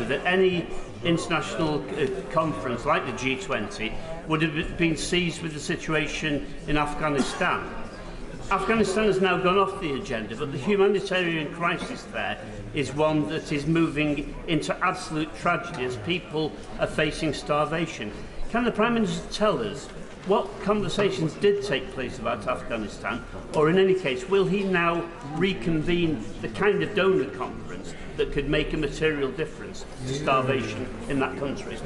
that any international conference like the G20 would have been seized with the situation in Afghanistan. Afghanistan has now gone off the agenda, but the humanitarian crisis there is one that is moving into absolute tragedy as people are facing starvation. Can the Prime Minister tell us what conversations did take place about Afghanistan, or in any case, will he now reconvene the kind of donor conference that could make a material difference to starvation in that country?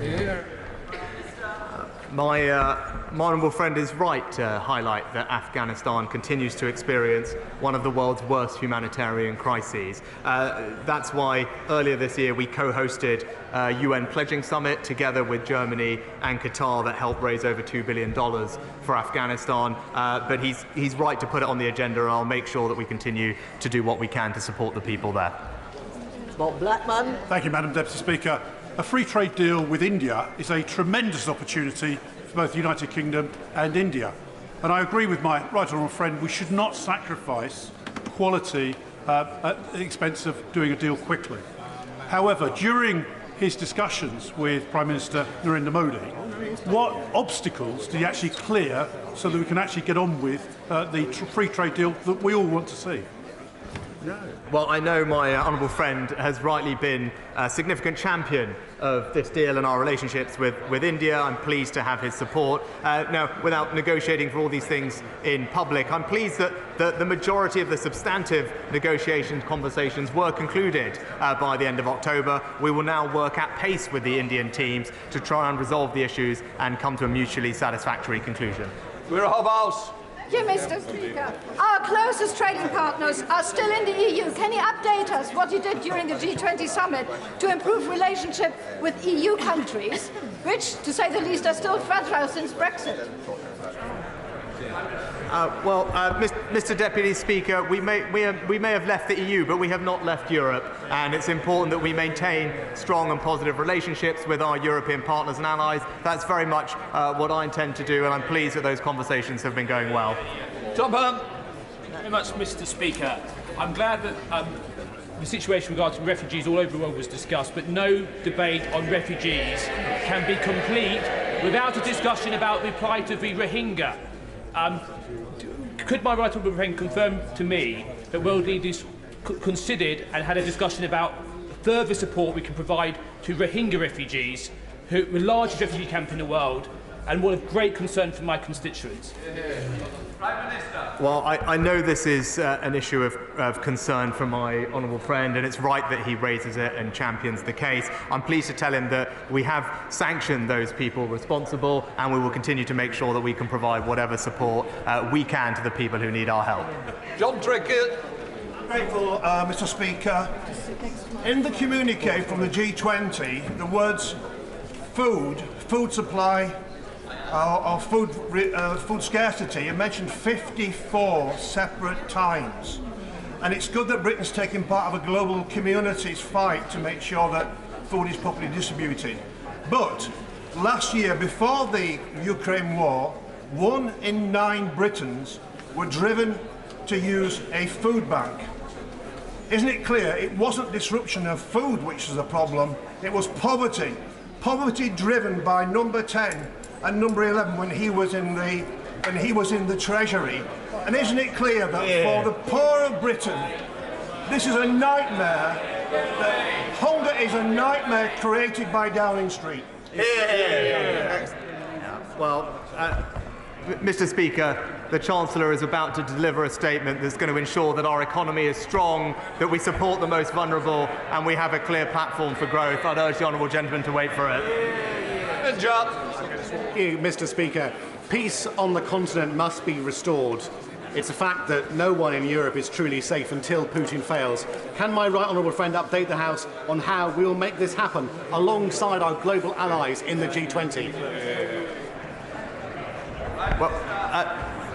My honourable friend is right to highlight that Afghanistan continues to experience one of the world's worst humanitarian crises. That's why earlier this year we co-hosted a UN pledging summit together with Germany and Qatar that helped raise over $2 billion for Afghanistan. But he's right to put it on the agenda, and I'll make sure that we continue to do what we can to support the people there. Bob Blackman. Thank you, Madam Deputy Speaker. A free trade deal with India is a tremendous opportunity for both the United Kingdom and India. And I agree with my right honourable friend, we should not sacrifice quality at the expense of doing a deal quickly. However, during his discussions with Prime Minister Narendra Modi, what obstacles did he actually clear so that we can actually get on with the free trade deal that we all want to see? Well, I know my honourable friend has rightly been a significant champion of this deal and our relationships with India. I'm pleased to have his support. Now, without negotiating for all these things in public, I'm pleased that the majority of the substantive negotiations conversations were concluded by the end of October. We will now work at pace with the Indian teams to try and resolve the issues and come to a mutually satisfactory conclusion. We're a house. Thank you, Mr. Speaker. Our closest trading partners are still in the EU. Can you update us what you did during the G20 Summit to improve relationship with EU countries, which, to say the least, are still fragile since Brexit? Mr. Deputy Speaker, we may have left the EU, but we have not left Europe, and it's important that we maintain strong and positive relationships with our European partners and allies. That's very much what I intend to do, and I'm pleased that those conversations have been going well. Tom Hunt. Thank you very much, Mr. Speaker. I'm glad that the situation regarding refugees all over the world was discussed, but no debate on refugees can be complete without a discussion about the plight of the Rohingya. Could my right honourable friend confirm to me that world leaders considered and had a discussion about further support we can provide to Rohingya refugees, who are the largest refugee camp in the world and one of great concern for my constituents? Prime Minister. Well, I know this is an issue of concern for my honourable friend, and it's right that he raises it and champions the case. I'm pleased to tell him that we have sanctioned those people responsible, and we will continue to make sure that we can provide whatever support we can to the people who need our help. John Trickett. Grateful, Mr. Speaker. In the communique from the G20, the words food supply, or food scarcity are mentioned 54 separate times. And it's good that Britain's taking part of a global community's fight to make sure that food is properly distributed. But last year, before the Ukraine war, 1 in 9 Britons were driven to use a food bank. Isn't it clear it wasn't disruption of food which was the problem, it was poverty. Poverty driven by number 10 and number 11 when he was in the Treasury. And isn't it clear that for the poor of Britain, this is a nightmare, that hunger is a nightmare created by Downing Street? Well, Mr. Speaker, the Chancellor is about to deliver a statement that's going to ensure that our economy is strong, that we support the most vulnerable, and we have a clear platform for growth. I'd urge the honourable gentleman to wait for it. Thank you, Mr. Speaker. Peace on the continent must be restored. It's a fact that no one in Europe is truly safe until Putin fails. Can my right honourable friend update the House on how we will make this happen alongside our global allies in the G20? Well,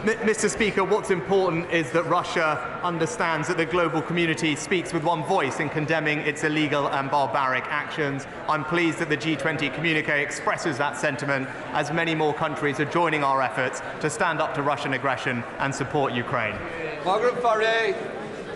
Mr. Speaker, what's important is that Russia understands that the global community speaks with one voice in condemning its illegal and barbaric actions. I'm pleased that the G20 communique expresses that sentiment, as many more countries are joining our efforts to stand up to Russian aggression and support Ukraine. Margaret Farray.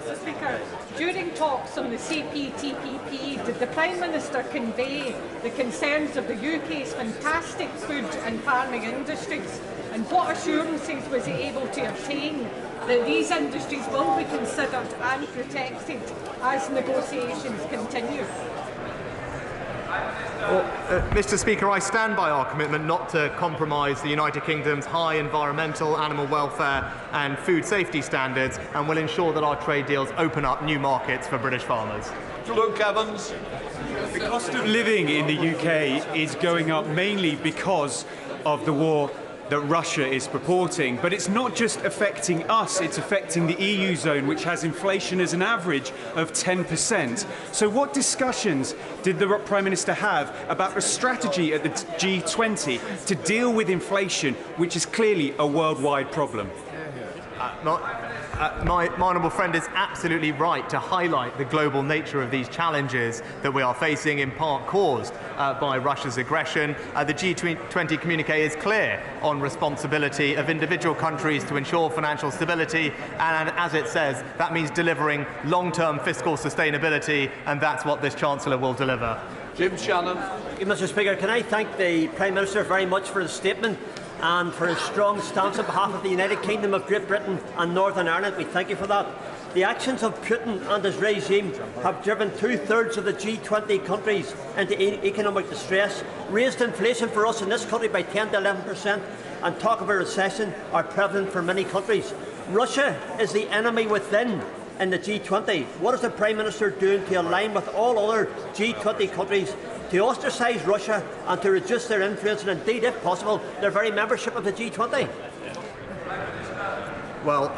Mr. Speaker, During talks on the CPTPP, did the Prime Minister convey the concerns of the UK's fantastic food and farming industries? And what assurances was he able to obtain that these industries will be considered and protected as negotiations continue? Well, Mr. Speaker, I stand by our commitment not to compromise the United Kingdom's high environmental, animal welfare and food safety standards, and will ensure that our trade deals open up new markets for British farmers. Luke Evans. The cost of living in the UK is going up mainly because of the war that Russia is purporting. But it's not just affecting us, it's affecting the EU zone, which has inflation as an average of 10%. So what discussions did the Prime Minister have about a strategy at the G20 to deal with inflation, which is clearly a worldwide problem? My honourable friend is absolutely right to highlight the global nature of these challenges that we are facing, in part caused by Russia's aggression. The G20 communique is clear on responsibility of individual countries to ensure financial stability, and as it says, that means delivering long-term fiscal sustainability, and that's what this Chancellor will deliver. Jim Shannon. Mr. Speaker, can I thank the Prime Minister very much for his statement and for his strong stance on behalf of the United Kingdom of Great Britain and Northern Ireland. We thank you for that. The actions of Putin and his regime have driven 2/3 of the G20 countries into economic distress, raised inflation for us in this country by 10 to 11%, and talk of a recession are prevalent for many countries. Russia is the enemy within in the G20. What is the Prime Minister doing to align with all other G20 countries to ostracise Russia and to reduce their influence and indeed, if possible, their very membership of the G20? Well,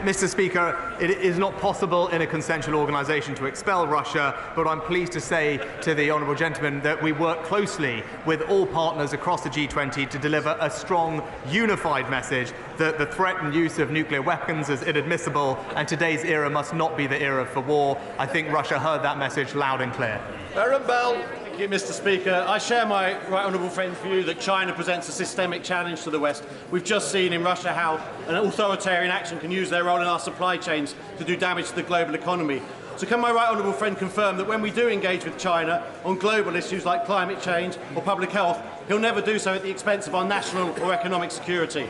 Mr. Speaker, it is not possible in a consensual organisation to expel Russia, but I'm pleased to say to the honourable gentleman that we work closely with all partners across the G20 to deliver a strong, unified message that the threat and use of nuclear weapons is inadmissible, and today's era must not be the era for war. I think Russia heard that message loud and clear. Aaron Bell. Thank you, Mr. Speaker. I share my right honourable friend's view that China presents a systemic challenge to the West. We've just seen in Russia how an authoritarian action can use their role in our supply chains to do damage to the global economy. So can my right honourable friend confirm that when we do engage with China on global issues like climate change or public health, he'll never do so at the expense of our national or economic security?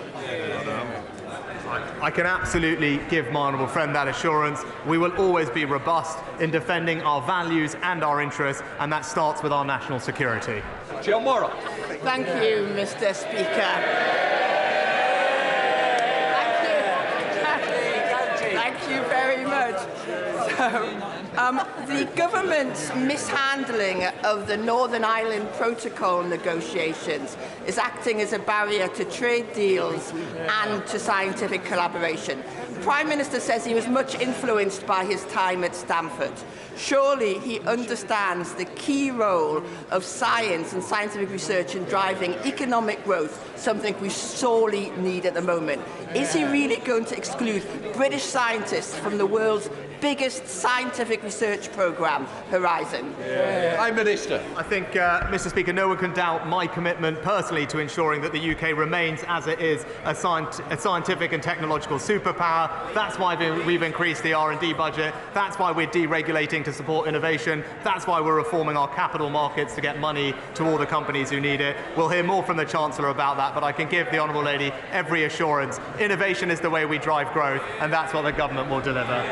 I can absolutely give my honourable friend that assurance. We will always be robust in defending our values and our interests, and that starts with our national security. Jill Morrow. Thank you, Mr. Speaker. Thank you very much. The government's mishandling of the Northern Ireland Protocol negotiations is acting as a barrier to trade deals and to scientific collaboration. The Prime Minister says he was much influenced by his time at Stanford. Surely he understands the key role of science and scientific research in driving economic growth, something we sorely need at the moment. Is he really going to exclude British scientists from the world's biggest scientific research programme, Horizon? Prime Minister. I think, Mr. Speaker, no one can doubt my commitment personally to ensuring that the UK remains, as it is, a scientific and technological superpower. That's why we've increased the R&D budget. That's why we're deregulating to support innovation. That's why we're reforming our capital markets to get money to all the companies who need it. We'll hear more from the Chancellor about that, but I can give the Honourable Lady every assurance. Innovation is the way we drive growth, and that's what the government will deliver.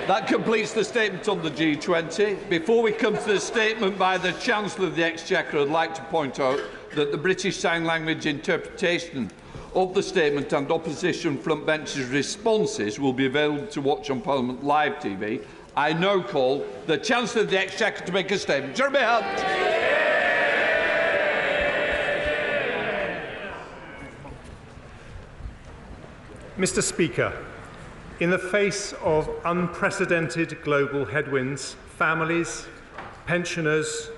That completes the statement on the G20. Before we come to the statement by the Chancellor of the Exchequer, I'd like to point out that the British Sign Language interpretation of the statement and opposition front bench's responses will be available to watch on Parliament Live TV. I now call the Chancellor of the Exchequer to make a statement. Jeremy Hunt. Mr. Speaker, in the face of unprecedented global headwinds, families, pensioners,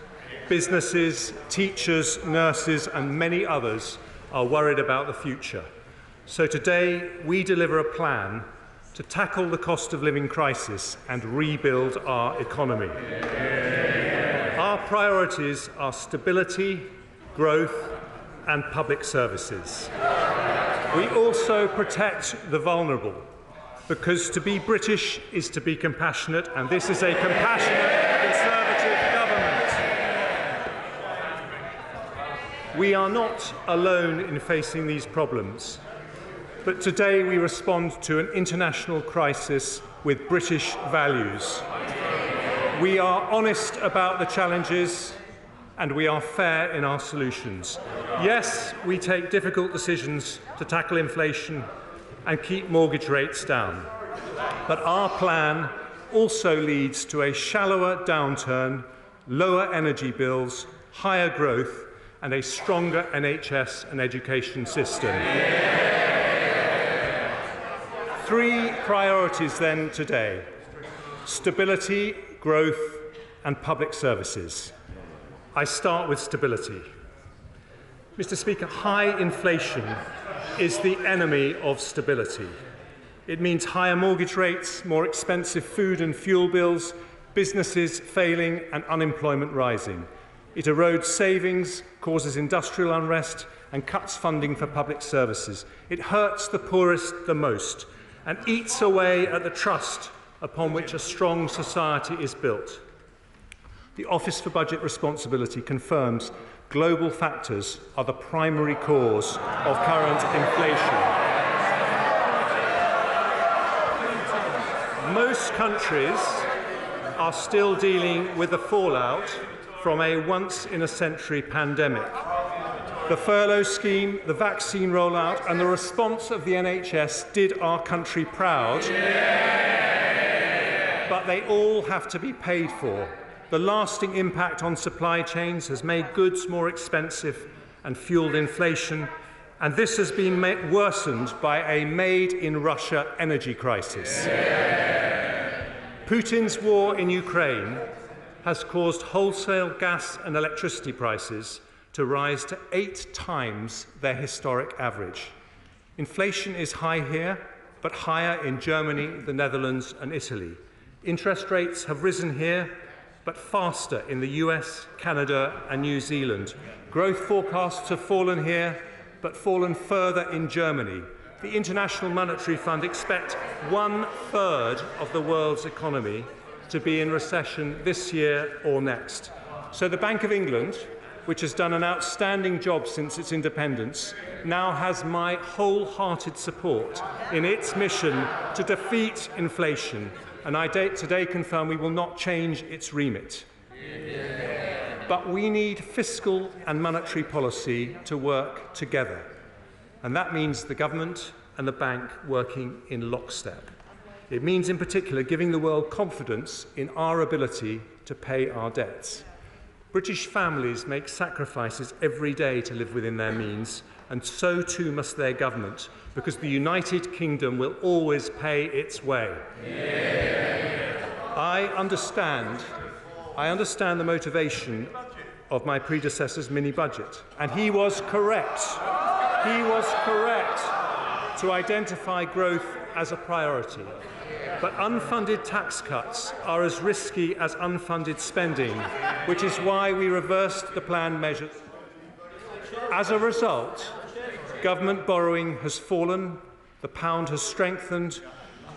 businesses, teachers, nurses and many others are worried about the future. So today we deliver a plan to tackle the cost of living crisis and rebuild our economy. Our priorities are stability, growth and public services. We also protect the vulnerable because to be British is to be compassionate, and this is a compassionate Conservative government. We are not alone in facing these problems, but today we respond to an international crisis with British values. We are honest about the challenges, and we are fair in our solutions. Yes, we take difficult decisions to tackle inflation and keep mortgage rates down. But our plan also leads to a shallower downturn, lower energy bills, higher growth, and a stronger NHS and education system. Three priorities then today: stability, growth, and public services. I start with stability. Mr. Speaker, high inflation is the enemy of stability. It means higher mortgage rates, more expensive food and fuel bills, businesses failing and unemployment rising. It erodes savings, causes industrial unrest and cuts funding for public services. It hurts the poorest the most and eats away at the trust upon which a strong society is built. The Office for Budget Responsibility confirms global factors are the primary cause of current inflation. Most countries are still dealing with the fallout from a once-in-a-century pandemic. The furlough scheme, the vaccine rollout and the response of the NHS did our country proud, but they all have to be paid for. The lasting impact on supply chains has made goods more expensive and fuelled inflation, and this has been worsened by a made-in-Russia energy crisis. Putin's war in Ukraine has caused wholesale gas and electricity prices to rise to 8 times their historic average. Inflation is high here, but higher in Germany, the Netherlands and Italy. Interest rates have risen here, but faster in the US, Canada and New Zealand. Growth forecasts have fallen here, but fallen further in Germany. The International Monetary Fund expects 1/3 of the world's economy to be in recession this year or next. So the Bank of England, which has done an outstanding job since its independence, now has my wholehearted support in its mission to defeat inflation, and I today confirm we will not change its remit. But we need fiscal and monetary policy to work together, and that means the government and the bank working in lockstep. It means in particular giving the world confidence in our ability to pay our debts. British families make sacrifices every day to live within their means, and so too must their government, because the United Kingdom will always pay its way. I understand the motivation of my predecessor's mini-budget, and he was correct. He was correct to identify growth as a priority. But unfunded tax cuts are as risky as unfunded spending, which is why we reversed the planned measures. As a result, government borrowing has fallen, the pound has strengthened,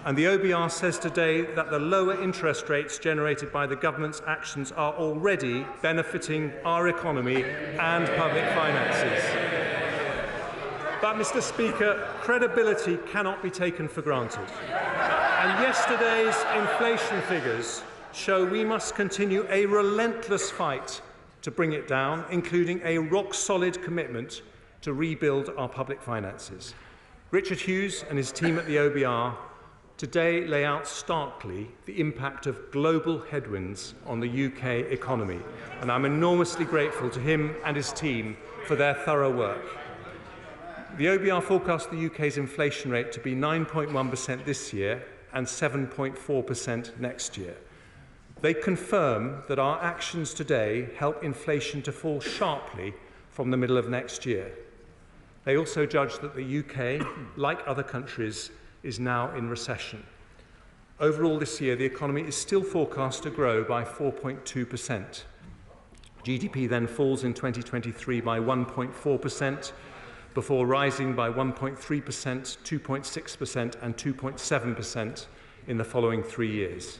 and the OBR says today that the lower interest rates generated by the government's actions are already benefiting our economy and public finances. But, Mr. Speaker, credibility cannot be taken for granted. And yesterday's inflation figures show we must continue a relentless fight to bring it down, including a rock-solid commitment to rebuild our public finances. Richard Hughes and his team at the OBR today lay out starkly the impact of global headwinds on the UK economy, and I'm enormously grateful to him and his team for their thorough work. The OBR forecast the UK's inflation rate to be 9.1% this year and 7.4% next year. They confirm that our actions today help inflation to fall sharply from the middle of next year. They also judge that the UK, like other countries, is now in recession. Overall this year, the economy is still forecast to grow by 4.2%. GDP then falls in 2023 by 1.4%. before rising by 1.3%, 2.6% and 2.7% in the following 3 years.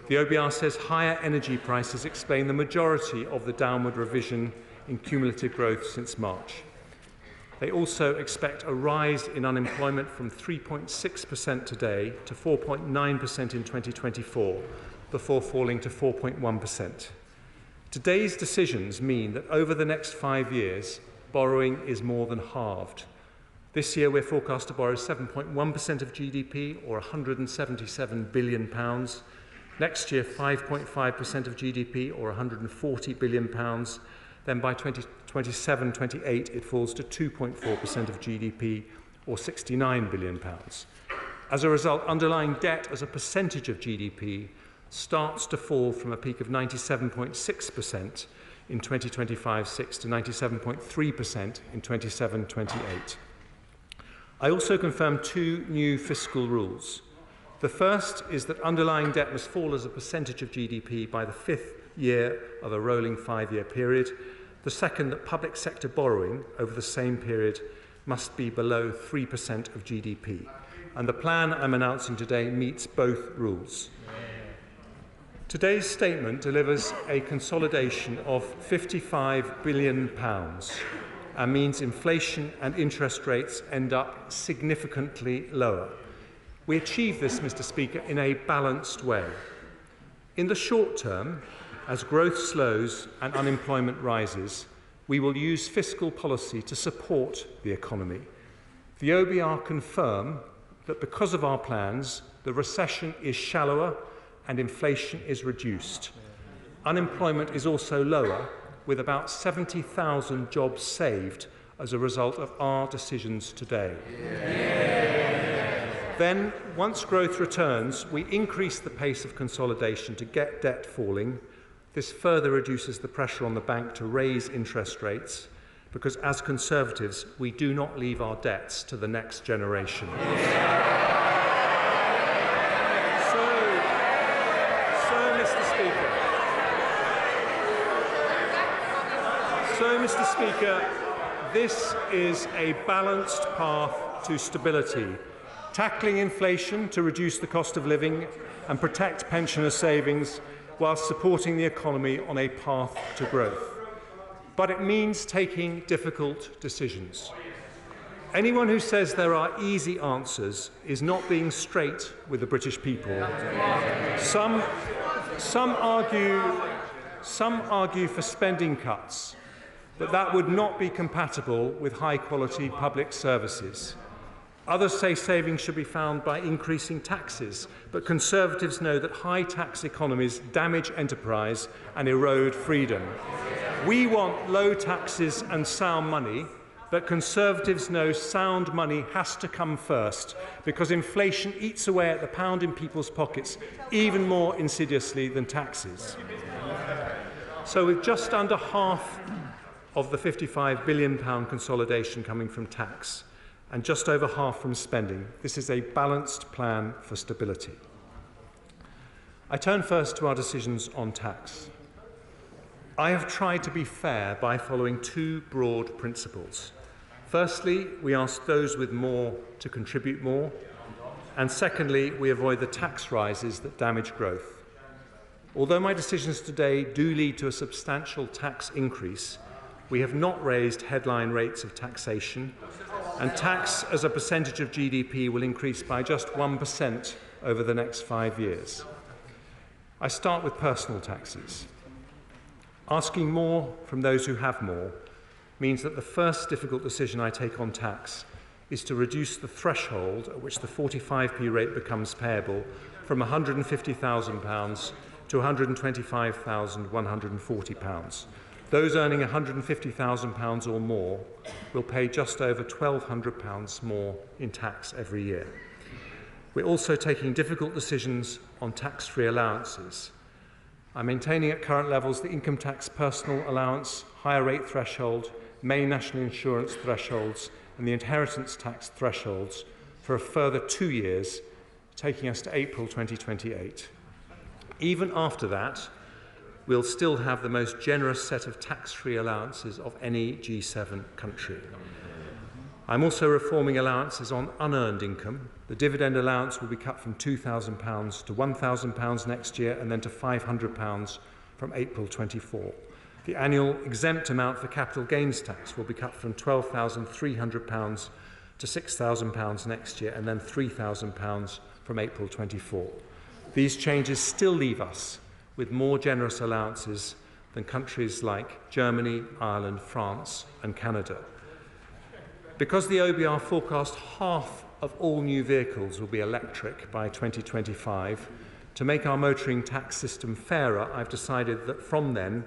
The OBR says higher energy prices explain the majority of the downward revision in cumulative growth since March. They also expect a rise in unemployment from 3.6% today to 4.9% in 2024, before falling to 4.1%. Today's decisions mean that over the next 5 years, borrowing is more than halved. This year, we're forecast to borrow 7.1% of GDP, or £177 billion. Next year, 5.5% of GDP, or £140 billion. Then by 2027-28, it falls to 2.4% of GDP, or £69 billion. As a result, underlying debt as a percentage of GDP starts to fall from a peak of 97.6% in 2025-6 to 97.3% in 27-28. I also confirmed 2 new fiscal rules. The first is that underlying debt must fall as a percentage of GDP by the 5th year of a rolling 5-year period. The second, that public sector borrowing over the same period must be below 3% of GDP. And the plan I'm announcing today meets both rules. Today's statement delivers a consolidation of £55 billion and means inflation and interest rates end up significantly lower. We achieve this, Mr. Speaker, in a balanced way. In the short term, as growth slows and unemployment rises, we will use fiscal policy to support the economy. The OBR confirm that because of our plans, the recession is shallower and inflation is reduced. Unemployment is also lower, with about 70,000 jobs saved as a result of our decisions today. Then, once growth returns, we increase the pace of consolidation to get debt falling. This further reduces the pressure on the bank to raise interest rates, because as Conservatives, we do not leave our debts to the next generation. So, Mr. Speaker, this is a balanced path to stability, tackling inflation to reduce the cost of living and protect pensioners' savings whilst supporting the economy on a path to growth. But it means taking difficult decisions. Anyone who says there are easy answers is not being straight with the British people. Some argue for spending cuts, but that would not be compatible with high-quality public services. Others say savings should be found by increasing taxes, but Conservatives know that high-tax economies damage enterprise and erode freedom. We want low taxes and sound money, but Conservatives know sound money has to come first, because inflation eats away at the pound in people's pockets even more insidiously than taxes. So with just under half of the £55 billion consolidation coming from tax and just over half from spending, this is a balanced plan for stability. I turn first to our decisions on tax. I have tried to be fair by following 2 broad principles. Firstly, we ask those with more to contribute more, and secondly, we avoid the tax rises that damage growth. Although my decisions today do lead to a substantial tax increase, we have not raised headline rates of taxation, and tax as a percentage of GDP will increase by just 1% over the next 5 years. I start with personal taxes. Asking more from those who have more means that the first difficult decision I take on tax is to reduce the threshold at which the 45p rate becomes payable from £150,000 to £125,140. Those earning £150,000 or more will pay just over £1,200 more in tax every year. We're also taking difficult decisions on tax-free allowances. I'm maintaining at current levels the income tax personal allowance, higher rate threshold, main national insurance thresholds and the inheritance tax thresholds for a further 2 years, taking us to April 2028. Even after that, we'll still have the most generous set of tax-free allowances of any G7 country. I'm also reforming allowances on unearned income. The dividend allowance will be cut from £2,000 to £1,000 next year and then to £500 from April 24. The annual exempt amount for capital gains tax will be cut from £12,300 to £6,000 next year and then £3,000 from April 24. These changes still leave us with more generous allowances than countries like Germany, Ireland, France and Canada. Because the OBR forecast half of all new vehicles will be electric by 2025, to make our motoring tax system fairer, I've decided that from then,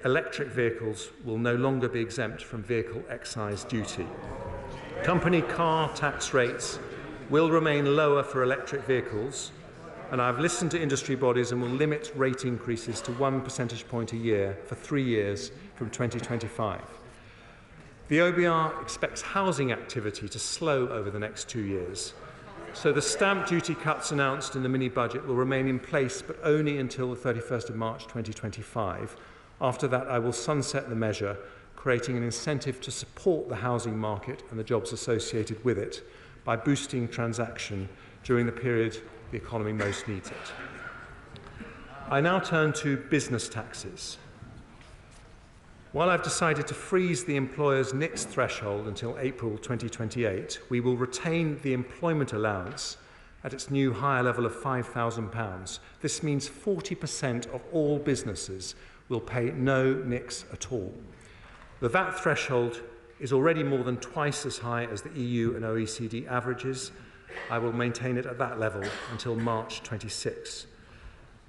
electric vehicles will no longer be exempt from vehicle excise duty. Company car tax rates will remain lower for electric vehicles, and I've listened to industry bodies and will limit rate increases to 1 percentage point a year for 3 years from 2025. The OBR expects housing activity to slow over the next 2 years, so the stamp duty cuts announced in the mini-budget will remain in place, but only until the 31st of March 2025. After that, I will sunset the measure, creating an incentive to support the housing market and the jobs associated with it by boosting transaction during the period the economy most needs it. I now turn to business taxes. While I've decided to freeze the employer's NICS threshold until April 2028, we will retain the employment allowance at its new higher level of £5,000. This means 40% of all businesses will pay no NICS at all. The VAT threshold is already more than twice as high as the EU and OECD averages. I will maintain it at that level until March 26.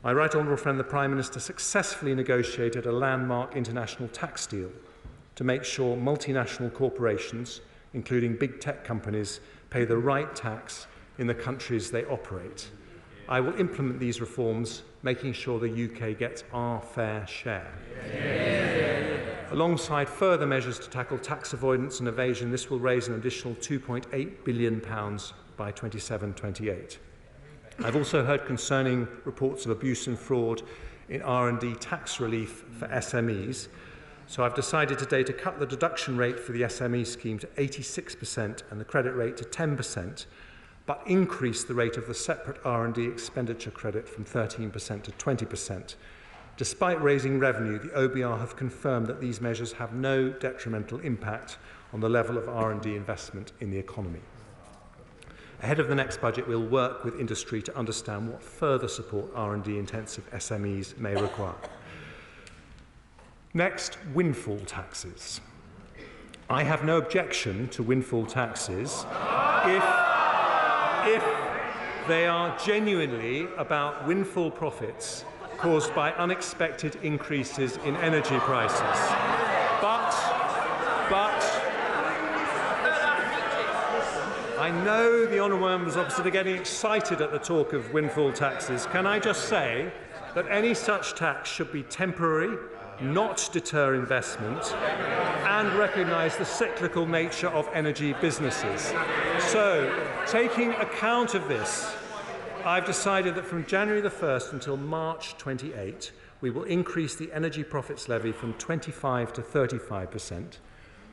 My right honourable friend the Prime Minister successfully negotiated a landmark international tax deal to make sure multinational corporations, including big tech companies, pay the right tax in the countries they operate. I will implement these reforms, making sure the UK gets our fair share. Yeah. Alongside further measures to tackle tax avoidance and evasion, this will raise an additional £2.8 billion by 27-28. I've also heard concerning reports of abuse and fraud in R&D tax relief for SMEs, so I've decided today to cut the deduction rate for the SME scheme to 86% and the credit rate to 10%, but increase the rate of the separate R&D expenditure credit from 13% to 20%. Despite raising revenue, the OBR have confirmed that these measures have no detrimental impact on the level of R&D investment in the economy. Ahead of the next budget, we'll work with industry to understand what further support R&D intensive SMEs may require. Next, windfall taxes. I have no objection to windfall taxes if they are genuinely about windfall profits caused by unexpected increases in energy prices. But I know the honourable members opposite are getting excited at the talk of windfall taxes. Can I just say that any such tax should be temporary, not deter investment, and recognise the cyclical nature of energy businesses. So, taking account of this, I've decided that from January the 1st until March 28, we will increase the energy profits levy from 25% to 35%.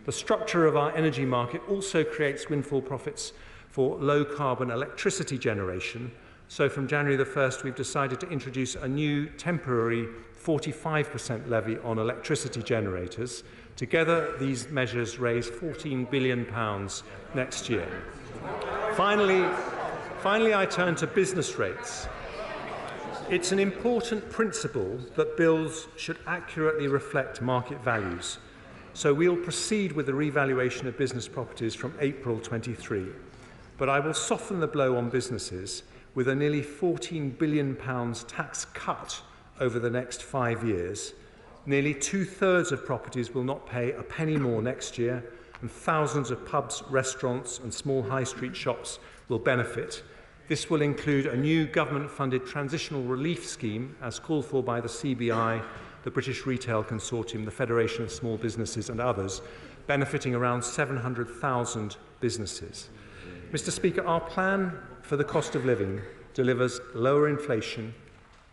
The structure of our energy market also creates windfall profits for low-carbon electricity generation. So from January the 1st, we've decided to introduce a new temporary 45% levy on electricity generators. Together, these measures raise £14 billion next year. Finally, I turn to business rates. It's an important principle that bills should accurately reflect market values. So we'll proceed with the revaluation of business properties from April 23. But I will soften the blow on businesses with a nearly £14 billion tax cut over the next 5 years. Nearly 2/3 of properties will not pay a penny more next year, and thousands of pubs, restaurants and small high street shops will benefit. This will include a new government-funded transitional relief scheme, as called for by the CBI, the British Retail Consortium, the Federation of Small Businesses and others, benefiting around 700,000 businesses. Mr. Speaker, our plan for the cost of living delivers lower inflation,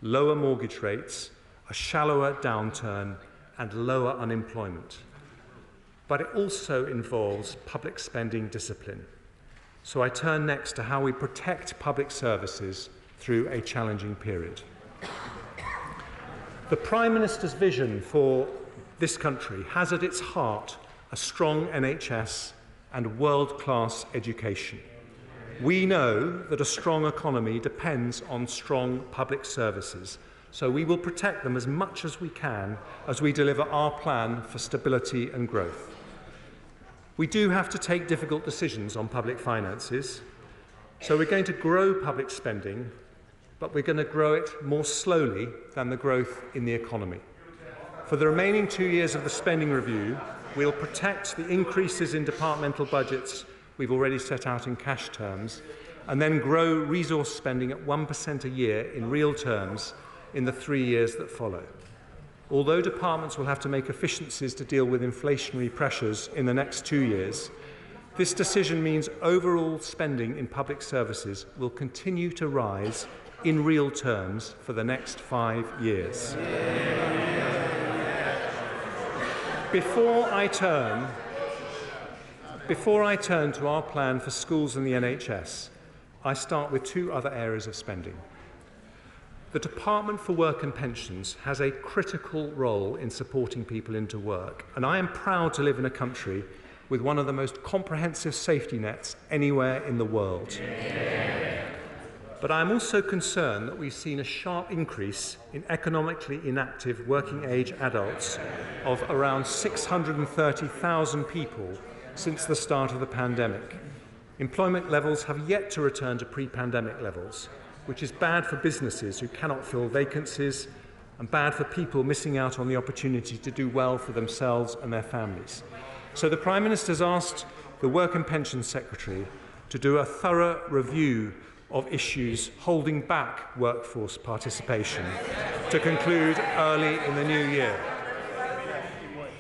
lower mortgage rates, a shallower downturn and lower unemployment. but it also involves public spending discipline. So I turn next to how we protect public services through a challenging period. The Prime Minister's vision for this country has at its heart a strong NHS and world-class education. We know that a strong economy depends on strong public services, so we will protect them as much as we can as we deliver our plan for stability and growth. We do have to take difficult decisions on public finances, so we're going to grow public spending, but we're going to grow it more slowly than the growth in the economy. For the remaining 2 years of the spending review, we'll protect the increases in departmental budgets we've already set out in cash terms, and then grow resource spending at 1% a year in real terms in the 3 years that follow. Although departments will have to make efficiencies to deal with inflationary pressures in the next 2 years, this decision means overall spending in public services will continue to rise in real terms for the next 5 years. Before I turn to our plan for schools and the NHS, I start with 2 other areas of spending. The Department for Work and Pensions has a critical role in supporting people into work, and I am proud to live in a country with one of the most comprehensive safety nets anywhere in the world. But I am also concerned that we've seen a sharp increase in economically inactive working-age adults of around 630,000 people since the start of the pandemic. Employment levels have yet to return to pre-pandemic levels, which is bad for businesses who cannot fill vacancies and bad for people missing out on the opportunity to do well for themselves and their families. So the Prime Minister has asked the Work and Pensions Secretary to do a thorough review of issues holding back workforce participation to conclude early in the new year.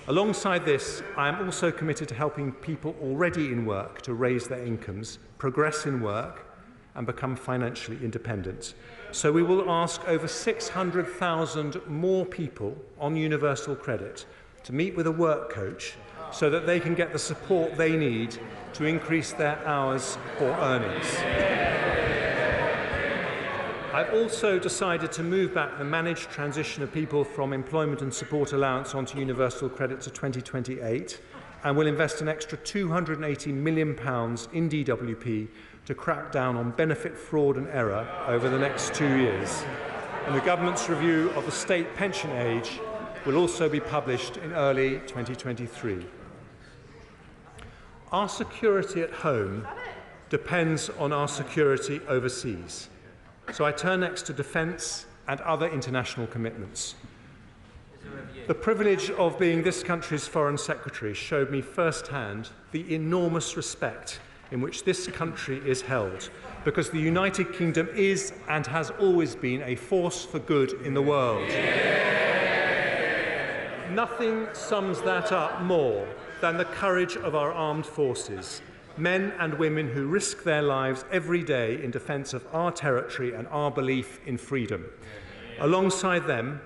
Alongside this, I am also committed to helping people already in work to raise their incomes, progress in work and become financially independent. So we will ask over 600,000 more people on universal credit to meet with a work coach so that they can get the support they need to increase their hours or earnings. I've also decided to move back the managed transition of people from employment and support allowance onto universal credit to 2028 and will invest an extra £280 million in DWP to crack down on benefit fraud and error over the next 2 years. And the government's review of the state pension age will also be published in early 2023. Our security at home depends on our security overseas. So I turn next to defence and other international commitments. The privilege of being this country's Foreign Secretary showed me firsthand the enormous respect in which this country is held, because the United Kingdom is and has always been a force for good in the world. Nothing sums that up more than the courage of our armed forces, men and women who risk their lives every day in defence of our territory and our belief in freedom. Alongside them,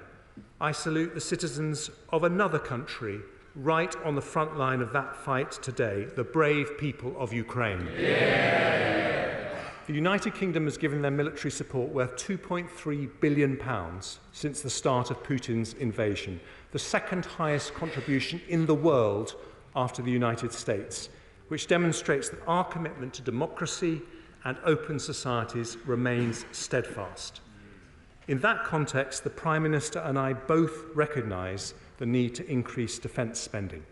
I salute the citizens of another country right on the front line of that fight today, the brave people of Ukraine. Yeah. The United Kingdom has given their military support worth £2.3 billion since the start of Putin's invasion, the second highest contribution in the world after the United States, which demonstrates that our commitment to democracy and open societies remains steadfast. In that context, the Prime Minister and I both recognise the need to increase defence spending.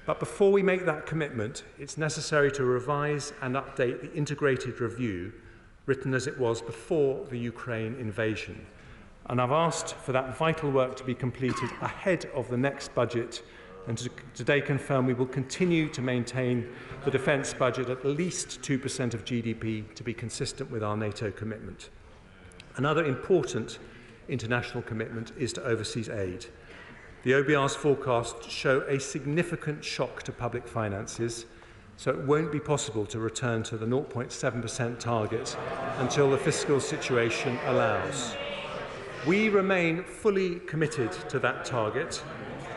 But before we make that commitment, it's necessary to revise and update the integrated review written as it was before the Ukraine invasion. And I've asked for that vital work to be completed ahead of the next budget, and today confirm we will continue to maintain the defence budget at least 2% of GDP to be consistent with our NATO commitment. Another important international commitment is to overseas aid. The OBR's forecasts show a significant shock to public finances, so it won't be possible to return to the 0.7% target until the fiscal situation allows. We remain fully committed to that target,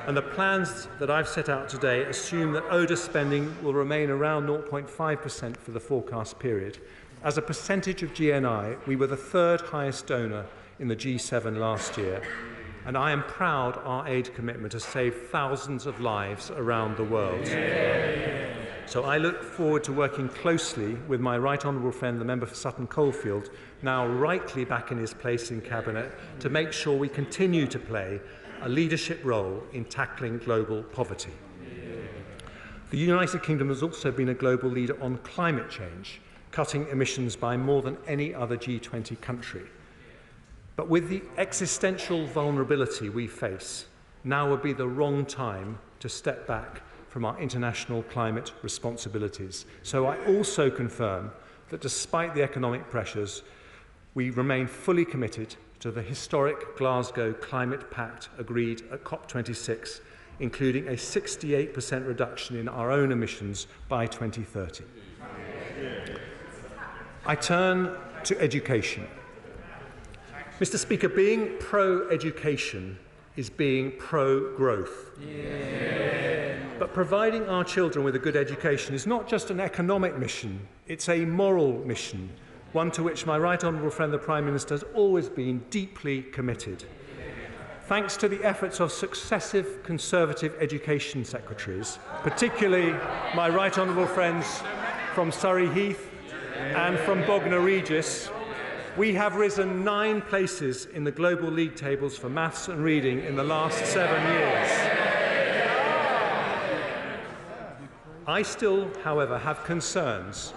And the plans that I've set out today assume that ODA spending will remain around 0.5% for the forecast period. As a percentage of GNI, we were the third highest donor in the G7 last year, and I am proud our aid commitment has saved thousands of lives around the world. So I look forward to working closely with my right honourable friend, the member for Sutton Coldfield, now rightly back in his place in Cabinet, to make sure we continue to play a leadership role in tackling global poverty. The United Kingdom has also been a global leader on climate change, cutting emissions by more than any other G20 country. But with the existential vulnerability we face, now would be the wrong time to step back from our international climate responsibilities. So I also confirm that despite the economic pressures, we remain fully committed to the historic Glasgow Climate Pact agreed at COP26, including a 68% reduction in our own emissions by 2030. I turn to education. Mr. Speaker, being pro-education is being pro-growth. But providing our children with a good education is not just an economic mission, it's a moral mission, one to which my right honourable friend the Prime Minister has always been deeply committed. Thanks to the efforts of successive Conservative education secretaries, particularly my right honourable friends from Surrey Heath and from Bognor Regis, we have risen 9 places in the global league tables for maths and reading in the last 7 years. I still, however, have concerns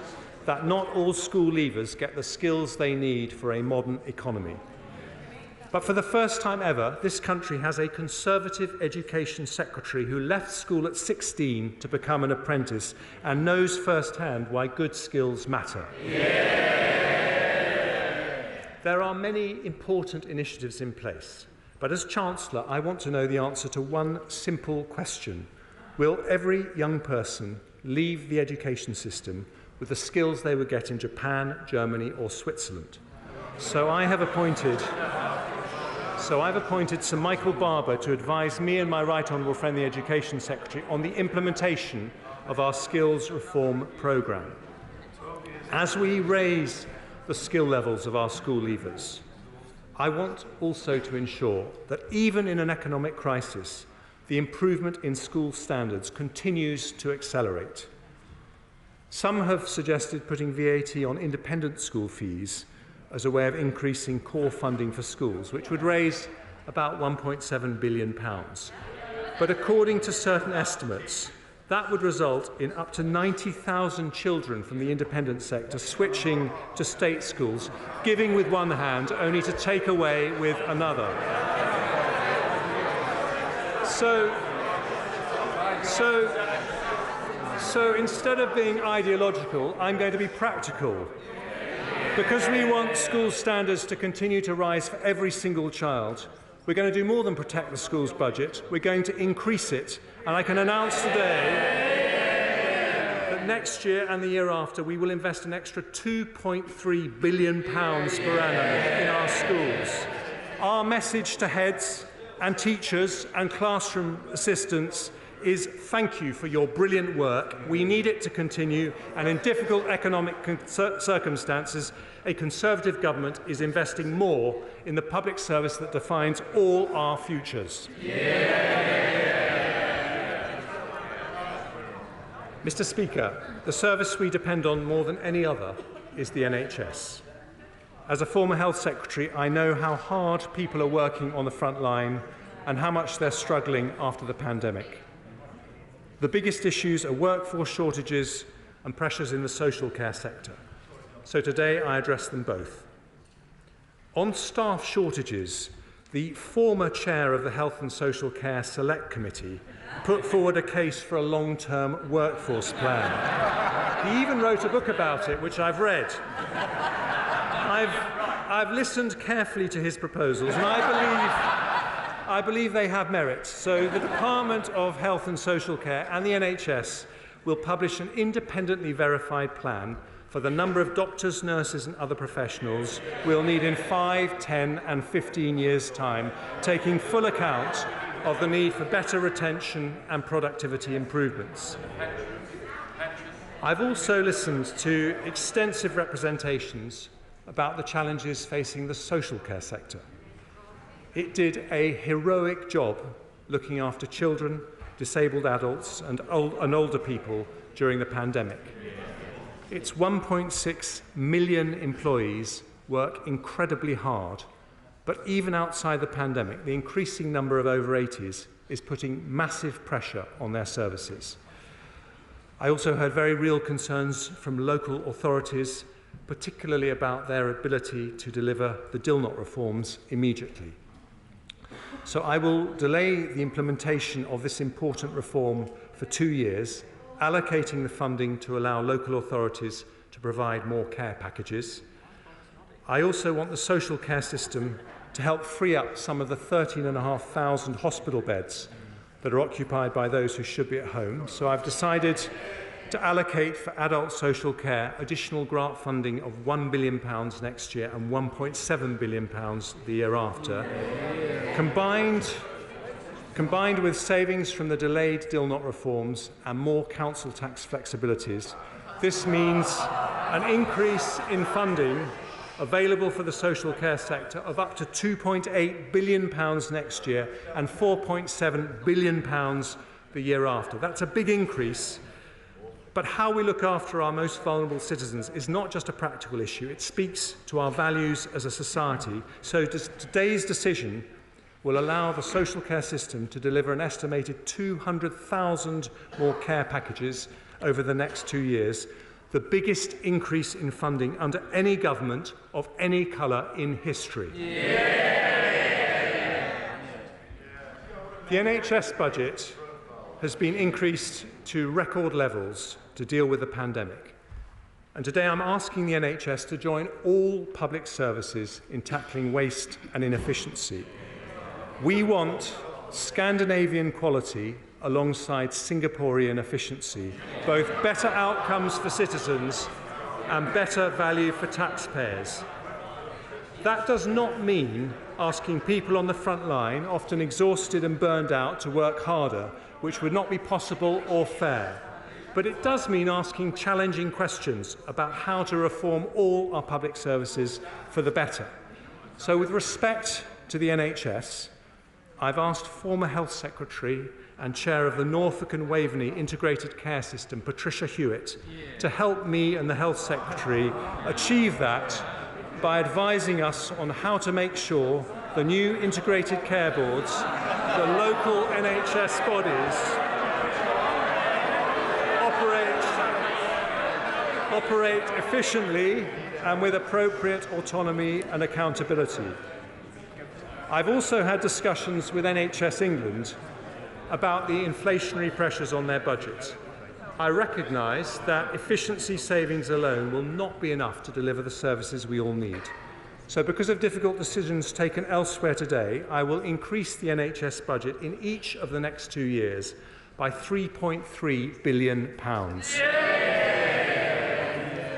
that not all school leavers get the skills they need for a modern economy. But for the first time ever, this country has a Conservative education secretary who left school at 16 to become an apprentice and knows firsthand why good skills matter. There are many important initiatives in place, but as Chancellor, I want to know the answer to one simple question. Will every young person leave the education system with the skills they would get in Japan, Germany or Switzerland? So I've appointed Sir Michael Barber to advise me and my right honourable friend, the Education Secretary, on the implementation of our skills reform programme. As we raise the skill levels of our school leavers, I want also to ensure that even in an economic crisis, the improvement in school standards continues to accelerate. Some have suggested putting VAT on independent school fees as a way of increasing core funding for schools, which would raise about £1.7 billion. But according to certain estimates, that would result in up to 90,000 children from the independent sector switching to state schools, giving with one hand only to take away with another. So instead of being ideological, I'm going to be practical. Because we want school standards to continue to rise for every single child, we're going to do more than protect the school's budget. We're going to increase it. And I can announce today that next year and the year after, we will invest an extra £2.3 billion per annum in our schools. Our message to heads and teachers and classroom assistants is thank you for your brilliant work. We need it to continue, and in difficult economic circumstances, a Conservative government is investing more in the public service that defines all our futures. Mr. Speaker, the service we depend on more than any other is the NHS. As a former Health Secretary, I know how hard people are working on the front line and how much they're struggling after the pandemic. The biggest issues are workforce shortages and pressures in the social care sector. So today I address them both. On staff shortages, the former chair of the Health and Social Care Select Committee put forward a case for a long-term workforce plan. He even wrote a book about it, which I've read. I've listened carefully to his proposals, and I believe they have merit. So the Department of Health and Social Care and the NHS will publish an independently verified plan for the number of doctors, nurses and other professionals we'll need in 5, 10 and 15 years' time, taking full account of the need for better retention and productivity improvements. I've also listened to extensive representations about the challenges facing the social care sector. It did a heroic job looking after children, disabled adults and older people during the pandemic. Its 1.6 million employees work incredibly hard, but even outside the pandemic, the increasing number of over 80s is putting massive pressure on their services. I also heard very real concerns from local authorities, particularly about their ability to deliver the Dilnot reforms immediately. So I will delay the implementation of this important reform for 2 years, allocating the funding to allow local authorities to provide more care packages. I also want the social care system to help free up some of the 13,500 hospital beds that are occupied by those who should be at home. So I've decided to allocate for adult social care additional grant funding of £1 billion next year and £1.7 billion the year after. Combined with savings from the delayed Dilnot reforms and more council tax flexibilities, this means an increase in funding available for the social care sector of up to £2.8 billion next year and £4.7 billion the year after. That's a big increase, but how we look after our most vulnerable citizens is not just a practical issue. It speaks to our values as a society. So today's decision will allow the social care system to deliver an estimated 200,000 more care packages over the next 2 years, the biggest increase in funding under any government of any colour in history. The NHS budget has been increased to record levels to deal with the pandemic. And today I'm asking the NHS to join all public services in tackling waste and inefficiency. We want Scandinavian quality alongside Singaporean efficiency, both better outcomes for citizens and better value for taxpayers. That does not mean asking people on the front line, often exhausted and burned out, to work harder, which would not be possible or fair. But it does mean asking challenging questions about how to reform all our public services for the better. So with respect to the NHS, I've asked former Health Secretary and Chair of the Norfolk and Waveney Integrated Care System, Patricia Hewitt, to help me and the Health Secretary achieve that by advising us on how to make sure the new integrated care boards, the local NHS bodies, operate efficiently and with appropriate autonomy and accountability. I've also had discussions with NHS England about the inflationary pressures on their budget. I recognise that efficiency savings alone will not be enough to deliver the services we all need. So because of difficult decisions taken elsewhere today, I will increase the NHS budget in each of the next 2 years by £3.3 billion.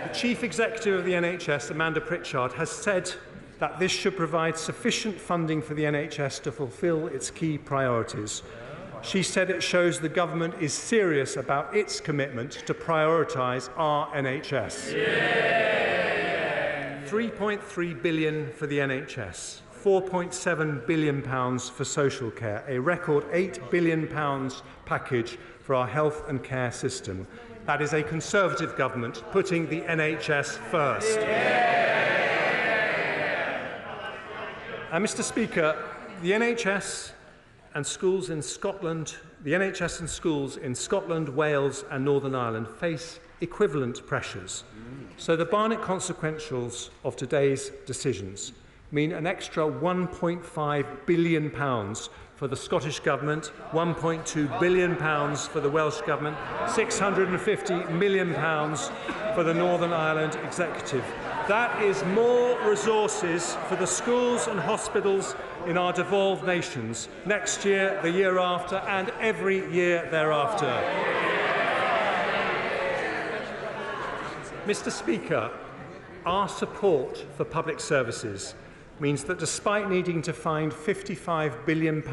The Chief Executive of the NHS, Amanda Pritchard, has said that this should provide sufficient funding for the NHS to fulfil its key priorities. She said it shows the government is serious about its commitment to prioritise our NHS. £3.3 billion for the NHS, £4.7 billion for social care, a record £8 billion package for our health and care system. That is a Conservative government putting the NHS first. And Mr. Speaker, the NHS and schools in Scotland, Wales and Northern Ireland face equivalent pressures. So the Barnett consequentials of today's decisions mean an extra £1.5 billion for the Scottish Government, £1.2 billion for the Welsh Government, £650 million for the Northern Ireland Executive. That is more resources for the schools and hospitals in our devolved nations next year, the year after, and every year thereafter. Mr. Speaker, our support for public services means that despite needing to find £55 billion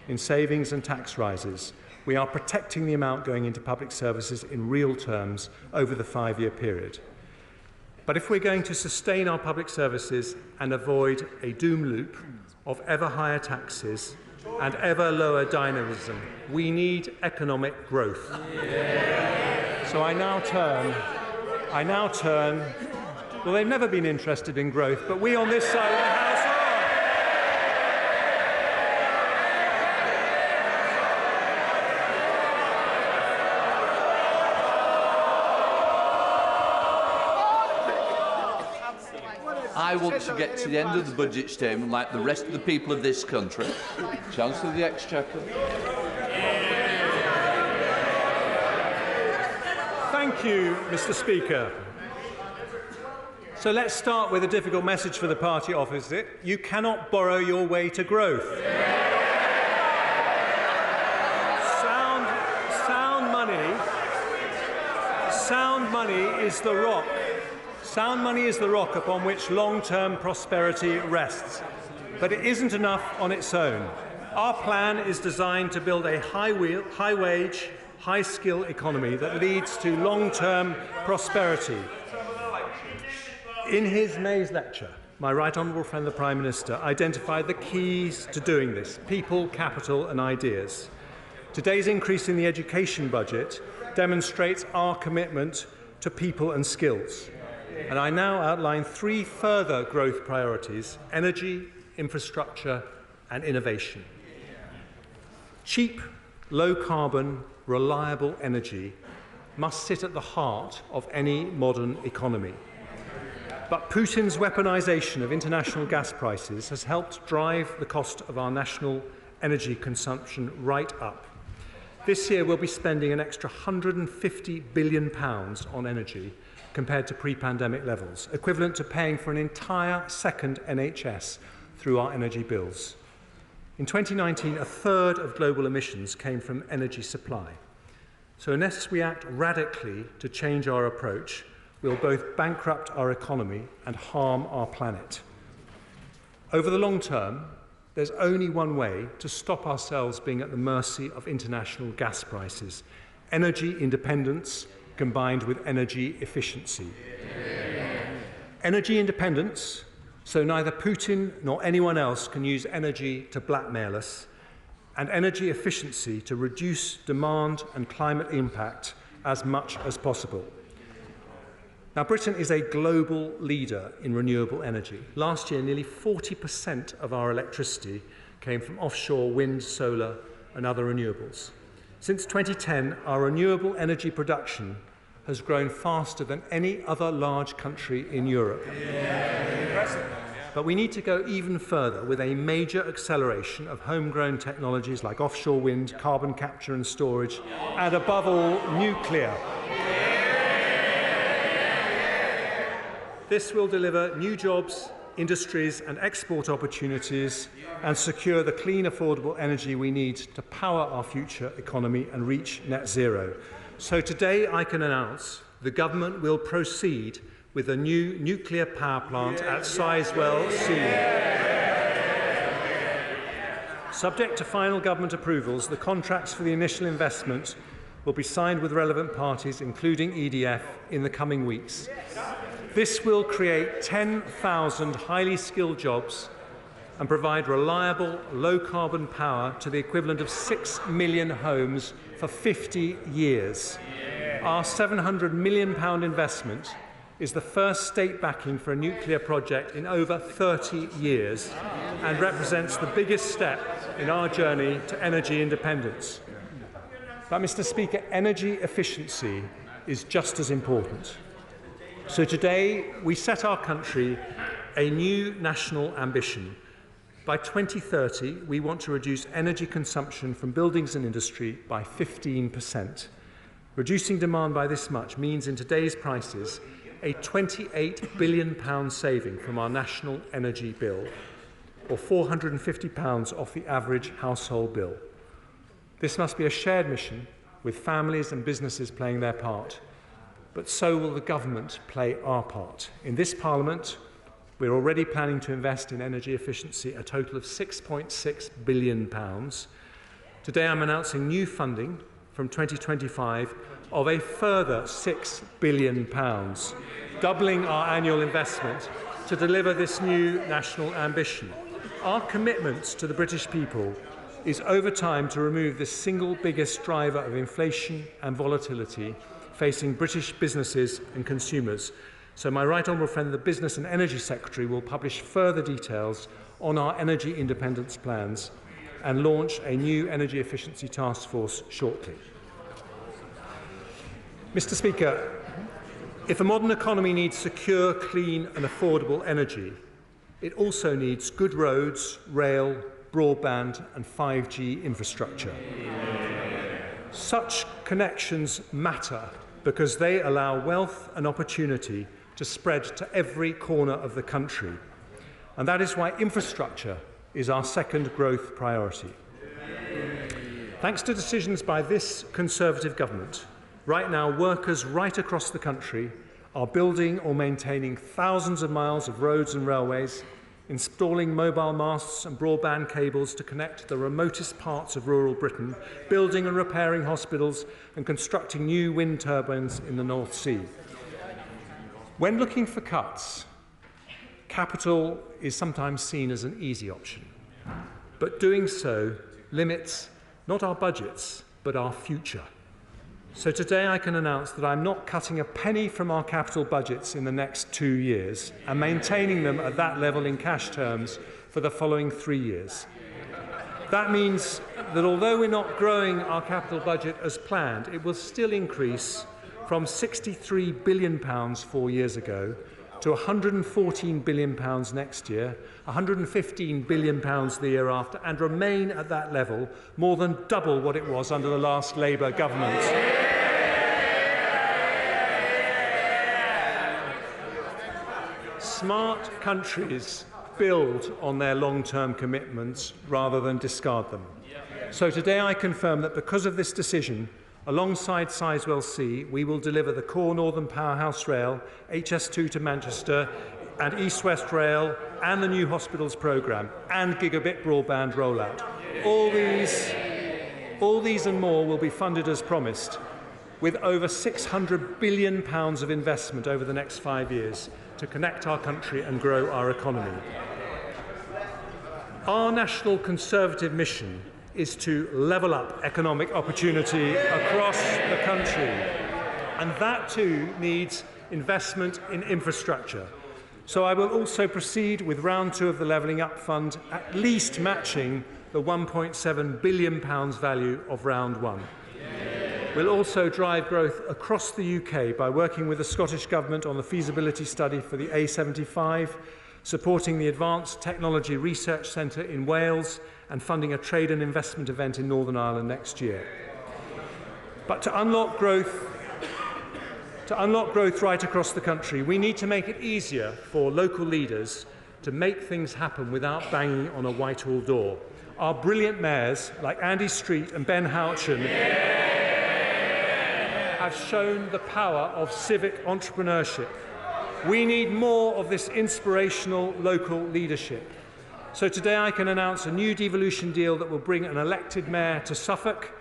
in savings and tax rises, we are protecting the amount going into public services in real terms over the 5-year period. But if we're going to sustain our public services and avoid a doom loop of ever higher taxes and ever lower dynamism, we need economic growth. So I now turn, well, they've never been interested in growth, but we on this side of the House are. I want to get to the end of the budget statement like the rest of the people of this country. Chancellor of the Exchequer. Thank you, Mr. Speaker. So let's start with a difficult message for the party opposite. You cannot borrow your way to growth. Sound money is the rock. Sound money is the rock upon which long-term prosperity rests. But it isn't enough on its own. Our plan is designed to build a high-wage, high-skill economy that leads to long-term prosperity. In his May's lecture, my right honourable friend the Prime Minister identified the keys to doing this: people, capital and ideas. Today's increase in the education budget demonstrates our commitment to people and skills. And I now outline 3 further growth priorities: energy, infrastructure and innovation. Cheap, low-carbon, reliable energy must sit at the heart of any modern economy. But Putin's weaponisation of international gas prices has helped drive the cost of our national energy consumption right up. This year we'll be spending an extra £150 billion on energy compared to pre-pandemic levels, equivalent to paying for an entire second NHS through our energy bills. In 2019, a third of global emissions came from energy supply. So unless we act radically to change our approach, we'll both bankrupt our economy and harm our planet. Over the long term, there's only one way to stop ourselves being at the mercy of international gas prices: energy independence combined with energy efficiency. Energy independence, so neither Putin nor anyone else can use energy to blackmail us, and energy efficiency to reduce demand and climate impact as much as possible. Now, Britain is a global leader in renewable energy. Last year, nearly 40% of our electricity came from offshore wind, solar and other renewables. Since 2010, our renewable energy production has grown faster than any other large country in Europe. But we need to go even further with a major acceleration of homegrown technologies like offshore wind, carbon capture and storage, and above all, nuclear. This will deliver new jobs, industries and export opportunities and secure the clean, affordable energy we need to power our future economy and reach net zero. So today I can announce the government will proceed with a new nuclear power plant at Sizewell C. Subject to final government approvals, the contracts for the initial investment will be signed with relevant parties, including EDF, in the coming weeks. This will create 10,000 highly skilled jobs and provide reliable, low-carbon power to the equivalent of 6 million homes for 50 years. Our £700 million investment is the first state backing for a nuclear project in over 30 years and represents the biggest step in our journey to energy independence. But, Mr. Speaker, energy efficiency is just as important. So today we set our country a new national ambition. By 2030, we want to reduce energy consumption from buildings and industry by 15%. Reducing demand by this much means, in today's prices, a £28 billion saving from our national energy bill, or £450 off the average household bill. This must be a shared mission, with families and businesses playing their part. But so will the government play our part. In this Parliament, We're already planning to invest in energy efficiency a total of £6.6 billion. Today I'm announcing new funding from 2025 of a further £6 billion, doubling our annual investment to deliver this new national ambition. Our commitment to the British people is over time to remove the single biggest driver of inflation and volatility facing British businesses and consumers. So my right honourable friend, the Business and Energy Secretary, will publish further details on our energy independence plans and launch a new energy efficiency task force shortly. Mr. Speaker, if a modern economy needs secure, clean and affordable energy, it also needs good roads, rail, broadband and 5G infrastructure. Such connections matter because they allow wealth and opportunity to spread to every corner of the country. And that is why infrastructure is our second growth priority. Thanks to decisions by this Conservative government, right now workers right across the country are building or maintaining thousands of miles of roads and railways, installing mobile masts and broadband cables to connect the remotest parts of rural Britain, building and repairing hospitals and constructing new wind turbines in the North Sea. When looking for cuts, capital is sometimes seen as an easy option, but doing so limits not our budgets, but our future. So today I can announce that I'm not cutting a penny from our capital budgets in the next 2 years and maintaining them at that level in cash terms for the following 3 years. That means that although we're not growing our capital budget as planned, it will still increase from £63 billion 4 years ago to £114 billion next year, £115 billion the year after, and remain at that level, more than double what it was under the last Labour government. Smart countries build on their long-term commitments rather than discard them. So today I confirm that because of this decision, alongside Sizewell C, we will deliver the core Northern Powerhouse Rail, HS2 to Manchester, and East-West Rail, and the new hospitals programme, and gigabit broadband rollout. All these and more will be funded as promised, with over £600 billion of investment over the next 5 years to connect our country and grow our economy. Our National Conservative mission is to level up economic opportunity across the country. And that too needs investment in infrastructure. So I will also proceed with round 2 of the Levelling Up Fund, at least matching the £1.7 billion value of round 1. We'll also drive growth across the UK by working with the Scottish Government on the feasibility study for the A75, supporting the Advanced Technology Research Centre in Wales, and funding a trade and investment event in Northern Ireland next year. But to unlock growth right across the country, we need to make it easier for local leaders to make things happen without banging on a Whitehall door. Our brilliant mayors, like Andy Street and Ben Houchin, have shown the power of civic entrepreneurship. We need more of this inspirational local leadership. So today I can announce a new devolution deal that will bring an elected mayor to Suffolk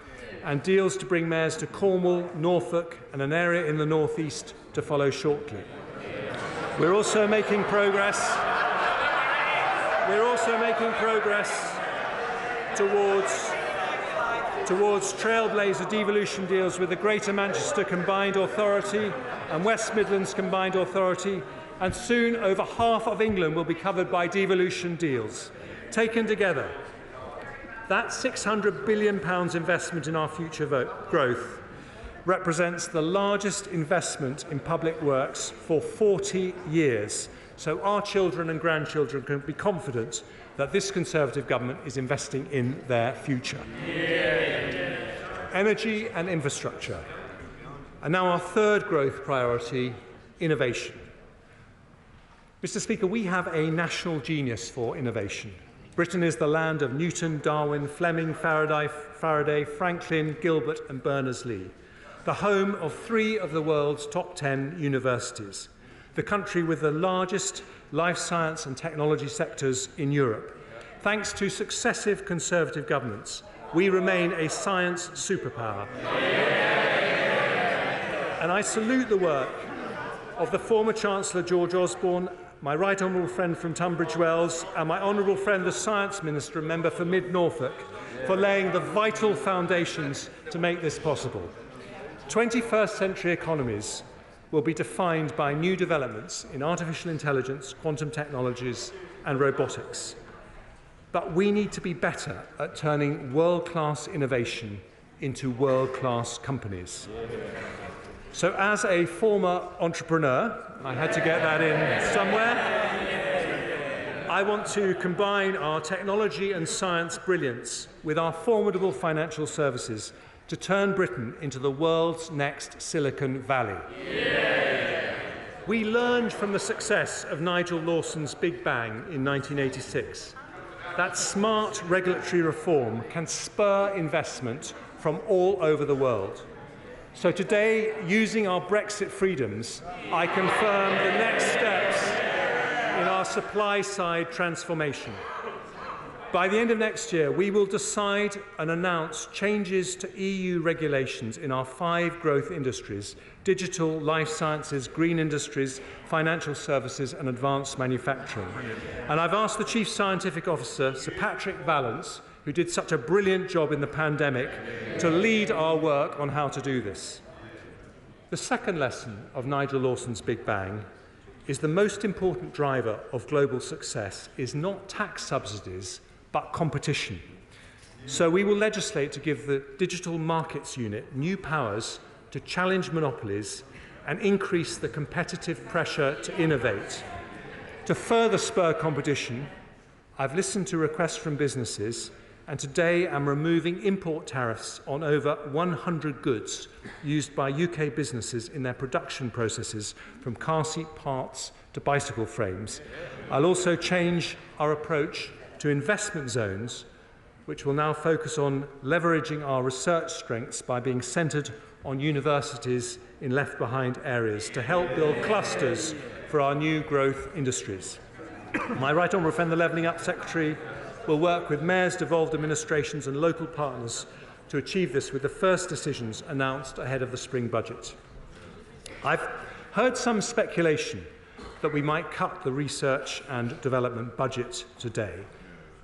and deals to bring mayors to Cornwall, Norfolk and an area in the North East to follow shortly. We're also making progress towards trailblazer devolution deals with the Greater Manchester Combined Authority and West Midlands Combined Authority, and soon over half of England will be covered by devolution deals. Taken together, that £600 billion investment in our future growth represents the largest investment in public works for 40 years. So our children and grandchildren can be confident that this Conservative government is investing in their future. Yeah. Energy and infrastructure. And now our third growth priority, innovation. Mr. Speaker, we have a national genius for innovation. Britain is the land of Newton, Darwin, Fleming, Faraday, Franklin, Gilbert and Berners-Lee, the home of 3 of the world's top 10 universities. the country with the largest life science and technology sectors in Europe. Thanks to successive Conservative governments, we remain a science superpower. And I salute the work of the former Chancellor George Osborne, my right honourable friend from Tunbridge Wells, and my honourable friend the Science Minister and member for Mid Norfolk, for laying the vital foundations to make this possible. 21st century economies will be defined by new developments in artificial intelligence, quantum technologies and robotics. But we need to be better at turning world-class innovation into world-class companies. So as a former entrepreneur, I had to get that in somewhere, I want to combine our technology and science brilliance with our formidable financial services to turn Britain into the world's next Silicon Valley. Yeah. We learned from the success of Nigel Lawson's Big Bang in 1986 that smart regulatory reform can spur investment from all over the world. So today, using our Brexit freedoms, I confirm the next steps in our supply-side transformation. By the end of next year, we will decide and announce changes to EU regulations in our 5 growth industries: digital, life sciences, green industries, financial services and advanced manufacturing. And I've asked the Chief Scientific Officer, Sir Patrick Vallance, who did such a brilliant job in the pandemic, to lead our work on how to do this. The second lesson of Nigel Lawson's Big Bang is the most important driver of global success is not tax subsidies, but competition. So we will legislate to give the Digital Markets Unit new powers to challenge monopolies and increase the competitive pressure to innovate. To further spur competition, I've listened to requests from businesses, and today I'm removing import tariffs on over 100 goods used by UK businesses in their production processes, from car seat parts to bicycle frames. I'll also change our approach to investment zones, which will now focus on leveraging our research strengths by being centred on universities in left-behind areas to help build clusters for our new growth industries. My right honourable friend, the Levelling Up Secretary, will work with mayors, devolved administrations and local partners to achieve this, with the first decisions announced ahead of the spring budget. I've heard some speculation that we might cut the research and development budget today,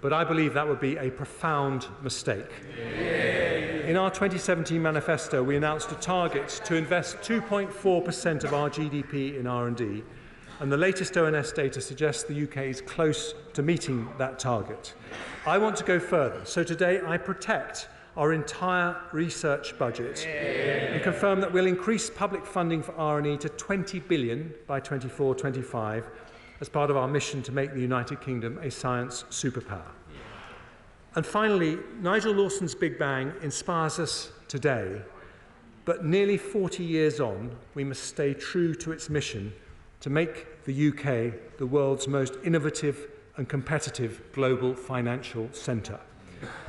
but I believe that would be a profound mistake. In our 2017 manifesto, we announced a target to invest 2.4% of our GDP in R&D, and the latest ONS data suggests the UK is close to meeting that target. I want to go further, so today I protect our entire research budget and confirm that we'll increase public funding for R&E to 20 billion by 24-25 as part of our mission to make the United Kingdom a science superpower. And finally, Nigel Lawson's Big Bang inspires us today, but nearly 40 years on, we must stay true to its mission to make the UK the world's most innovative and competitive global financial centre.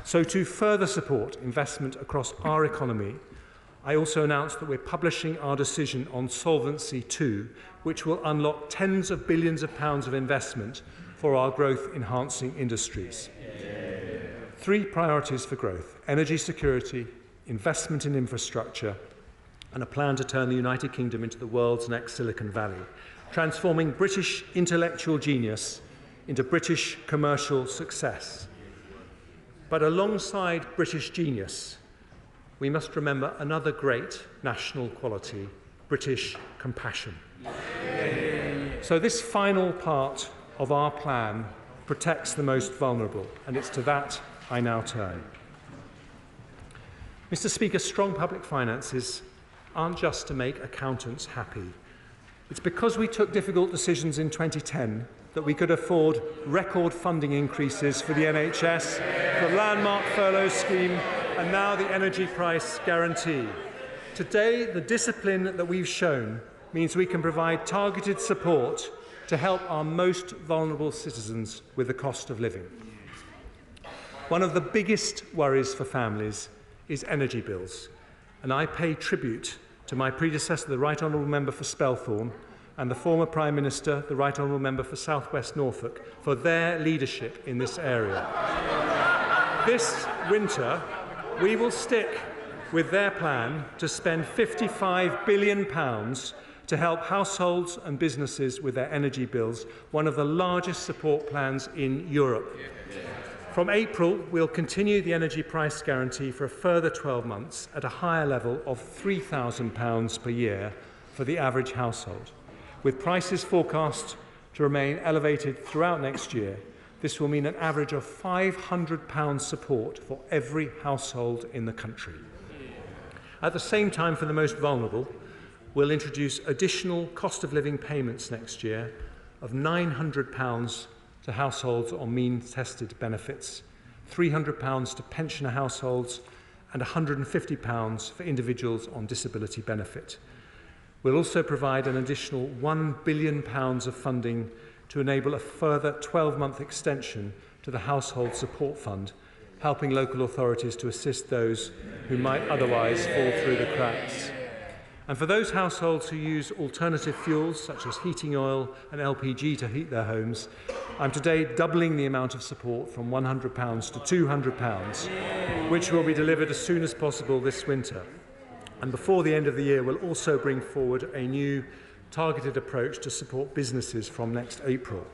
So to further support investment across our economy, I also announced that we're publishing our decision on Solvency II, which will unlock tens of billions of pounds of investment for our growth-enhancing industries. 3 priorities for growth: energy security, investment in infrastructure, and a plan to turn the United Kingdom into the world's next Silicon Valley, transforming British intellectual genius into British commercial success. But alongside British genius, we must remember another great national quality: British compassion. So this final part of our plan protects the most vulnerable, and it's to that I now turn. Mr. Speaker, strong public finances aren't just to make accountants happy. It's because we took difficult decisions in 2010 that we could afford record funding increases for the NHS, the landmark furlough scheme, and now the energy price guarantee. Today, the discipline that we've shown means we can provide targeted support to help our most vulnerable citizens with the cost of living. One of the biggest worries for families is energy bills, and I pay tribute to my predecessor, the Right Honourable Member for Spelthorne, and the former Prime Minister, the Right Honourable Member for South West Norfolk, for their leadership in this area. This winter, we will stick with their plan to spend £55 billion to help households and businesses with their energy bills, one of the largest support plans in Europe. From April, we'll continue the energy price guarantee for a further 12 months at a higher level of £3,000 per year for the average household. With prices forecast to remain elevated throughout next year, this will mean an average of £500 support for every household in the country. At the same time, for the most vulnerable, we'll introduce additional cost of living payments next year of £900 to households on means-tested benefits, £300 to pensioner households, and £150 for individuals on disability benefit. We'll also provide an additional £1 billion of funding to enable a further 12-month extension to the Household Support Fund, helping local authorities to assist those who might otherwise fall through the cracks. And for those households who use alternative fuels, such as heating oil and LPG to heat their homes, I'm today doubling the amount of support from £100 to £200, which will be delivered as soon as possible this winter. And before the end of the year, we'll also bring forward a new targeted approach to support businesses from next April.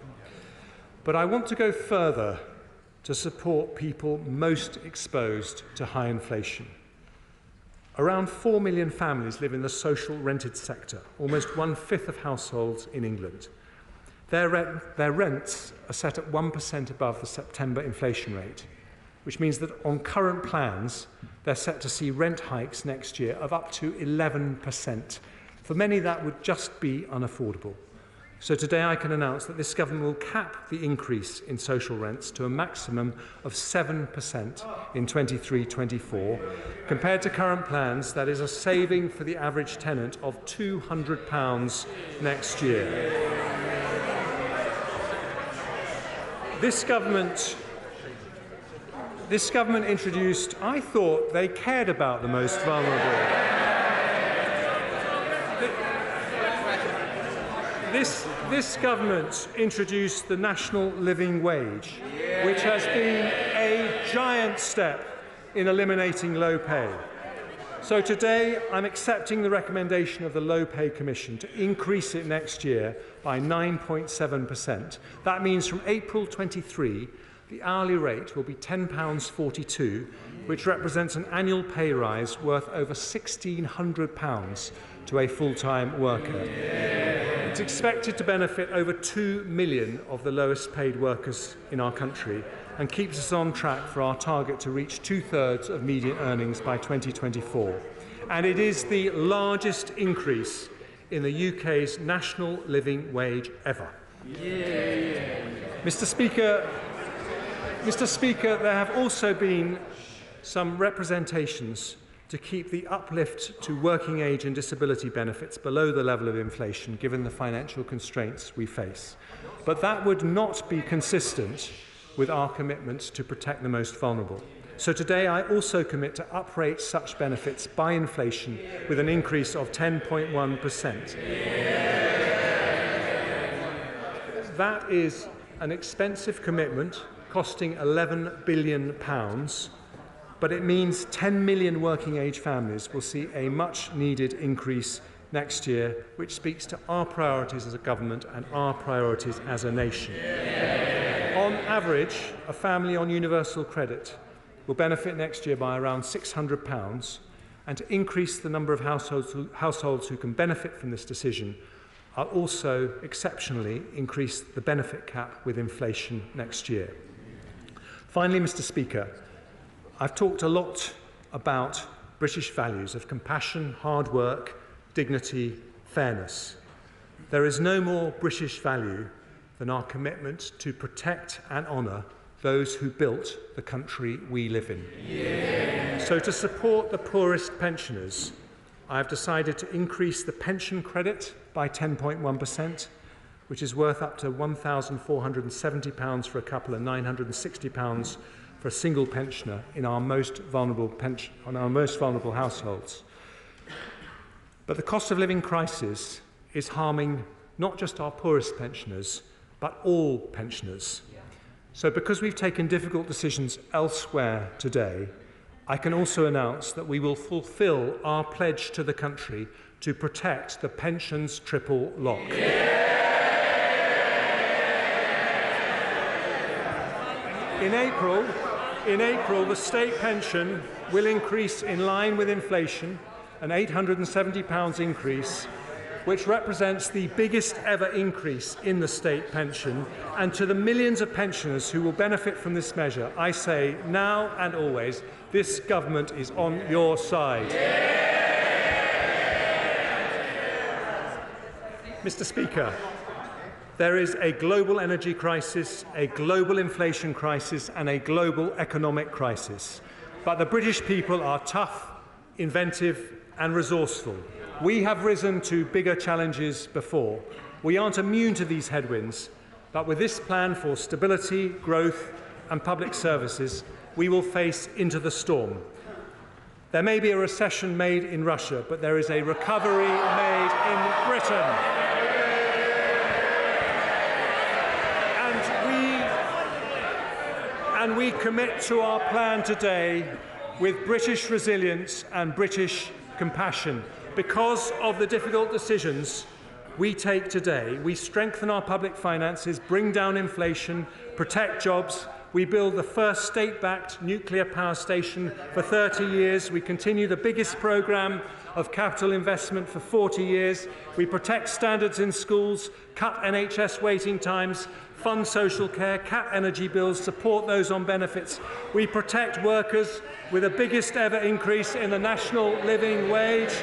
But I want to go further to support people most exposed to high inflation. Around 4 million families live in the social rented sector, almost 1/5 of households in England. Their rents are set at 1% above the September inflation rate, which means that on current plans, they're set to see rent hikes next year of up to 11%. For many, that would just be unaffordable. So today I can announce that this government will cap the increase in social rents to a maximum of 7% in 23-24. Compared to current plans, that is a saving for the average tenant of £200 next year. This government introduced, I thought they cared about the most vulnerable. This government introduced the national living wage, which has been a giant step in eliminating low pay. So today, I'm accepting the recommendation of the Low Pay Commission to increase it next year by 9.7%. That means from April 23, the hourly rate will be £10.42, which represents an annual pay rise worth over £1,600 to a full-time worker. It's expected to benefit over 2 million of the lowest paid workers in our country and keeps us on track for our target to reach 2/3 of median earnings by 2024. And it is the largest increase in the UK's national living wage ever. Mr. Speaker, there have also been some representations to keep the uplift to working age and disability benefits below the level of inflation, given the financial constraints we face. But that would not be consistent with our commitment to protect the most vulnerable. So today I also commit to uprate such benefits by inflation with an increase of 10.1%. That is an expensive commitment costing £11 billion, but it means 10 million working-age families will see a much-needed increase next year, which speaks to our priorities as a government and our priorities as a nation. On average, a family on universal credit will benefit next year by around £600, and to increase the number of households who can benefit from this decision, I'll also exceptionally increase the benefit cap with inflation next year. Finally, Mr. Speaker, I've talked a lot about British values of compassion, hard work, dignity, fairness. There is no more British value than our commitment to protect and honour those who built the country we live in. So to support the poorest pensioners, I have decided to increase the pension credit by 10.1%, which is worth up to £1,470 for a couple and £960 for a single pensioner in our most vulnerable households. But the cost of living crisis is harming not just our poorest pensioners, but all pensioners. So because we've taken difficult decisions elsewhere today, I can also announce that we will fulfil our pledge to the country to protect the pensions triple lock. In April, the state pension will increase in line with inflation, an £870 increase, which represents the biggest ever increase in the state pension. And to the millions of pensioners who will benefit from this measure, I say now and always, this government is on your side. Mr. Speaker, there is a global energy crisis, a global inflation crisis, and a global economic crisis. But the British people are tough, inventive, and resourceful. We have risen to bigger challenges before. We aren't immune to these headwinds, but with this plan for stability, growth, and public services, we will face into the storm. There may be a recession made in Russia, but there is a recovery made in Britain. And we commit to our plan today with British resilience and British compassion. Because of the difficult decisions we take today, we strengthen our public finances, bring down inflation, protect jobs. We build the first state-backed nuclear power station for 30 years. We continue the biggest programme of capital investment for 40 years. We protect standards in schools, cut NHS waiting times, fund social care, cap energy bills, support those on benefits. We protect workers with the biggest ever increase in the national living wage,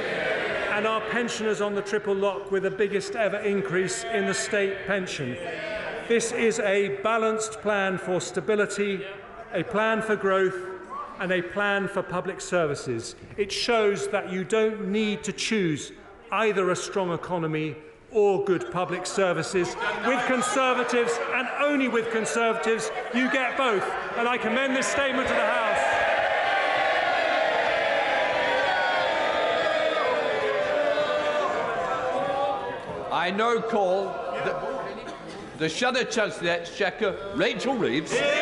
and our pensioners on the triple lock with the biggest ever increase in the state pension. This is a balanced plan for stability, a plan for growth, and a plan for public services. It shows that you don't need to choose either a strong economy or good public services. With Conservatives, and only with Conservatives, you get both. And I commend this statement to the House. I now call the Shadow Chancellor of the Exchequer, Rachel Reeves. Thank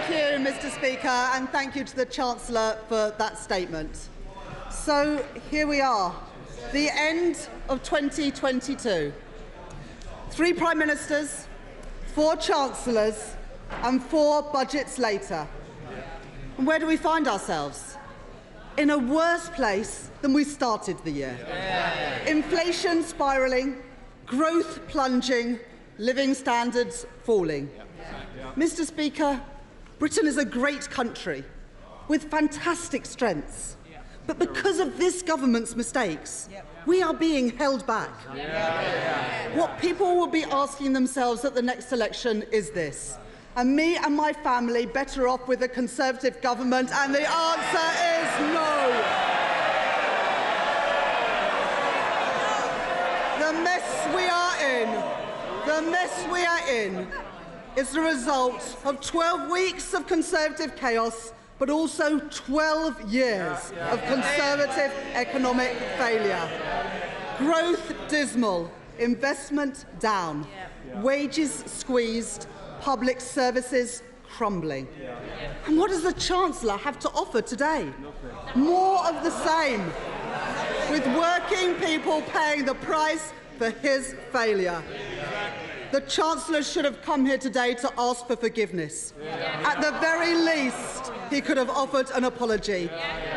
you, Mr. Speaker, and thank you to the Chancellor for that statement. So here we are, the end of 2022. 3 Prime Ministers, 4 Chancellors, and 4 budgets later. And where do we find ourselves? In a worse place than we started the year. Inflation spiralling, growth plunging, living standards falling. Mr. Speaker, Britain is a great country with fantastic strengths. But because of this government's mistakes, we are being held back. What people will be asking themselves at the next election is this: are me and my family better off with a Conservative government? And the answer is no. The mess we are in is the result of 12 weeks of Conservative chaos, but also 12 years of Conservative economic failure. Growth dismal, investment down, wages squeezed, public services crumbling. And what does the Chancellor have to offer today? More of the same, with working people paying the price for his failure. The Chancellor should have come here today to ask for forgiveness. At the very least, he could have offered an apology.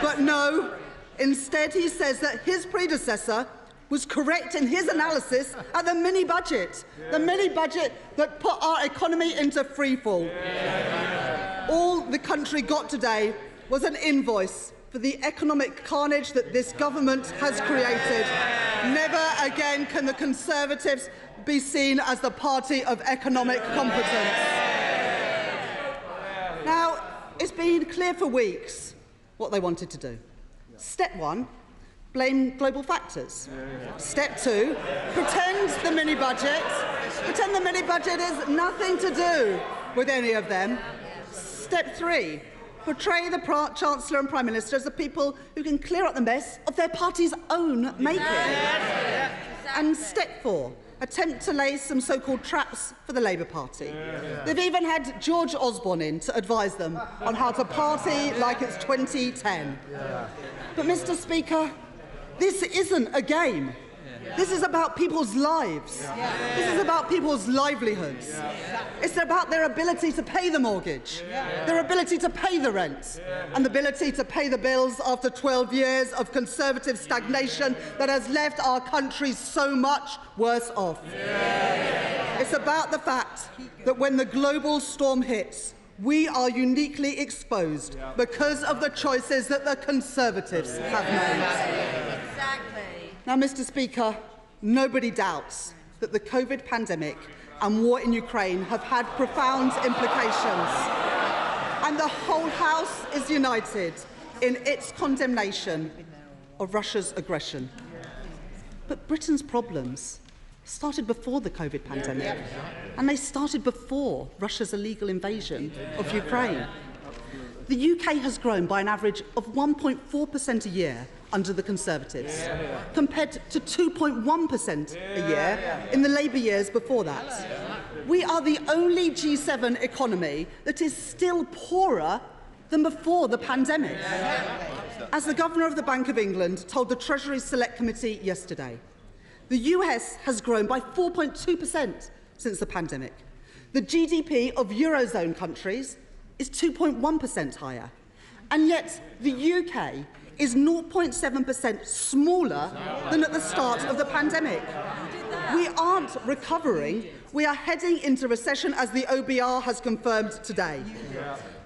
But no, instead he says that his predecessor was correct in his analysis at the mini-budget, the mini-budget that put our economy into freefall. All the country got today was an invoice for the economic carnage that this government has created. Never again can the Conservatives be seen as the party of economic competence. Now, it's been clear for weeks what they wanted to do. Step 1, blame global factors. Step 2, pretend the mini-budget is nothing to do with any of them. Step 3, portray the Chancellor and Prime Minister as the people who can clear up the mess of their party's own making. And step 4, attempt to lay some so-called traps for the Labour Party. They've even had George Osborne in to advise them on how to party like it's 2010. But, Mr. Speaker, this isn't a game. This is about people's lives. This is about people's livelihoods. It's about their ability to pay the mortgage, their ability to pay the rent, and the ability to pay the bills after 12 years of Conservative stagnation that has left our country so much worse off. It's about the fact that when the global storm hits, we are uniquely exposed because of the choices that the Conservatives have made. Now, Mr. Speaker, nobody doubts that the COVID pandemic and war in Ukraine have had profound implications, and the whole House is united in its condemnation of Russia's aggression. But Britain's problems started before the COVID pandemic, and they started before Russia's illegal invasion of Ukraine. The UK has grown by an average of 1.4% a year under the Conservatives, compared to 2.1% a year in the Labour years before that. We are the only G7 economy that is still poorer than before the pandemic. As the Governor of the Bank of England told the Treasury Select Committee yesterday, the US has grown by 4.2% since the pandemic. The GDP of Eurozone countries is 2.1% higher, and yet the UK is 0.7% smaller than at the start of the pandemic. We aren't recovering. We are heading into recession, as the OBR has confirmed today.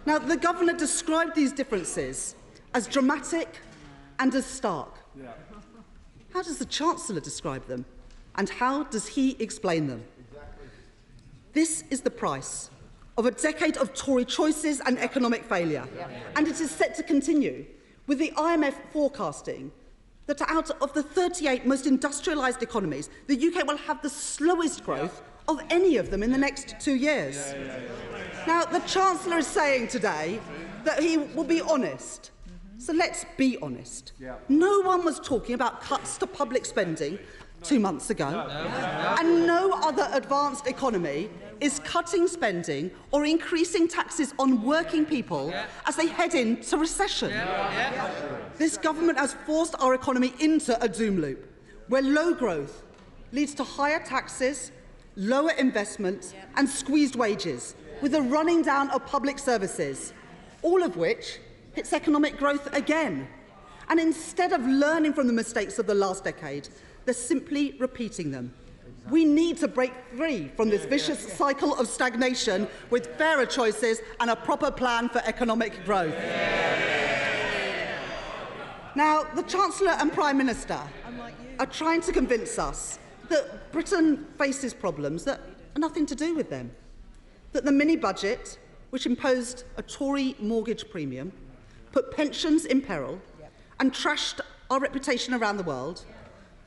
Now, the Governor described these differences as dramatic and as stark. How does the Chancellor describe them? And how does he explain them? This is the price of a decade of Tory choices and economic failure, and it is set to continue, with the IMF forecasting that out of the 38 most industrialised economies, the UK will have the slowest growth of any of them in the next 2 years. Now, the Chancellor is saying today that he will be honest. So let's be honest. No one was talking about cuts to public spending 2 months ago, and no other advanced economy is cutting spending or increasing taxes on working people as they head into recession. This government has forced our economy into a doom loop, where low growth leads to higher taxes, lower investment and squeezed wages, with a running down of public services, all of which hits economic growth again. And instead of learning from the mistakes of the last decade, they're simply repeating them. We need to break free from this vicious cycle of stagnation with fairer choices and a proper plan for economic growth. Now, the Chancellor and Prime Minister are trying to convince us that Britain faces problems that are nothing to do with them, that the mini-budget, which imposed a Tory mortgage premium, put pensions in peril and trashed our reputation around the world,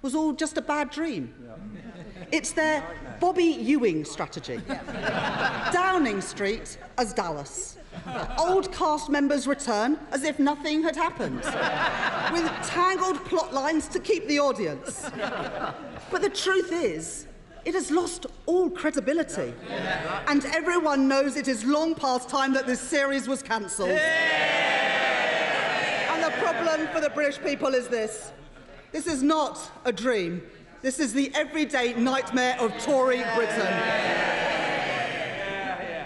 was all just a bad dream. It's their Bobby Ewing strategy. Downing Street as Dallas. Old cast members return as if nothing had happened, with tangled plot lines to keep the audience. But the truth is, it has lost all credibility. And everyone knows it is long past time that this series was cancelled. And the problem for the British people is this. This is not a dream. This is the everyday nightmare of Tory Britain.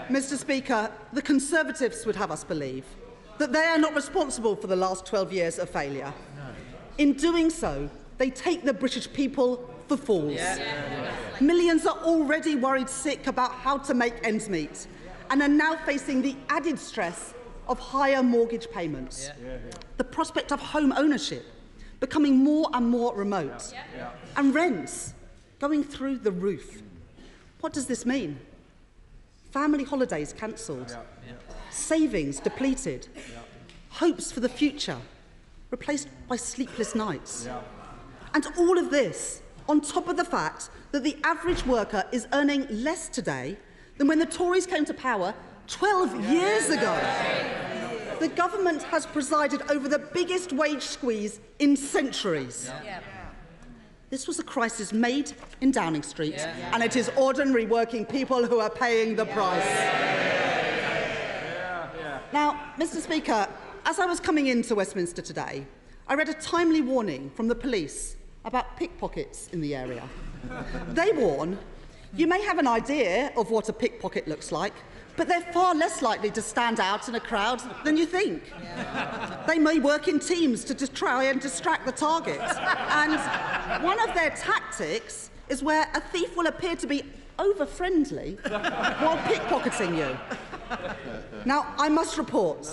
Mr. Speaker, the Conservatives would have us believe that they are not responsible for the last 12 years of failure. In doing so, they take the British people for fools. Millions are already worried sick about how to make ends meet and are now facing the added stress of higher mortgage payments, the prospect of home ownership becoming more and more remote, and rents going through the roof. What does this mean? Family holidays cancelled, savings depleted, hopes for the future replaced by sleepless nights. And all of this on top of the fact that the average worker is earning less today than when the Tories came to power 12 years ago. the government has presided over the biggest wage squeeze in centuries. This was a crisis made in Downing Street, and it is ordinary working people who are paying the price. Now, Mr. Speaker, as I was coming into Westminster today, I read a timely warning from the police about pickpockets in the area. They warn, you may have an idea of what a pickpocket looks like, but they're far less likely to stand out in a crowd than you think. They may work in teams to try and distract the target. And one of their tactics is where a thief will appear to be over-friendly while pickpocketing you. Now, I must report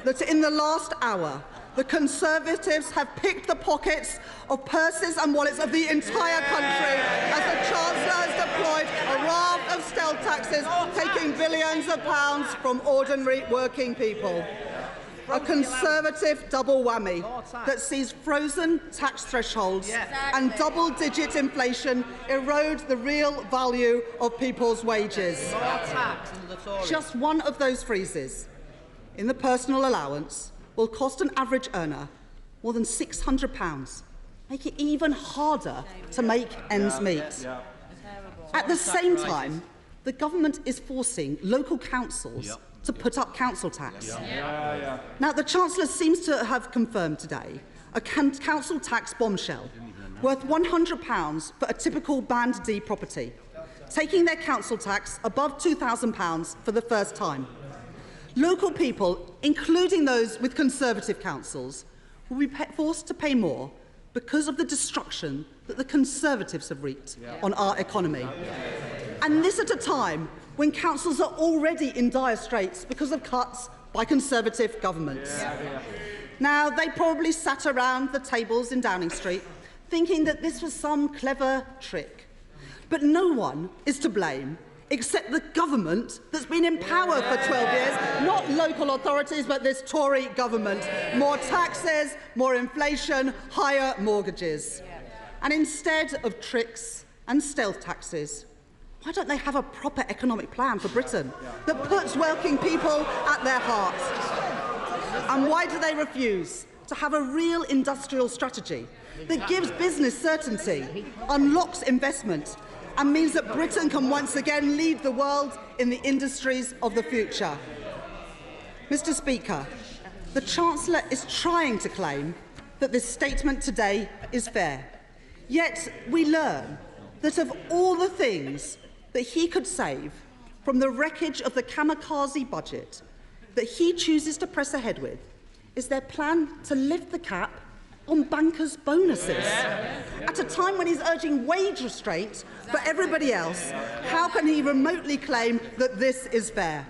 that in the last hour, the Conservatives have picked the pockets of purses and wallets of the entire country as the Chancellor has deployed a raft of stealth taxes, taking billions of pounds from ordinary working people. A Conservative double whammy that sees frozen tax thresholds and double-digit inflation erode the real value of people's wages. Just one of those freezes in the personal allowance will cost an average earner more than £600, make it even harder to make ends meet. At the same time, the government is forcing local councils to put up council tax. Now, the Chancellor seems to have confirmed today a council tax bombshell worth £100 for a typical Band D property, taking their council tax above £2,000 for the first time. Local people, including those with Conservative councils, will be forced to pay more because of the destruction that the Conservatives have wreaked on our economy. And this at a time when councils are already in dire straits because of cuts by Conservative governments. Now, they probably sat around the tables in Downing Street thinking that this was some clever trick. But no one is to blame except the government that's been in power for 12 years, not local authorities, but this Tory government. More taxes, more inflation, higher mortgages. And instead of tricks and stealth taxes, why don't they have a proper economic plan for Britain that puts working people at their heart? And why do they refuse to have a real industrial strategy that gives business certainty, unlocks investment, and means that Britain can once again lead the world in the industries of the future? Mr. Speaker, the Chancellor is trying to claim that this statement today is fair. Yet we learn that of all the things that he could save from the wreckage of the kamikaze budget that he chooses to press ahead with is their plan to lift the cap on bankers' bonuses. At a time when he's urging wage restraint for everybody else, how can he remotely claim that this is fair?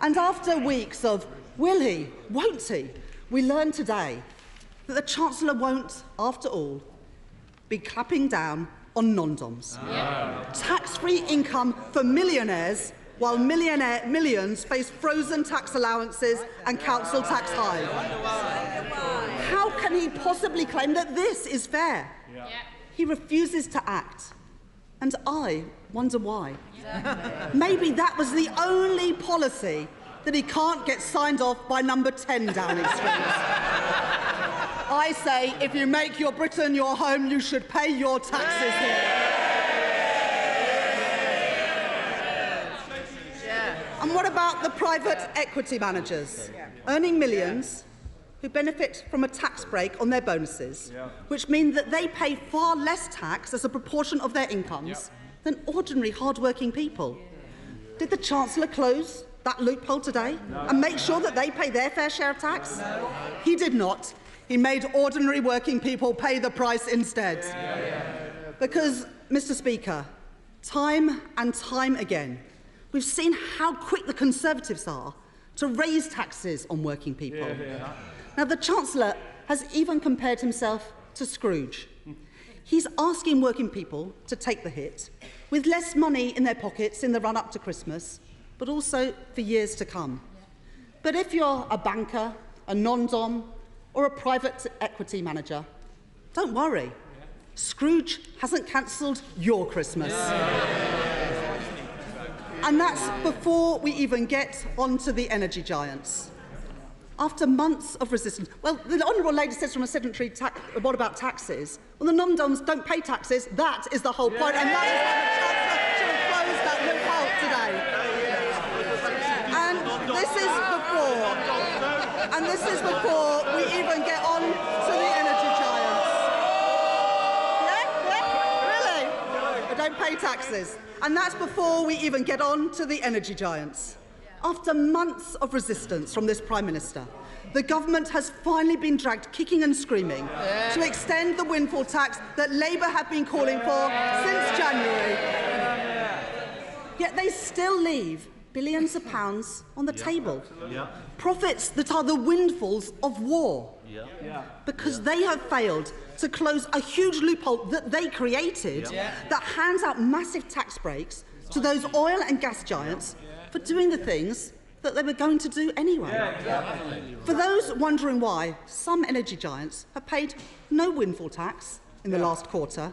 And after weeks of will he, won't he, we learn today that the Chancellor won't, after all, be clapping down on non-doms. Tax-free income for millionaires, while millions face frozen tax allowances and council tax highs. How can he possibly claim that this is fair? He refuses to act, and I wonder why. Maybe that was the only policy that he can't get signed off by number 10 Downing Street. I say, if you make your Britain your home, you should pay your taxes here. And what about the private equity managers earning millions who benefit from a tax break on their bonuses, which mean that they pay far less tax as a proportion of their incomes than ordinary hard-working people? Did the Chancellor close that loophole today and make sure that they pay their fair share of tax? He did not. He made ordinary working people pay the price instead. Because, Mr. Speaker, time and time again, we've seen how quick the Conservatives are to raise taxes on working people. Now, the Chancellor has even compared himself to Scrooge. He's asking working people to take the hit, with less money in their pockets in the run-up to Christmas, but also for years to come. But if you're a banker, a non-dom, or a private equity manager, don't worry. Scrooge hasn't cancelled your Christmas. And that's before we even get onto the energy giants. After months of resistance, well, the Honourable Lady says from a sedentary what about taxes? Well, the non-doms don't pay taxes. That is the whole point, and that is why the Chancellor should have closed that loophole today. And this is before we even get on to the energy giants. Really? They don't pay taxes. And that's before we even get on to the energy giants. After months of resistance from this Prime Minister, the government has finally been dragged kicking and screaming to extend the windfall tax that Labour have been calling for since January. Yet they still leave billions of pounds on the table. Profits that are the windfalls of war. Because they have failed to close a huge loophole that they created that hands out massive tax breaks to those oil and gas giants for doing the things that they were going to do anyway. For those wondering why, some energy giants have paid no windfall tax in the last quarter,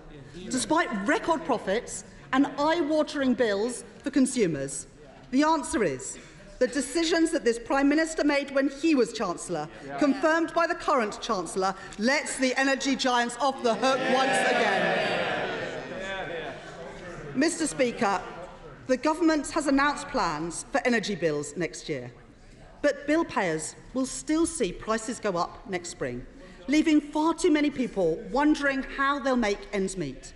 despite record profits and eye-watering bills for consumers. The answer is the decisions that this Prime Minister made when he was Chancellor, confirmed by the current Chancellor, lets the energy giants off the hook once again. Mr. Speaker, the government has announced plans for energy bills next year, but bill payers will still see prices go up next spring, leaving far too many people wondering how they'll make ends meet.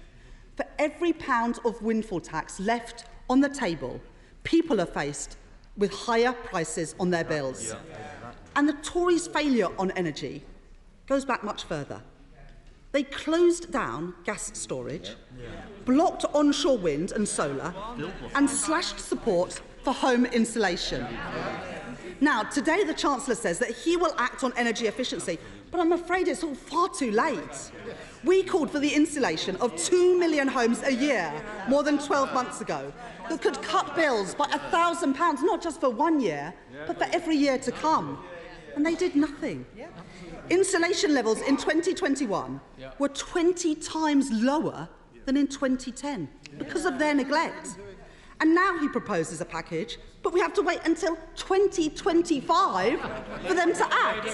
For every pound of windfall tax left on the table, people are faced with higher prices on their bills. And the Tories' failure on energy goes back much further. They closed down gas storage, blocked onshore wind and solar, and slashed support for home insulation. Now, today the Chancellor says that he will act on energy efficiency, but I'm afraid it's all far too late. We called for the insulation of 2 million homes a year more than 12 months ago that could cut bills by £1,000, not just for 1 year, but for every year to come. And they did nothing. Insulation levels in 2021 were 20 times lower than in 2010 because of their neglect. And now he proposes a package, but we have to wait until 2025 for them to act.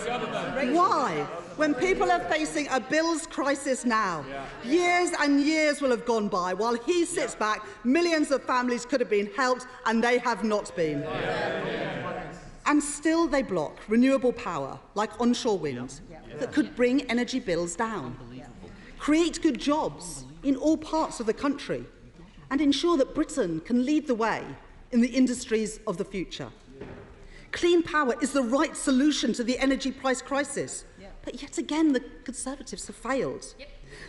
Why? When people are facing a bills crisis now, years and years will have gone by while he sits back, millions of families could have been helped, and they have not been. And still they block renewable power, like onshore wind, that could bring energy bills down, create good jobs in all parts of the country, and ensure that Britain can lead the way in the industries of the future. Clean power is the right solution to the energy price crisis, but yet again the Conservatives have failed.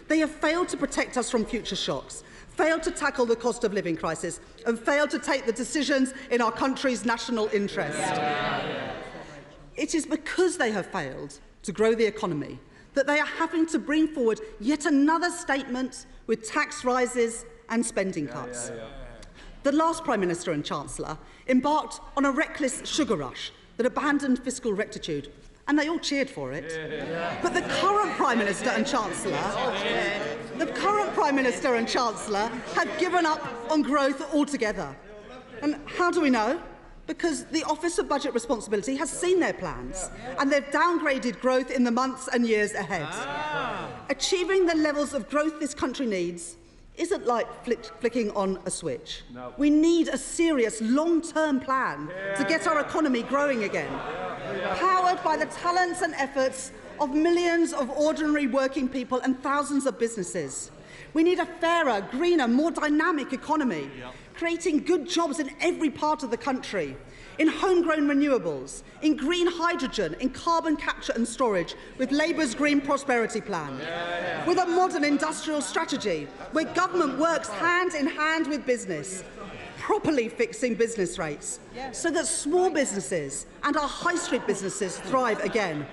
They have failed to protect us from future shocks, failed to tackle the cost of living crisis, and failed to take the decisions in our country's national interest. It is because they have failed to grow the economy that they are having to bring forward yet another statement with tax rises and spending cuts. The last Prime Minister and Chancellor embarked on a reckless sugar rush that abandoned fiscal rectitude, and they all cheered for it. But the current Prime Minister and Chancellor have given up on growth altogether. And how do we know? Because the Office of Budget Responsibility has seen their plans, and they've downgraded growth in the months and years ahead. Achieving the levels of growth this country needs isn't like flicking on a switch. We need a serious long-term plan to get our economy growing again, powered by the talents and efforts of millions of ordinary working people and thousands of businesses. We need a fairer, greener, more dynamic economy, creating good jobs in every part of the country, in homegrown renewables, in green hydrogen, in carbon capture and storage, with Labour's Green Prosperity Plan, with a modern industrial strategy where government works hand in hand with business, properly fixing business rates so that small businesses and our high street businesses thrive again,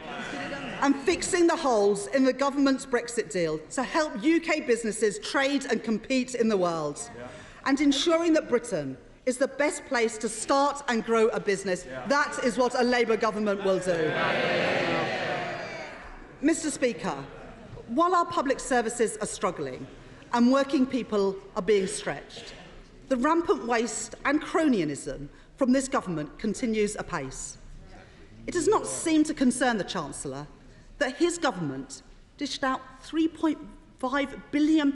and fixing the holes in the government's Brexit deal to help UK businesses trade and compete in the world, and ensuring that Britain is the best place to start and grow a business. That is what a Labour government will do. Mr. Speaker, while our public services are struggling and working people are being stretched, the rampant waste and cronyism from this government continues apace. It does not seem to concern the Chancellor that his government dished out £3.5 billion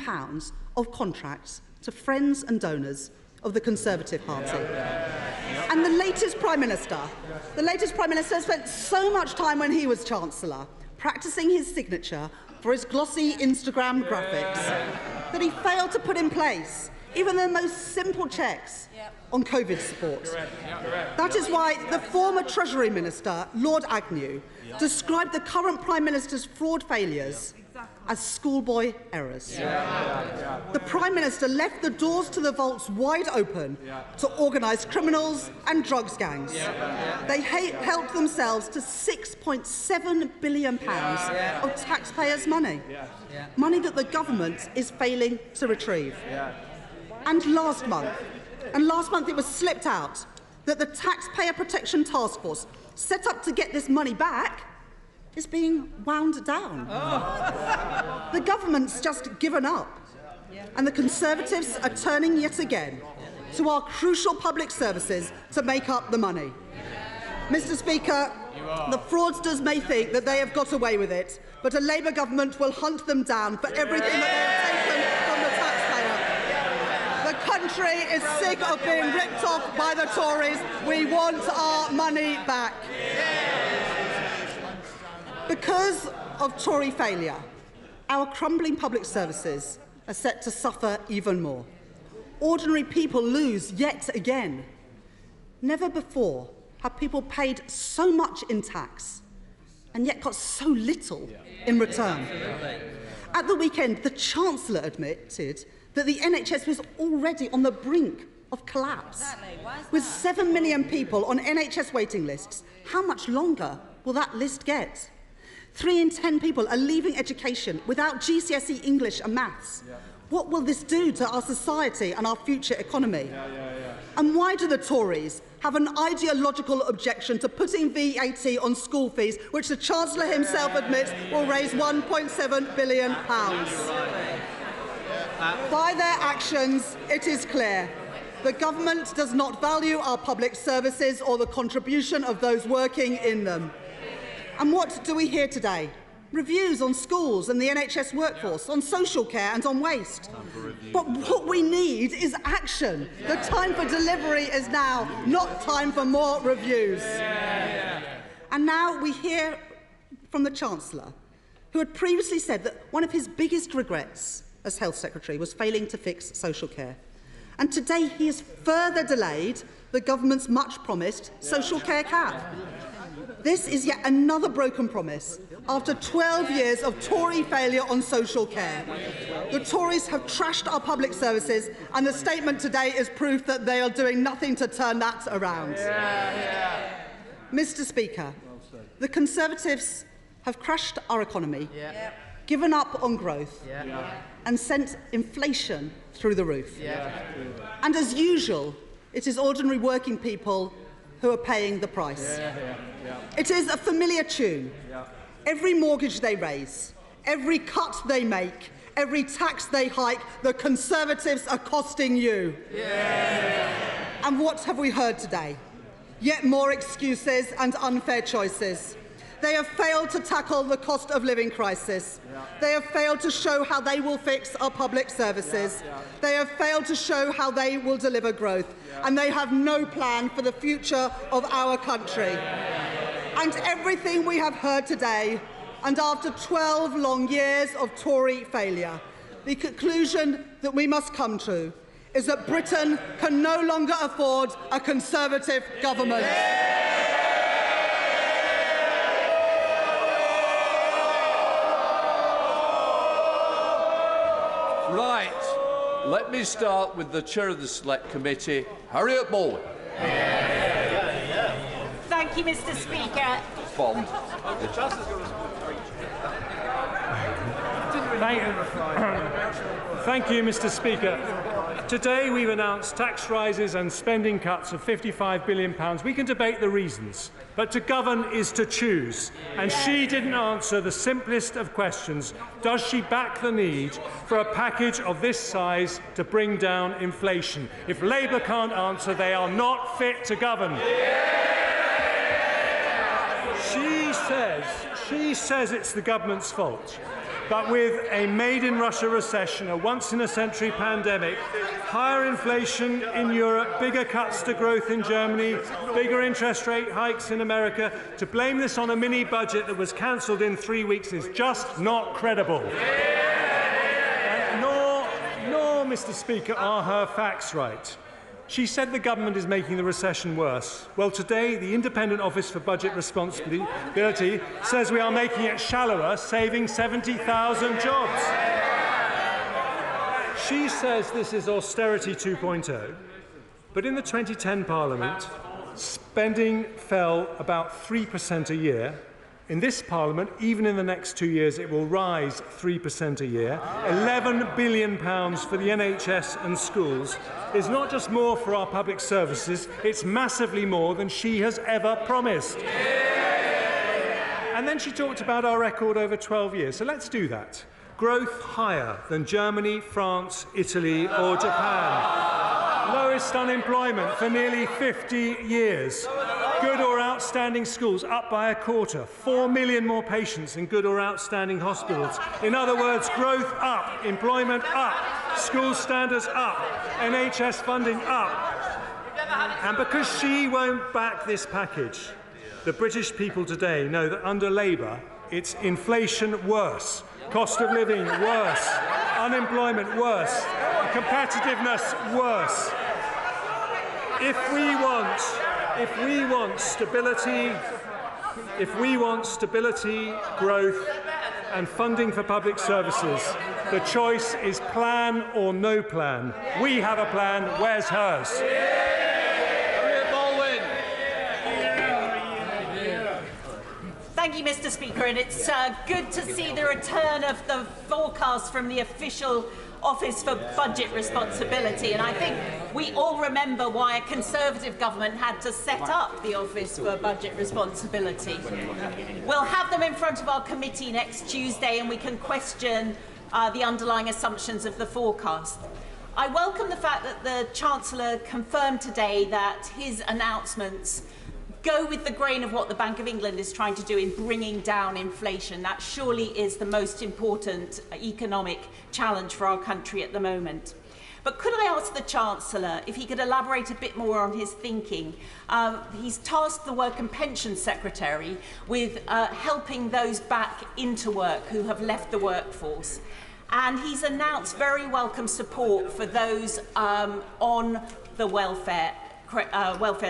of contracts to friends and donors of the Conservative Party. And the latest Prime Minister spent so much time when he was Chancellor practising his signature for his glossy Instagram graphics that he failed to put in place even the most simple checks on COVID support. That is why the former Treasury Minister, Lord Agnew, described the current Prime Minister's fraud failures as schoolboy errors. The Prime Minister left the doors to the vaults wide open to organised criminals and drugs gangs. They helped themselves to £6.7 billion of taxpayers' money, money that the government is failing to retrieve. And last month it was slipped out that the Taxpayer Protection Task Force set up to get this money back is being wound down. The government's just given up, and the Conservatives are turning yet again to our crucial public services to make up the money. Mr. Speaker, the fraudsters may think that they have got away with it, but a Labour government will hunt them down for everything that they have taken from the taxpayer. The country is sick of being ripped off by the Tories. We want our money back. Because of Tory failure, our crumbling public services are set to suffer even more. Ordinary people lose yet again. Never before have people paid so much in tax and yet got so little in return. At the weekend, the Chancellor admitted that the NHS was already on the brink of collapse. With 7 million people on NHS waiting lists, how much longer will that list get? 3 in 10 people are leaving education without GCSE English and maths. What will this do to our society and our future economy? And why do the Tories have an ideological objection to putting VAT on school fees, which the Chancellor himself admits will raise £1.7 billion? By their actions, it is clear the government does not value our public services or the contribution of those working in them. And what do we hear today? Reviews on schools and the NHS workforce, on social care and on waste. But what we need is action. The time for delivery is now, not time for more reviews. And now we hear from the Chancellor, who had previously said that one of his biggest regrets as Health Secretary was failing to fix social care. And today he has further delayed the government's much-promised social care cap. This is yet another broken promise after 12 years of Tory failure on social care. The Tories have trashed our public services, and the statement today is proof that they are doing nothing to turn that around. Mr. Speaker, the Conservatives have crashed our economy, given up on growth, and sent inflation through the roof. And as usual, it is ordinary working people who are paying the price. It is a familiar tune. Every mortgage they raise, every cut they make, every tax they hike, the Conservatives are costing you. And what have we heard today? Yet more excuses and unfair choices. They have failed to tackle the cost of living crisis. They have failed to show how they will fix our public services. They have failed to show how they will deliver growth. And they have no plan for the future of our country. And everything we have heard today, and after 12 long years of Tory failure, the conclusion that we must come to is that Britain can no longer afford a Conservative government. Right, let me start with the Chair of the Select Committee, Harriet Bowen. Thank you, Mr. Speaker. Bond. Thank you, Mr. Speaker. Today we've announced tax rises and spending cuts of £55 billion. We can debate the reasons, but to govern is to choose. And she didn't answer the simplest of questions. Does she back the need for a package of this size to bring down inflation? If Labour can't answer, they are not fit to govern. She says it's the government's fault. But with a made-in-Russia recession, a once-in-a-century pandemic, higher inflation in Europe, bigger cuts to growth in Germany, bigger interest rate hikes in America, to blame this on a mini-budget that was cancelled in 3 weeks is just not credible. Nor, Mr. Speaker, are her facts right. She said the government is making the recession worse. Well, today, the Independent Office for Budget Responsibility says we are making it shallower, saving 70,000 jobs. She says this is austerity 2.0, but in the 2010 Parliament, spending fell about 3% a year. In this Parliament, even in the next 2 years, it will rise 3% a year. £11 billion for the NHS and schools is not just more for our public services, it's massively more than she has ever promised. And then she talked about our record over 12 years, so let's do that. Growth higher than Germany, France, Italy or Japan. Lowest unemployment for nearly 50 years. Good or outstanding schools up by a quarter. 4 million more patients in good or outstanding hospitals. In other words, growth up, employment up, school standards up, NHS funding up. And because she won't back this package, the British people today know that under Labour, it's inflation worse, cost of living worse, unemployment worse, competitiveness worse. If we want stability, growth and funding for public services, the choice is plan or no plan. We have a plan. Where's hers? Thank you, Mr. Speaker, and it's good to see the return of the forecast from the official Office for Budget Responsibility, and I think we all remember why a Conservative government had to set up the Office for Budget Responsibility. We'll have them in front of our committee next Tuesday and we can question the underlying assumptions of the forecast. I welcome the fact that the Chancellor confirmed today that his announcements go with the grain of what the Bank of England is trying to do in bringing down inflation. That surely is the most important economic challenge for our country at the moment. But could I ask the Chancellor if he could elaborate a bit more on his thinking? He's tasked the Work and Pensions Secretary with helping those back into work who have left the workforce. And he's announced very welcome support for those on the welfare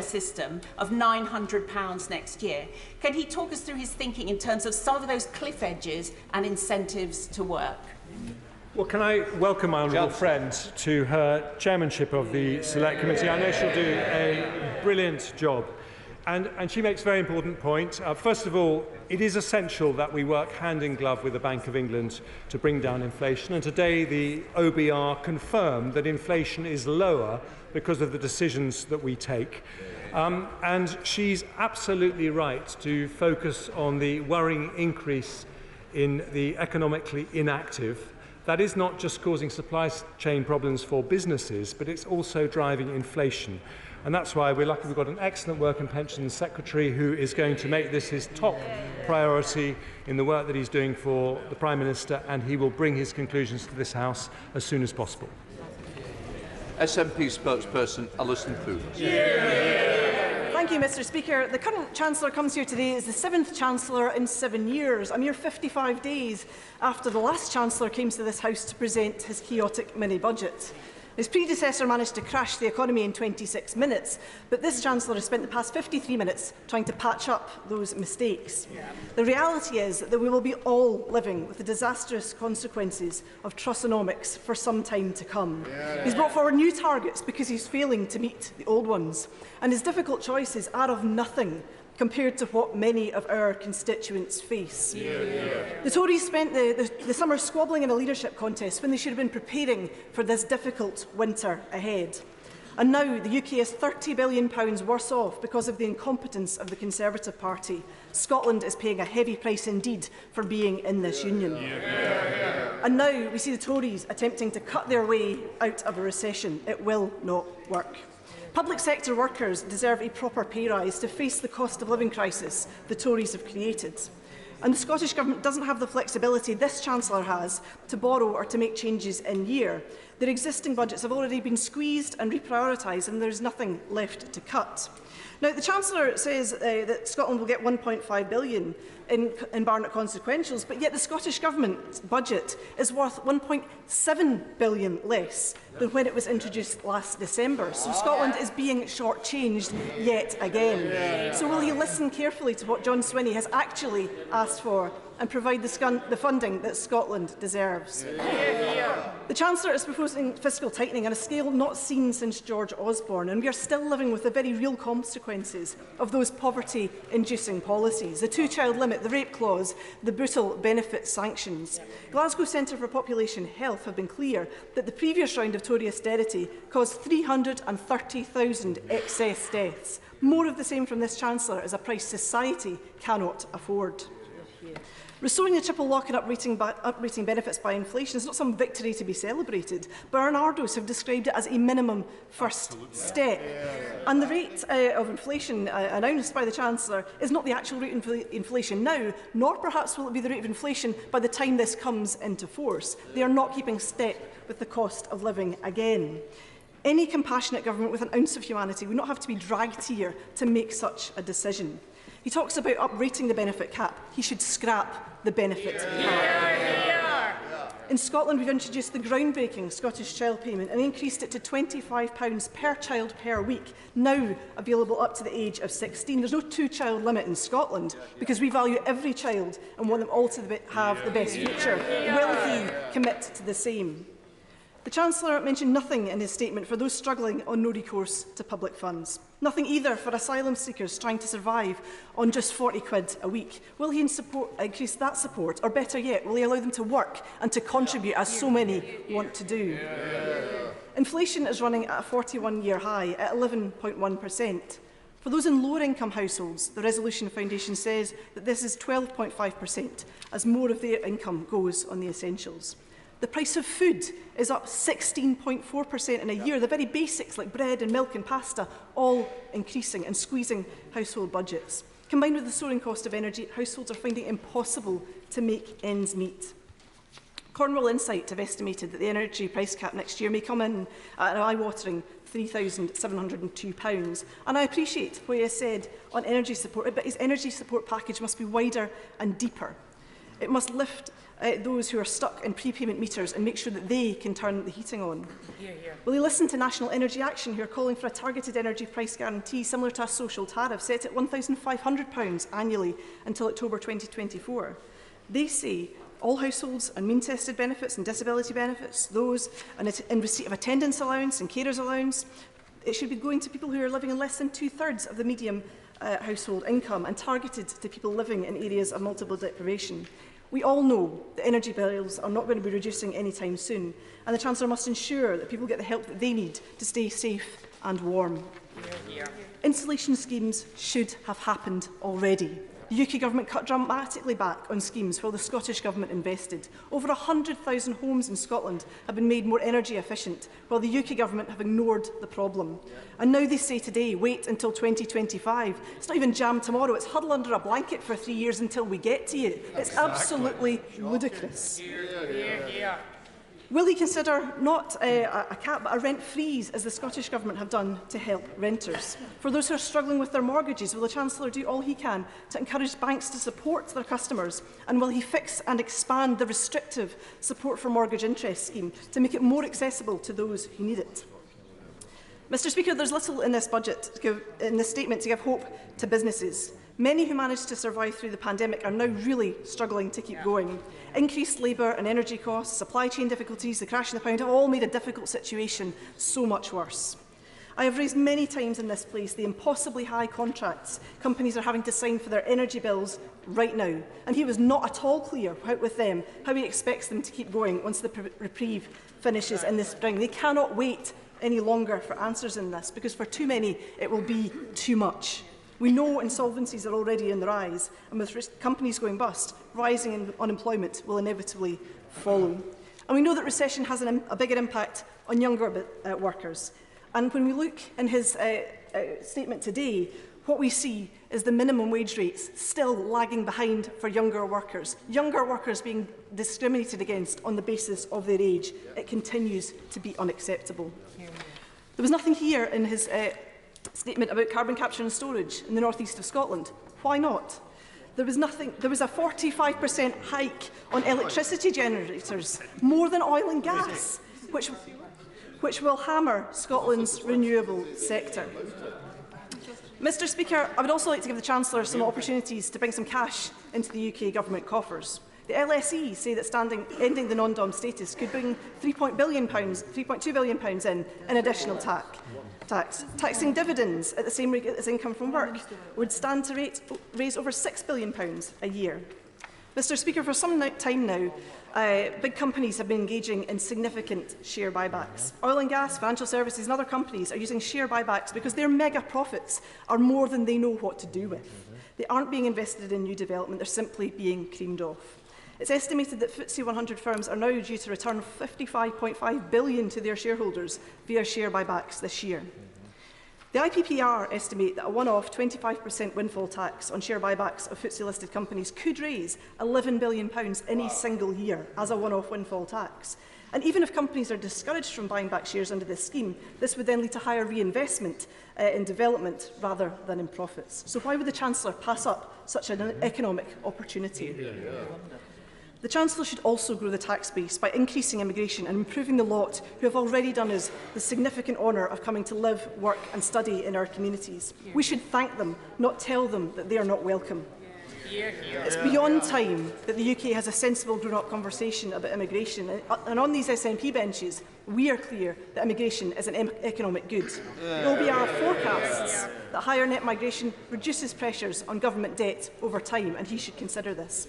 system of £900 next year. Can he talk us through his thinking in terms of some of those cliff edges and incentives to work? Well, can I welcome my honourable friend to her chairmanship of the Select Committee? I know she'll do a brilliant job. And she makes a very important point. First of all, it is essential that we work hand in glove with the Bank of England to bring down inflation. And today the OBR confirmed that inflation is lower because of the decisions that we take. And she's absolutely right to focus on the worrying increase in the economically inactive. That is not just causing supply chain problems for businesses, but it's also driving inflation. And that's why we're lucky we've got an excellent Work and Pensions Secretary who is going to make this his top priority in the work that he's doing for the Prime Minister, and he will bring his conclusions to this House as soon as possible. SNP spokesperson Alison Poole. Thank you, Mr. Speaker. The current Chancellor comes here today as the 7th Chancellor in 7 years, a mere 55 days after the last Chancellor came to this House to present his chaotic mini-budget. His predecessor managed to crash the economy in 26 minutes, but this Chancellor has spent the past 53 minutes trying to patch up those mistakes. The reality is that we will be all living with the disastrous consequences of Trussonomics for some time to come. He's brought forward new targets because he's failing to meet the old ones, and his difficult choices are of nothing compared to what many of our constituents face. The Tories spent the summer squabbling in a leadership contest when they should have been preparing for this difficult winter ahead. And now the UK is £30 billion worse off because of the incompetence of the Conservative Party. Scotland is paying a heavy price indeed for being in this union. And now we see the Tories attempting to cut their way out of a recession. It will not work. Public sector workers deserve a proper pay rise to face the cost of living crisis the Tories have created. And the Scottish Government doesn't have the flexibility this Chancellor has to borrow or to make changes in year. Their existing budgets have already been squeezed and reprioritised, and there is nothing left to cut. Now, the Chancellor says that Scotland will get £1.5 billion in Barnett consequentials, but yet the Scottish Government's budget is worth £1.7 billion less than when it was introduced last December. So Scotland is being shortchanged yet again. So will he listen carefully to what John Swinney has actually asked for and provide the funding that Scotland deserves? The Chancellor is proposing fiscal tightening on a scale not seen since George Osborne, and we are still living with the very real consequences of those poverty-inducing policies. The two-child limit, the rape clause, the brutal benefit sanctions. Glasgow Centre for Population Health have been clear that the previous round of Tory austerity caused 330,000 excess deaths. More of the same from this Chancellor is a price society cannot afford. Restoring the triple lock and uprating benefits by inflation is not some victory to be celebrated. Bernardos have described it as a minimum first step. And the rate of inflation announced by the Chancellor is not the actual rate of inflation now, nor perhaps will it be the rate of inflation by the time this comes into force. They are not keeping step with the cost of living again. Any compassionate government with an ounce of humanity would not have to be dragged here to make such a decision. He talks about uprating the benefit cap. He should scrap the benefit cap. In Scotland, we've introduced the groundbreaking Scottish Child Payment and increased it to £25 per child per week, now available up to the age of 16. There's no two-child limit in Scotland because we value every child and want them all to have the best future. Will he commit to the same? The Chancellor mentioned nothing in his statement for those struggling on no recourse to public funds. Nothing either for asylum seekers trying to survive on just 40 quid a week. Will he increase that support, or better yet, will he allow them to work and to contribute, as so many want to do? Inflation is running at a 41-year high at 11.1%. For those in lower-income households, the Resolution Foundation says that this is 12.5%, as more of their income goes on the essentials. The price of food is up 16.4% in a year. The very basics like bread and milk and pasta all increasing and squeezing household budgets. Combined with the soaring cost of energy, households are finding it impossible to make ends meet. Cornwall Insight have estimated that the energy price cap next year may come in at an eye-watering £3,702. And I appreciate what he has said on energy support, but his energy support package must be wider and deeper. It must lift those who are stuck in prepayment meters and make sure that they can turn the heating on. Will he listen to National Energy Action, who are calling for a targeted energy price guarantee similar to a social tariff set at £1,500 annually until October 2024? They say all households and mean-tested benefits and disability benefits, those in receipt of attendance allowance and carers allowance, it should be going to people who are living in less than two-thirds of the medium household income and targeted to people living in areas of multiple deprivation. We all know that energy bills are not going to be reducing anytime soon, and the Chancellor must ensure that people get the help that they need to stay safe and warm. Insulation schemes should have happened already. The UK Government cut dramatically back on schemes while the Scottish Government invested. Over 100,000 homes in Scotland have been made more energy efficient, while the UK Government have ignored the problem. And now they say today, wait until 2025. It's not even jam tomorrow, it's huddle under a blanket for 3 years until we get to you. It's absolutely ludicrous. Will he consider not a cap but a rent freeze, as the Scottish Government have done to help renters? For those who are struggling with their mortgages, will the Chancellor do all he can to encourage banks to support their customers? And will he fix and expand the restrictive support for mortgage interest scheme to make it more accessible to those who need it? Mr Speaker, there's little in this statement to give hope to businesses. Many who managed to survive through the pandemic are now really struggling to keep going. Increased labour and energy costs, supply chain difficulties, the crash in the pound have all made a difficult situation so much worse. I have raised many times in this place the impossibly high contracts companies are having to sign for their energy bills right now, and he was not at all clear with them how he expects them to keep going once the reprieve finishes in the spring. They cannot wait any longer for answers in this, because for too many it will be too much. We know insolvencies are already on the rise, and with companies going bust, rising unemployment will inevitably follow. And we know that recession has a bigger impact on younger workers. And when we look in his statement today, what we see is the minimum wage rates still lagging behind for younger workers being discriminated against on the basis of their age. It continues to be unacceptable. There was nothing here in his statement about carbon capture and storage in the north east of Scotland. Why not? There was a 45% hike on electricity generators, more than oil and gas, which will hammer Scotland's renewable sector. Mr Speaker, I would also like to give the Chancellor some opportunities to bring some cash into the UK government coffers. The LSE say that ending the non-dom status could bring £3.2 billion in additional tax. Taxing dividends at the same rate as income from work would stand to raise over £6 billion a year. Mr Speaker, for some time now, big companies have been engaging in significant share buybacks. Oil and gas, financial services and other companies are using share buybacks because their mega profits are more than they know what to do with. They aren't being invested in new development, they're simply being creamed off. It's estimated that FTSE 100 firms are now due to return £55.5 billion to their shareholders via share buybacks this year. The IPPR estimate that a one-off 25% windfall tax on share buybacks of FTSE-listed companies could raise £11 billion in a single year as a one-off windfall tax. And even if companies are discouraged from buying back shares under this scheme, this would then lead to higher reinvestment in development rather than in profits. So why would the Chancellor pass up such an economic opportunity? The Chancellor should also grow the tax base by increasing immigration and improving the lot who have already done us the significant honour of coming to live, work and study in our communities. We should thank them, not tell them that they are not welcome. It's beyond time that the UK has a sensible grown-up conversation about immigration, and on these SNP benches, we are clear that immigration is an economic good. The OBR forecasts that higher net migration reduces pressures on government debt over time, and he should consider this.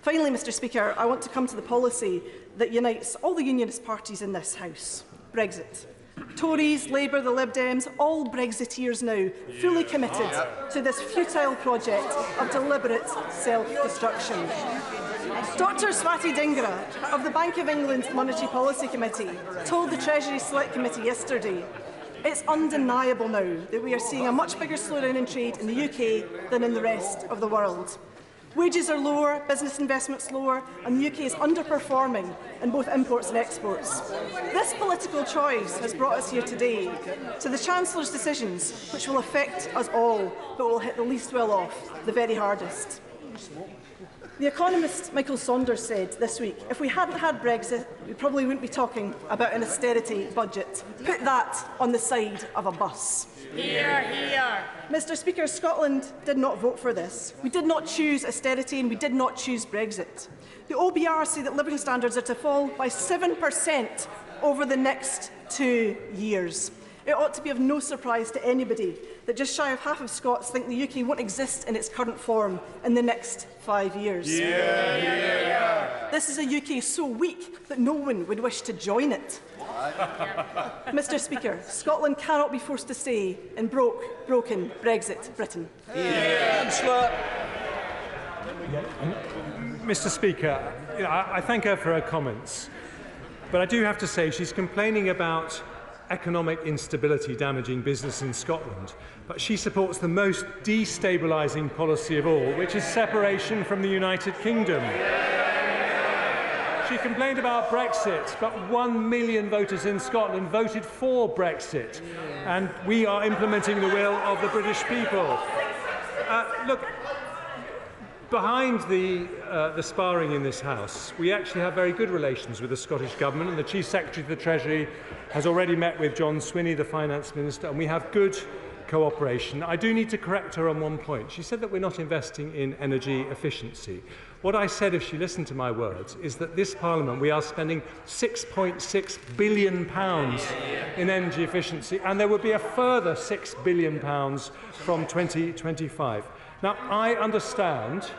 Finally, Mr Speaker, I want to come to the policy that unites all the unionist parties in this House, Brexit. Tories, Labour, the Lib Dems, all Brexiteers now fully committed to this futile project of deliberate self-destruction. Dr Swati Dhingra of the Bank of England Monetary Policy Committee told the Treasury Select Committee yesterday, "It's undeniable now that we are seeing a much bigger slowdown in trade in the UK than in the rest of the world. Wages are lower, business investment's lower, and the UK is underperforming in both imports and exports. This political choice has brought us here today to the Chancellor's decisions, which will affect us all, but will hit the least well off the very hardest." The economist Michael Saunders said this week, if we hadn't had Brexit, we probably wouldn't be talking about an austerity budget. Put that on the side of a bus. Hear, hear. Mr Speaker, Scotland did not vote for this. We did not choose austerity and we did not choose Brexit. The OBR say that living standards are to fall by 7% over the next 2 years. It ought to be of no surprise to anybody that just shy of half of Scots think the UK won't exist in its current form in the next 5 years. This is a UK so weak that no one would wish to join it. Mr Speaker, Scotland cannot be forced to stay in broken Brexit Britain. Mr Speaker, I thank her for her comments, but I do have to say she's complaining about economic instability damaging business in Scotland, but she supports the most destabilising policy of all, which is separation from the United Kingdom. She complained about Brexit, but 1 million voters in Scotland voted for Brexit, and we are implementing the will of the British people. Look, behind the sparring in this House, we actually have very good relations with the Scottish Government, and the Chief Secretary of the Treasury has already met with John Swinney, the Finance Minister, and we have good cooperation. I do need to correct her on one point. She said that we're not investing in energy efficiency. What I said, if she listened to my words, is that this Parliament, we are spending £6.6 billion in energy efficiency, and there will be a further £6 billion from 2025. Now, I understand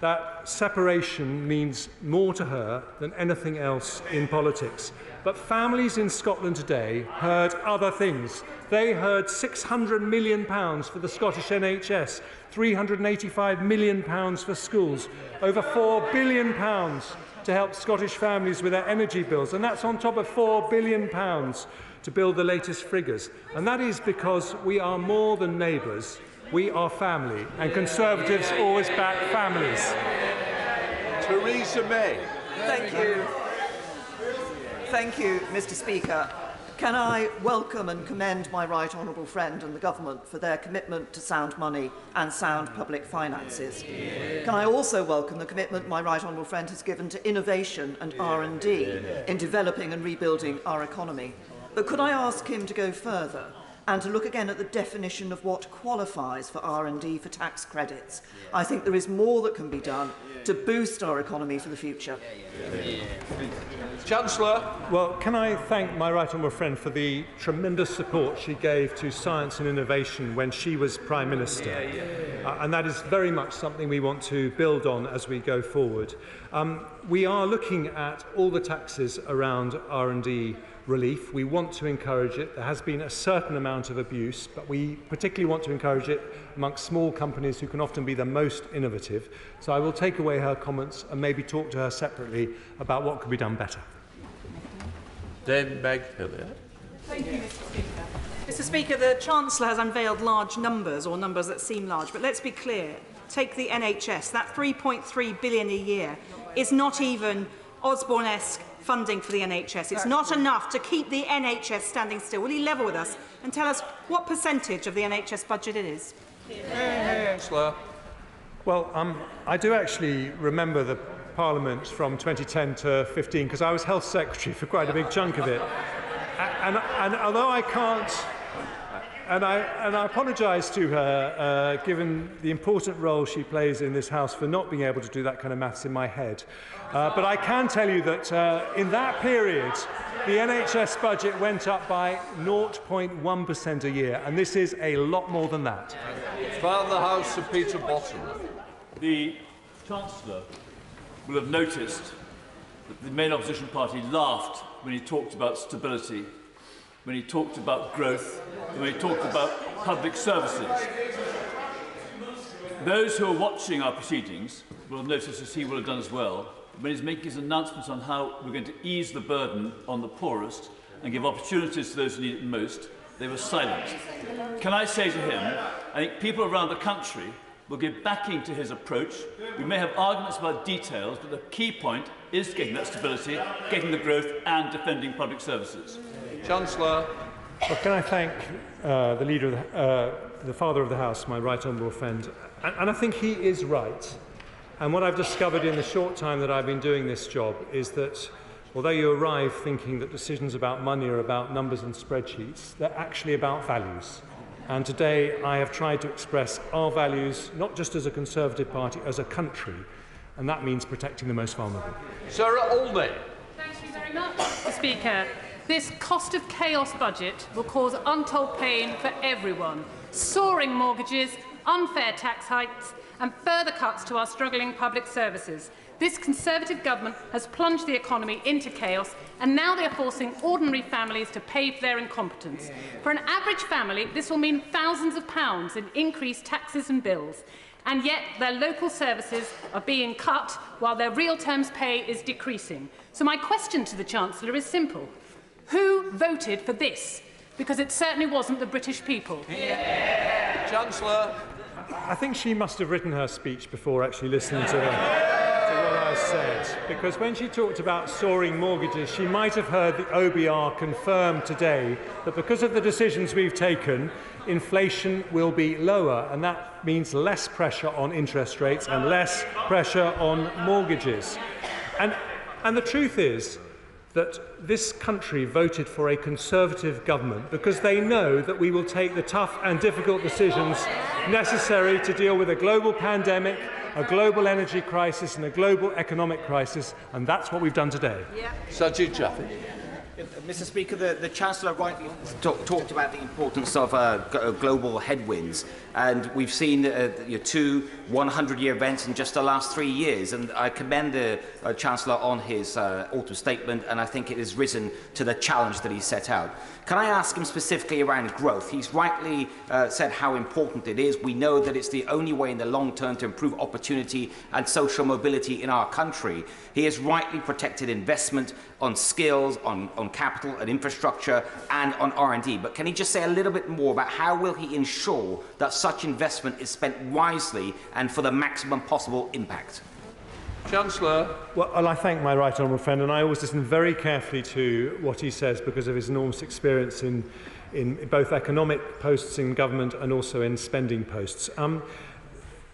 that separation means more to her than anything else in politics. But families in Scotland today heard other things. They heard £600 million for the Scottish NHS, £385 million for schools, over £4 billion to help Scottish families with their energy bills, and that's on top of £4 billion to build the latest frigates. And that is because we are more than neighbours. We are family, and Conservatives always back families. Theresa May. Thank you. Thank you, Mr. Speaker. Can I welcome and commend my right honourable friend and the government for their commitment to sound money and sound public finances? Can I also welcome the commitment my right honourable friend has given to innovation and R&D in developing and rebuilding our economy? But could I ask him to go further and to look again at the definition of what qualifies for R&D for tax credits? I think there is more that can be done to boost our economy for the future. Chancellor. Well, can I thank my right honourable friend for the tremendous support she gave to science and innovation when she was Prime Minister. And that is very much something we want to build on as we go forward. We are looking at all the taxes around R&D relief. We want to encourage it. There has been a certain amount of abuse, but we particularly want to encourage it amongst small companies who can often be the most innovative. So I will take away her comments and maybe talk to her separately about what could be done better. Then Meg Hillier. Thank you, Mr. Speaker. Mr. Speaker, the Chancellor has unveiled large numbers, or numbers that seem large, but let's be clear. Take the NHS. That £3.3 billion a year is not even Osborne-esque funding for the NHS. It's not enough to keep the NHS standing still. Will he level with us and tell us what percentage of the NHS budget it is? Chancellor. Well, I do actually remember the Parliament from 2010 to 15 because I was Health Secretary for quite a big chunk of it. And although I can't, and I apologise to her, given the important role she plays in this House, for not being able to do that kind of maths in my head. But I can tell you that in that period, the NHS budget went up by 0.1% a year, and this is a lot more than that. Father of the House, Sir Peter Bottom. The Chancellor will have noticed that the main opposition party laughed when he talked about stability, when he talked about growth, and when he talked about public services. Those who are watching our proceedings will have noticed, as he will have done as well, when he's making his announcements on how we're going to ease the burden on the poorest and give opportunities to those who need it most, they were silent. Can I say to him, I think people around the country will give backing to his approach. We may have arguments about details, but the key point is getting that stability, getting the growth and defending public services. Chancellor. Well, can I thank the leader of the Father of the House, my right honourable friend, and I think he is right. And what I've discovered in the short time that I've been doing this job is that although you arrive thinking that decisions about money are about numbers and spreadsheets, they're actually about values. And today I have tried to express our values, not just as a Conservative party, as a country, and that means protecting the most vulnerable. Sarah Olney. Thank you very much, Mr. Speaker. This cost of chaos budget will cause untold pain for everyone. Soaring mortgages, unfair tax hikes, and further cuts to our struggling public services. This Conservative government has plunged the economy into chaos, and now they are forcing ordinary families to pay for their incompetence. For an average family, this will mean thousands of pounds in increased taxes and bills. And yet their local services are being cut while their real terms pay is decreasing. So my question to the Chancellor is simple. Who voted for this? Because it certainly wasn't the British people. Yeah. Chancellor. I think she must have written her speech before actually listening to what I said. Because when she talked about soaring mortgages, she might have heard the OBR confirm today that because of the decisions we've taken, inflation will be lower, and that means less pressure on interest rates and less pressure on mortgages. And the truth is that this country voted for a Conservative government because they know that we will take the tough and difficult decisions necessary to deal with a global pandemic, a global energy crisis and a global economic crisis, and that's what we've done today. Sajid Jaffy. Mr. Speaker, the Chancellor rightly talked about the importance of global headwinds, and we've seen two 100-year events in just the last 3 years, and I commend the Chancellor on his autumn statement, and I think it has risen to the challenge that he set out. Can I ask him specifically around growth? He's rightly said how important it is. We know that it's the only way in the long term to improve opportunity and social mobility in our country. He has rightly protected investment on skills, on capital and infrastructure, and on R&D. But can he just say a little bit more about how will he ensure that such investment is spent wisely and for the maximum possible impact? Chancellor. Well, I thank my right honourable friend, and I always listen very carefully to what he says because of his enormous experience in both economic posts in government and also in spending posts.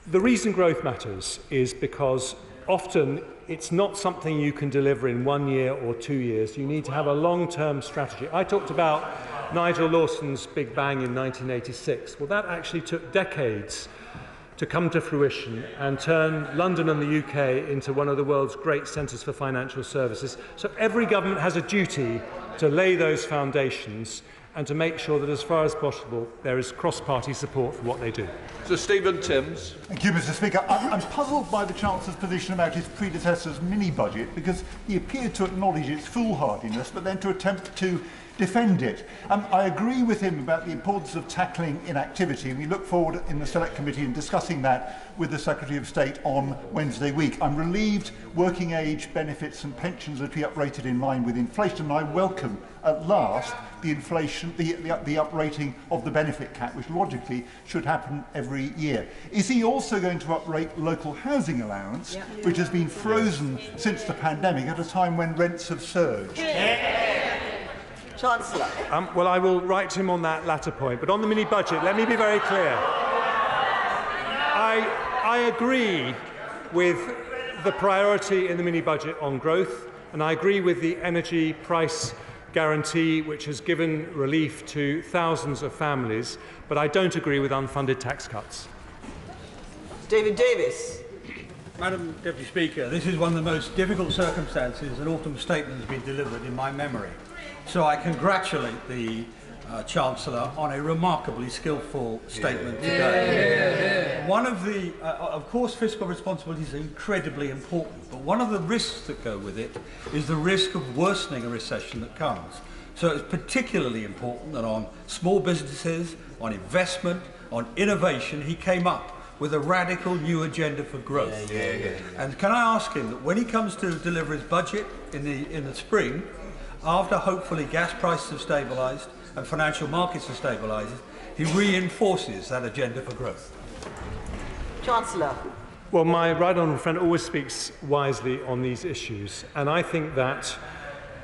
The reason growth matters is because often it's not something you can deliver in 1 year or 2 years. You need to have a long-term strategy. I talked about Nigel Lawson's Big Bang in 1986. Well, that actually took decades to come to fruition and turn London and the UK into one of the world's great centres for financial services. So every government has a duty to lay those foundations and to make sure that as far as possible there is cross-party support for what they do. Sir Stephen Timms. Thank you, Mr. Speaker. I'm puzzled by the Chancellor's position about his predecessor's mini-budget because he appeared to acknowledge its foolhardiness but then to attempt to defend it. I agree with him about the importance of tackling inactivity, and we look forward in the Select Committee in discussing that with the Secretary of State on Wednesday week. I'm relieved working age benefits and pensions are to be uprated in line with inflation, and I welcome at last the uprating of the benefit cap, which logically should happen every year. Is he also going to uprate local housing allowance, which has been frozen since the pandemic at a time when rents have surged? Chancellor. Well, I will write to him on that latter point. But on the mini-budget, let me be very clear. I agree with the priority in the mini-budget on growth, and I agree with the energy price guarantee, which has given relief to thousands of families, but I don't agree with unfunded tax cuts. David Davis. Madam Deputy Speaker, this is one of the most difficult circumstances an autumn statement has been delivered in my memory. So I congratulate the Chancellor on a remarkably skillful statement today. One of the, of course, fiscal responsibility is incredibly important, but one of the risks that go with it is the risk of worsening a recession that comes. So it's particularly important that on small businesses, on investment, on innovation, he came up with a radical new agenda for growth. And can I ask him that when he comes to deliver his budget in the spring, after hopefully gas prices have stabilised and financial markets have stabilised, he reinforces that agenda for growth? Chancellor. Well, my right honourable friend always speaks wisely on these issues, and I think that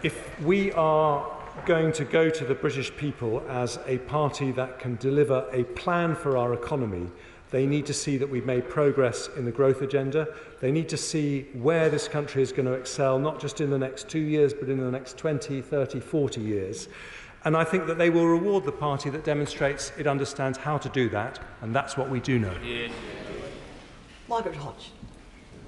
if we are going to go to the British people as a party that can deliver a plan for our economy, they need to see that we've made progress in the growth agenda. They need to see where this country is going to excel, not just in the next 2 years, but in the next 20, 30, 40 years. And I think that they will reward the party that demonstrates it understands how to do that, and that's what we do know. Margaret Hodge.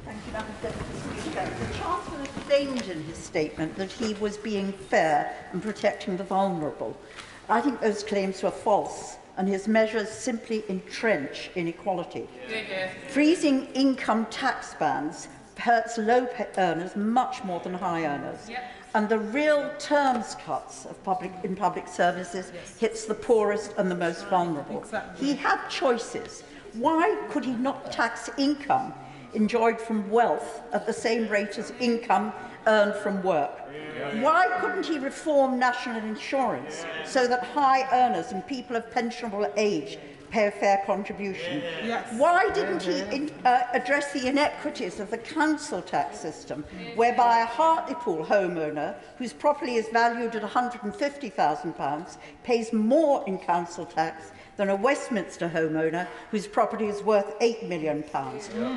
Thank you, Madam Deputy Speaker. The Chancellor claimed in his statement that he was being fair and protecting the vulnerable. I think those claims were false, and his measures simply entrench inequality. Freezing income tax bans hurts low earners much more than high earners. And the real terms cuts of in public services hits the poorest and the most vulnerable. He had choices. Why could he not tax income enjoyed from wealth at the same rate as income earned from work? Why couldn't he reform national insurance so that high earners and people of pensionable age pay a fair contribution? Why didn't he address the inequities of the council tax system, whereby a Hartlepool homeowner whose property is valued at £150,000 pays more in council tax than a Westminster homeowner whose property is worth £8 million?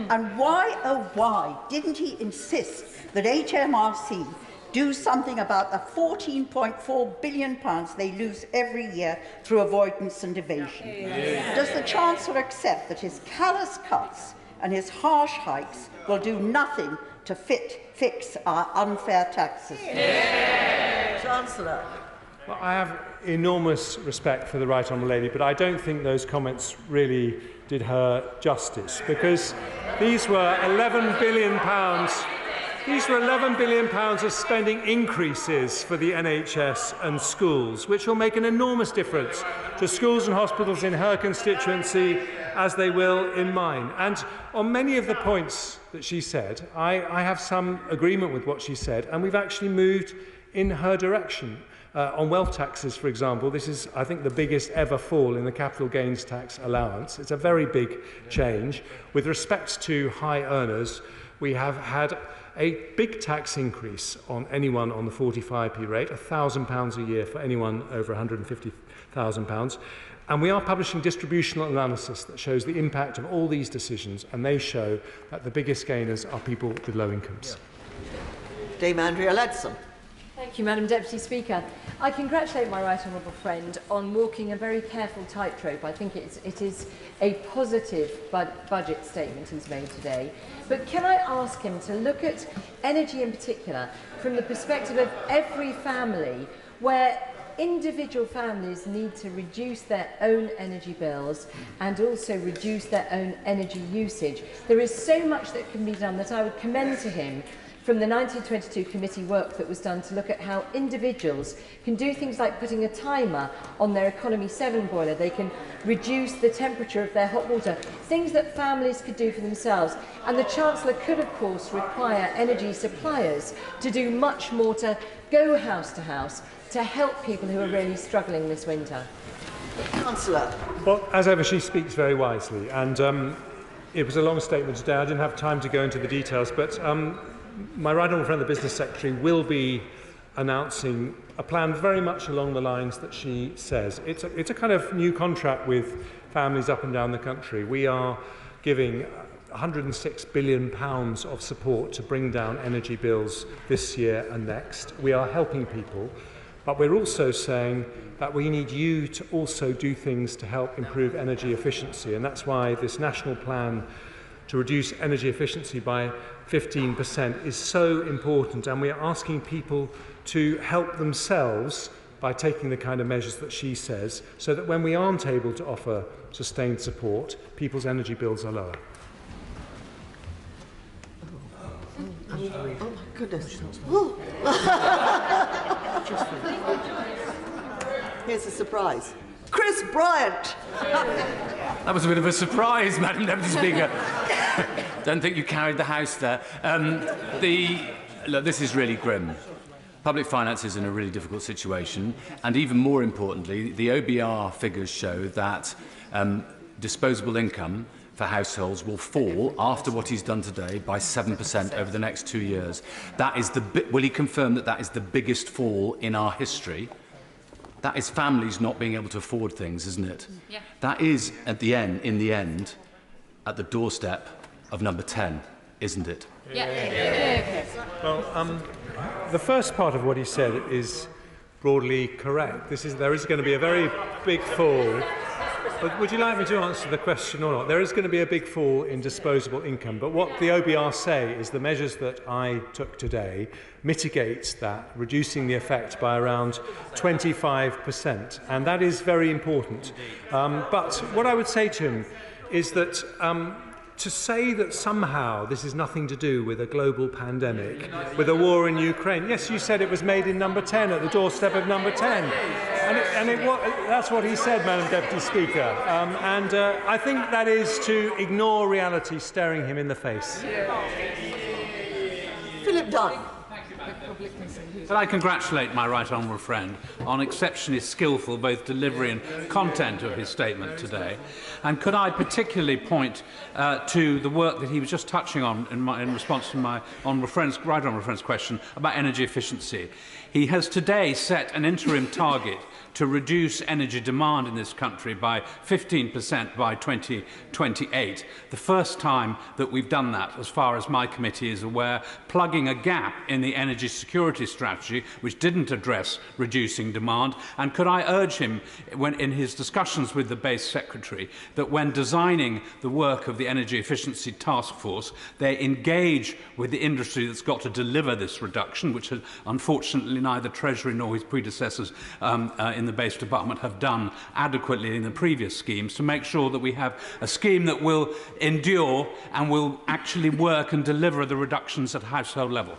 And why, oh why, didn't he insist that HMRC do something about the £14.4 billion they lose every year through avoidance and evasion? Does the Chancellor accept that his callous cuts and his harsh hikes will do nothing to fix our unfair tax system? Chancellor. Well, I have enormous respect for the Right Honourable Lady, but I don't think those comments really did her justice, because these were £11 billion. These were £11 billion of spending increases for the NHS and schools, which will make an enormous difference to schools and hospitals in her constituency, as they will in mine. And on many of the points that she said, I have some agreement with what she said, and we've actually moved in her direction. On wealth taxes, for example, this is, I think, the biggest ever fall in the capital gains tax allowance. It's a very big change. With respect to high earners, we have had a big tax increase on anyone on the 45p rate, £1,000 a year for anyone over £150,000. And we are publishing distributional analysis that shows the impact of all these decisions, and they show that the biggest gainers are people with low incomes. Dame Andrea Leadsom. Thank you, Madam Deputy Speaker. I congratulate my right honourable friend on walking a very careful tightrope. I think it is a positive budget statement he's made today. But can I ask him to look at energy in particular from the perspective of every family, where individual families need to reduce their own energy bills and also reduce their own energy usage. There is so much that can be done that I would commend to him from the 1922 committee work that was done to look at how individuals can do things like putting a timer on their Economy 7 boiler. They can reduce the temperature of their hot water, things that families could do for themselves. And the Chancellor could, of course, require energy suppliers to do much more, to go house to house, to help people who are really struggling this winter. Chancellor. Well, as ever, she speaks very wisely. And it was a long statement today. I didn't have time to go into the details, but my right honourable friend, the Business Secretary, will be announcing a plan very much along the lines that she says. It's a kind of new contract with families up and down the country. We are giving £106 billion of support to bring down energy bills this year and next. We are helping people, but we're also saying that we need you to also do things to help improve energy efficiency, and that's why this national plan to reduce energy efficiency by 15% is so important, and we are asking people to help themselves by taking the kind of measures that she says, so that when we aren't able to offer sustained support, people's energy bills are lower. Oh my goodness. Here's a surprise. Chris Bryant. That was a bit of a surprise, Madam Deputy Speaker. Don't think you carried the house there. Look, this is really grim. Public finance is in a really difficult situation, and even more importantly, the OBR figures show that disposable income for households will fall after what he's done today by 7% over the next 2 years. That is will he confirm that that is the biggest fall in our history? That is families not being able to afford things, isn't it? Yeah. That is, in the end, at the doorstep of number 10, isn't it? Yeah. Well, the first part of what he said is broadly correct. There is going to be a very big fall. But would you like me to answer the question or not? There is going to be a big fall in disposable income, but what the OBR say is the measures that I took today mitigate that, reducing the effect by around 25%, and that is very important. But what I would say to him is that to say that somehow this is nothing to do with a global pandemic, with a war in Ukraine. Yes, you said it was made in number 10, at the doorstep of number 10. That's what he said, Madam Deputy Speaker. I think that is to ignore reality staring him in the face. Philip Dunn. But I congratulate my right honourable friend on exceptionally skillful both delivery and content of his statement today. And could I particularly point to the work that he was just touching on in response to my right honourable friend's question about energy efficiency. He has today set an interim target to reduce energy demand in this country by 15% by 2028. The first time that we've done that, as far as my committee is aware, plugging a gap in the energy security strategy which didn't address reducing demand? And could I urge him, when in his discussions with the base secretary, that when designing the work of the Energy Efficiency Task Force, they engage with the industry that's got to deliver this reduction, which unfortunately neither Treasury nor his predecessors in the base department have done adequately in the previous schemes, to make sure that we have a scheme that will endure and will actually work and deliver the reductions at household level.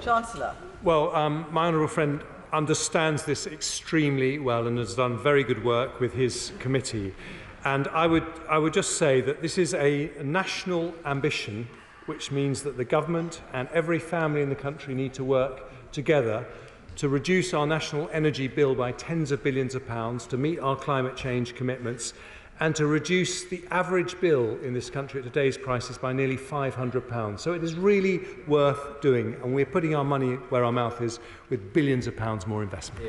Chancellor. Well, my honourable friend understands this extremely well and has done very good work with his committee. And I would just say that this is a national ambition, which means that the government and every family in the country need to work together to reduce our national energy bill by tens of billions of pounds, to meet our climate change commitments, and to reduce the average bill in this country at today's prices by nearly £500. So it is really worth doing, and we're putting our money where our mouth is with billions of pounds more investment.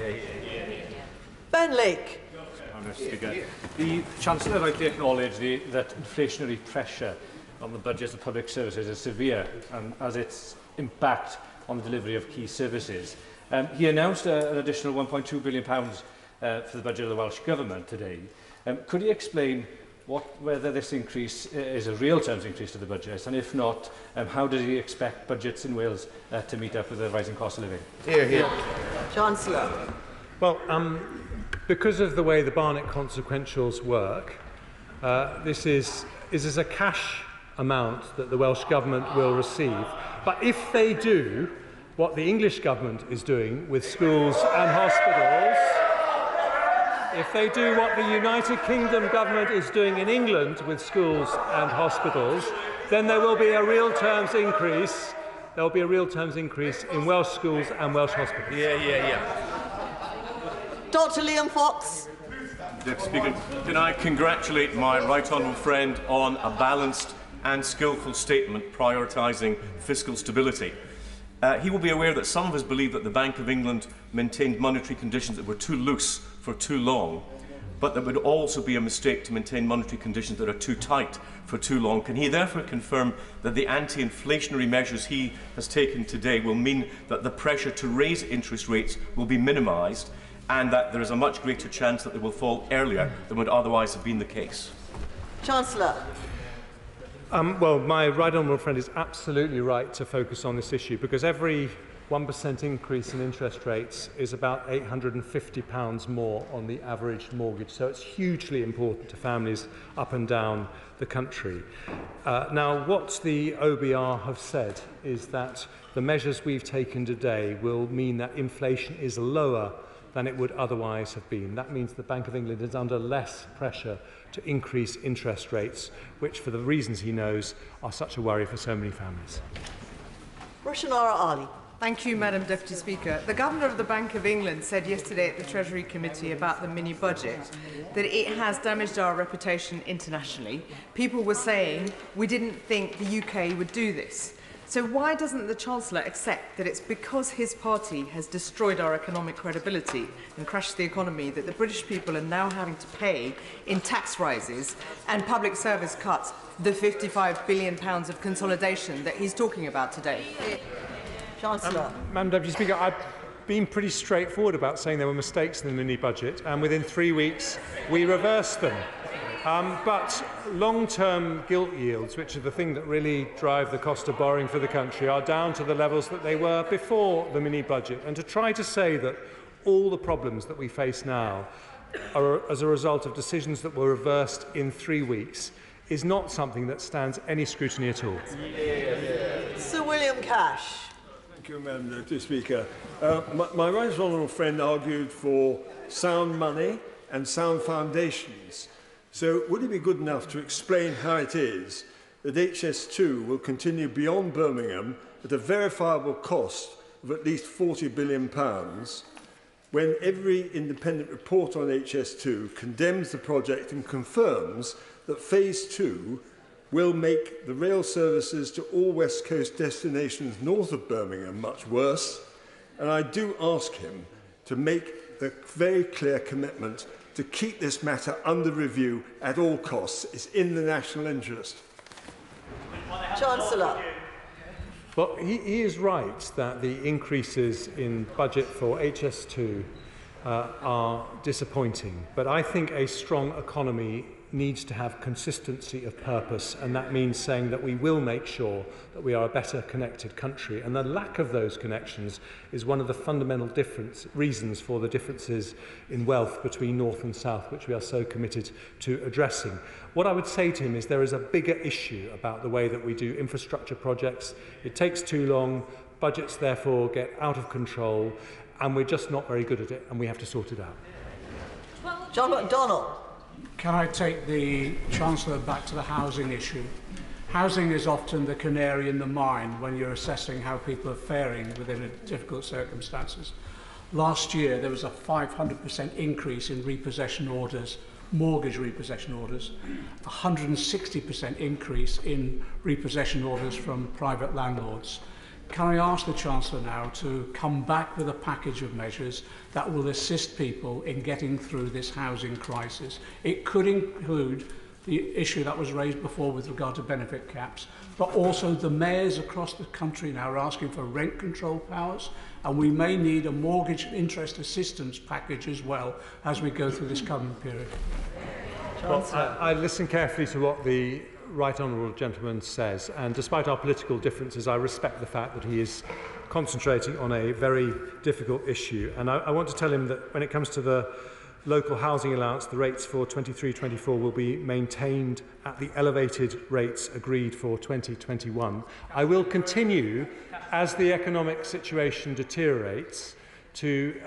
Ben Lake. The Chancellor rightly acknowledged that inflationary pressure on the budgets of public services is severe, as its impact on the delivery of key services. He announced an additional £1.2 billion for the budget of the Welsh Government today. Could he explain whether this increase is a real terms increase to the budget, and if not, how does he expect budgets in Wales to meet up with the rising cost of living? Hear, hear. Chancellor. Well, because of the way the Barnett consequentials work, this is a cash amount that the Welsh Government will receive. But if they do what the English Government is doing with schools and hospitals, if they do what the United Kingdom Government is doing in England with schools and hospitals, then there will be a real terms increase. There will be a real terms increase in Welsh schools and Welsh hospitals. Dr. Liam Fox. Deputy Speaker, can I congratulate my right honourable friend on a balanced and skillful statement prioritising fiscal stability. He will be aware that some of us believe that the Bank of England maintained monetary conditions that were too loose for too long, but that would also be a mistake to maintain monetary conditions that are too tight for too long. Can he therefore confirm that the anti-inflationary measures he has taken today will mean that the pressure to raise interest rates will be minimised, and that there is a much greater chance that they will fall earlier than would otherwise have been the case? Chancellor. Well, my right honourable friend is absolutely right to focus on this issue, because every 1% increase in interest rates is about £850 more on the average mortgage. So it's hugely important to families up and down the country. Now, what the OBR have said is that the measures we've taken today will mean that inflation is lower than it would otherwise have been. That means the Bank of England is under less pressure to increase interest rates, which, for the reasons he knows, are such a worry for so many families. Rushanara Ali. Thank you, Madam Deputy Speaker. The Governor of the Bank of England said yesterday at the Treasury Committee about the mini-budget that it has damaged our reputation internationally. People were saying we didn't think the UK would do this. So why doesn't the Chancellor accept that it's because his party has destroyed our economic credibility and crashed the economy that the British people are now having to pay in tax rises and public service cuts the £55 billion of consolidation that he's talking about today? Chancellor. Madam Deputy Speaker, I've been pretty straightforward about saying there were mistakes in the mini-budget, and within 3 weeks we reversed them. But long-term gilt yields, which are the thing that really drive the cost of borrowing for the country, are down to the levels that they were before the mini-budget. And to try to say that all the problems that we face now are as a result of decisions that were reversed in 3 weeks is not something that stands any scrutiny at all. Sir William Cash. Thank you, Madam Deputy Speaker. My right honourable friend argued for sound money and sound foundations. So would it be good enough to explain how it is that HS2 will continue beyond Birmingham at a verifiable cost of at least £40 billion when every independent report on HS2 condemns the project and confirms that Phase 2 will make the rail services to all West Coast destinations north of Birmingham much worse? And I do ask him to make the very clear commitment to keep this matter under review at all costs. It's in the national interest. Chancellor. Well, he is right that the increases in budget for HS2 are disappointing, but I think a strong economy needs to have consistency of purpose, and that means saying that we will make sure that we are a better connected country, and the lack of those connections is one of the fundamental reasons for the differences in wealth between North and South, which we are so committed to addressing. What I would say to him is there is a bigger issue about the way that we do infrastructure projects. It takes too long, budgets therefore get out of control, and we're just not very good at it, and we have to sort it out. John McDonnell. Can I take the Chancellor back to the housing issue? Housing is often the canary in the mine when you're assessing how people are faring within difficult circumstances. Last year, there was a 500% increase in repossession orders, mortgage repossession orders, 160% increase in repossession orders from private landlords. Can I ask the Chancellor now to come back with a package of measures that will assist people in getting through this housing crisis? It could include the issue that was raised before with regard to benefit caps, but also the mayors across the country now are asking for rent control powers, and we may need a mortgage interest assistance package as well as we go through this coming period. Well, I listened carefully to what the Right Honourable Gentleman says, and despite our political differences, I respect the fact that he is concentrating on a very difficult issue. And I want to tell him that when it comes to the local housing allowance, the rates for 23-24 will be maintained at the elevated rates agreed for 2021. I will continue, as the economic situation deteriorates, to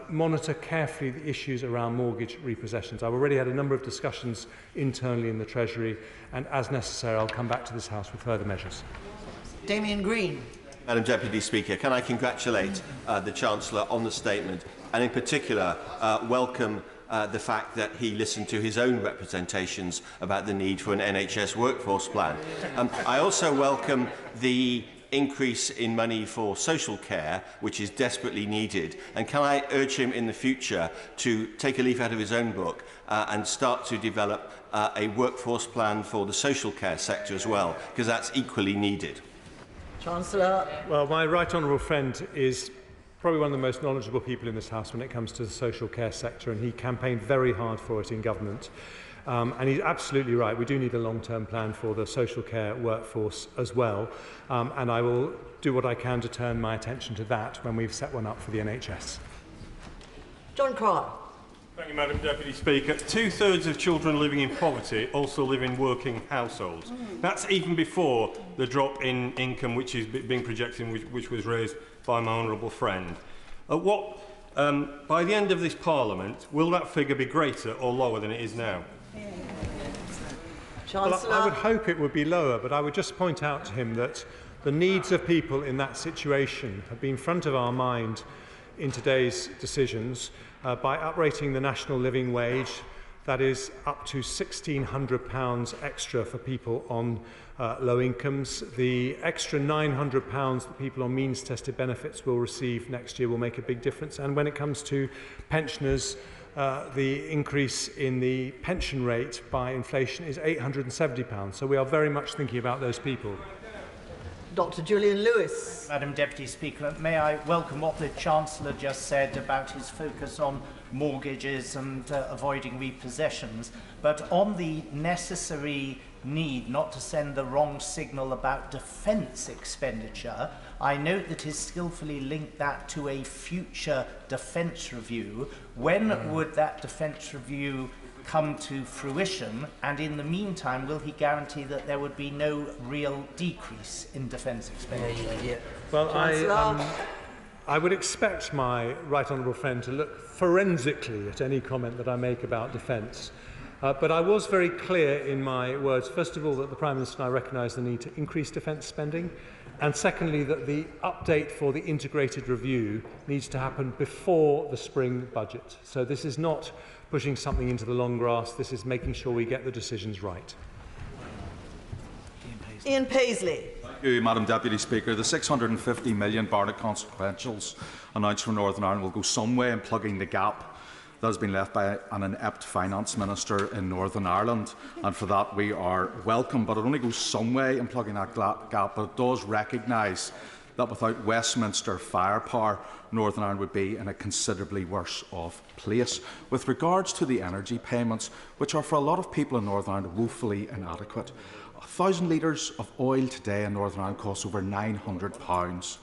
monitor carefully the issues around mortgage repossessions. I've already had a number of discussions internally in the Treasury, and as necessary, I'll come back to this House with further measures. Damian Green. Madam Deputy Speaker, can I congratulate the Chancellor on the statement, and in particular welcome the fact that he listened to his own representations about the need for an NHS workforce plan. I also welcome the increase in money for social care, which is desperately needed. And can I urge him in the future to take a leaf out of his own book and start to develop a workforce plan for the social care sector as well, because that's equally needed. Chancellor. Well, my right honourable friend is probably one of the most knowledgeable people in this House when it comes to the social care sector, and he campaigned very hard for it in government. And he's absolutely right. We do need a long-term plan for the social care workforce as well. And I will do what I can to turn my attention to that when we've set one up for the NHS. John Cryer. Thank you, Madam Deputy Speaker. 2/3 of children living in poverty also live in working households. That's even before the drop in income which is being projected, which was raised by my honourable friend. By the end of this Parliament, will that figure be greater or lower than it is now? Well, I would hope it would be lower, but I would just point out to him that the needs of people in that situation have been front of our mind in today's decisions by uprating the national living wage. That is up to £1,600 extra for people on low incomes. The extra £900 that people on means-tested benefits will receive next year will make a big difference. And when it comes to pensioners, the increase in the pension rate by inflation is £870. So we are very much thinking about those people. Dr. Julian Lewis. Madam Deputy Speaker, may I welcome what the Chancellor just said about his focus on mortgages and avoiding repossessions, but on the necessary need not to send the wrong signal about defence expenditure, I note that he's skillfully linked that to a future defence review. When would that defence review come to fruition, and in the meantime will he guarantee that there would be no real decrease in defence expenditure? Well, I would expect my right honourable friend to look forensically at any comment that I make about defence. But I was very clear in my words, first of all, that the Prime Minister and I recognise the need to increase defence spending, and secondly, that the update for the integrated review needs to happen before the spring budget. So this is not pushing something into the long grass, this is making sure we get the decisions right. Ian Paisley. Thank you, Madam Deputy Speaker. The £650 million Barnett consequentials announced for Northern Ireland will go some way in plugging the gap that has been left by an inept finance minister in Northern Ireland, and for that we are welcome. But it only goes some way in plugging that gap, but it does recognise that without Westminster firepower, Northern Ireland would be in a considerably worse off place. With regards to the energy payments, which are for a lot of people in Northern Ireland woefully inadequate, 1,000 litres of oil today in Northern Ireland costs over £900.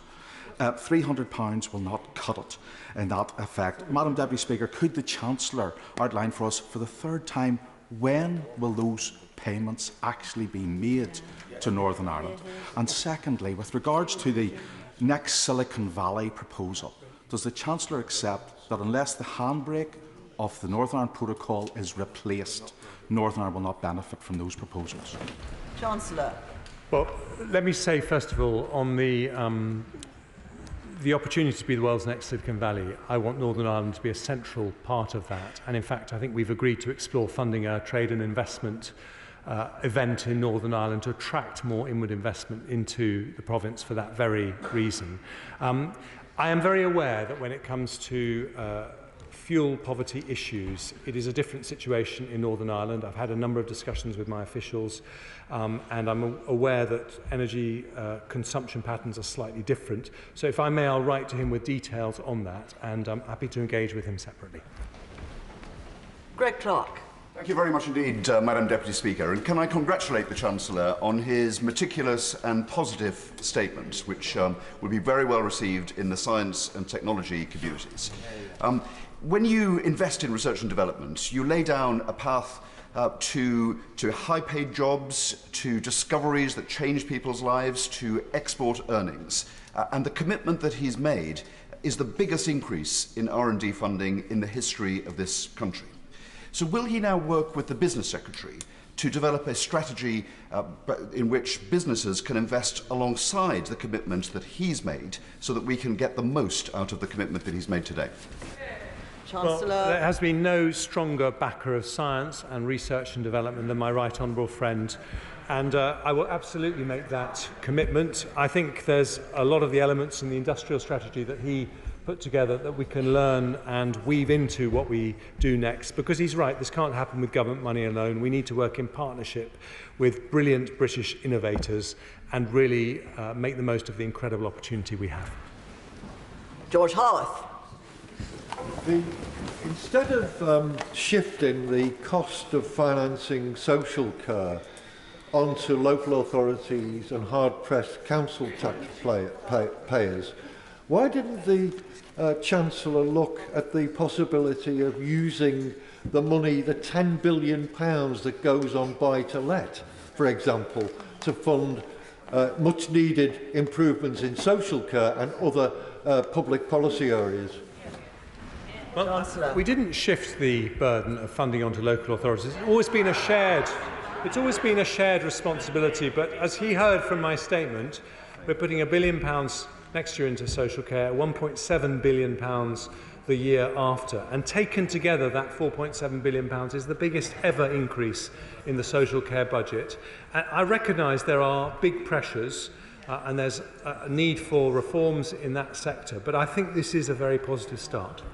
£300 will not cut it in that effect. Madam Deputy Speaker, could the Chancellor outline for us for the third time when will those payments actually be made to Northern Ireland? And secondly, with regards to the next Silicon Valley proposal, does the Chancellor accept that unless the handbrake of the Northern Ireland Protocol is replaced, Northern Ireland will not benefit from those proposals? Chancellor. Well, let me say first of all, on the opportunity to be the world's next Silicon Valley, I want Northern Ireland to be a central part of that. And in fact, I think we've agreed to explore funding a trade and investment event in Northern Ireland to attract more inward investment into the province for that very reason. I am very aware that when it comes to fuel poverty issues, it is a different situation in Northern Ireland. I've had a number of discussions with my officials, and I'm aware that energy consumption patterns are slightly different. So if I may, I'll write to him with details on that, and I'm happy to engage with him separately. Greg Clark. Thank you very much indeed, Madam Deputy Speaker. And can I congratulate the Chancellor on his meticulous and positive statement, which will be very well received in the science and technology communities. When you invest in research and development, you lay down a path to high-paid jobs, to discoveries that change people's lives, to export earnings. And the commitment that he's made is the biggest increase in R&D funding in the history of this country. So will he now work with the Business Secretary to develop a strategy in which businesses can invest alongside the commitment that he's made so that we can get the most out of the commitment that he's made today? Chancellor. Well, there has been no stronger backer of science and research and development than my right honourable friend, and I will absolutely make that commitment. I think there's a lot of the elements in the industrial strategy that he put together that we can learn and weave into what we do next, because he's right, this can't happen with government money alone. We need to work in partnership with brilliant British innovators and really make the most of the incredible opportunity we have. George Howarth. Instead of shifting the cost of financing social care onto local authorities and hard-pressed council taxpayers, why didn't the Chancellor look at the possibility of using the money, the £10 billion that goes on buy-to-let, for example, to fund much-needed improvements in social care and other public policy areas? Well, we didn't shift the burden of funding onto local authorities. It's always been a shared responsibility, but as he heard from my statement, we're putting £1 billion next year into social care, £1.7 billion the year after. And taken together, that £4.7 billion is the biggest ever increase in the social care budget. And I recognise there are big pressures and there's a need for reforms in that sector, but I think this is a very positive start.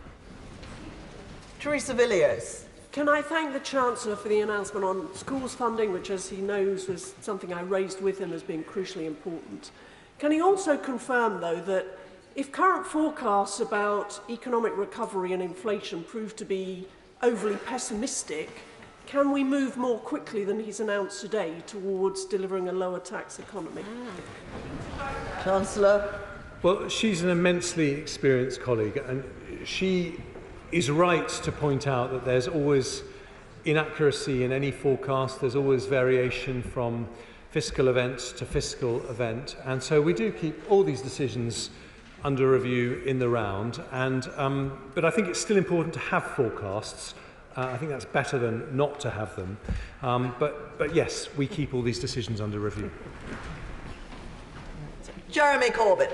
Teresa Villiers. Can I thank the Chancellor for the announcement on schools funding, which, as he knows, was something I raised with him as being crucially important. Can he also confirm, though, that if current forecasts about economic recovery and inflation prove to be overly pessimistic, can we move more quickly than he's announced today towards delivering a lower tax economy? Chancellor. Well, she's an immensely experienced colleague, and she is right to point out that there's always inaccuracy in any forecast. There's always variation from fiscal event to fiscal event, and so we do keep all these decisions under review in the round. And but I think it's still important to have forecasts. I think that's better than not to have them. But yes, we keep all these decisions under review. Jeremy Corbyn.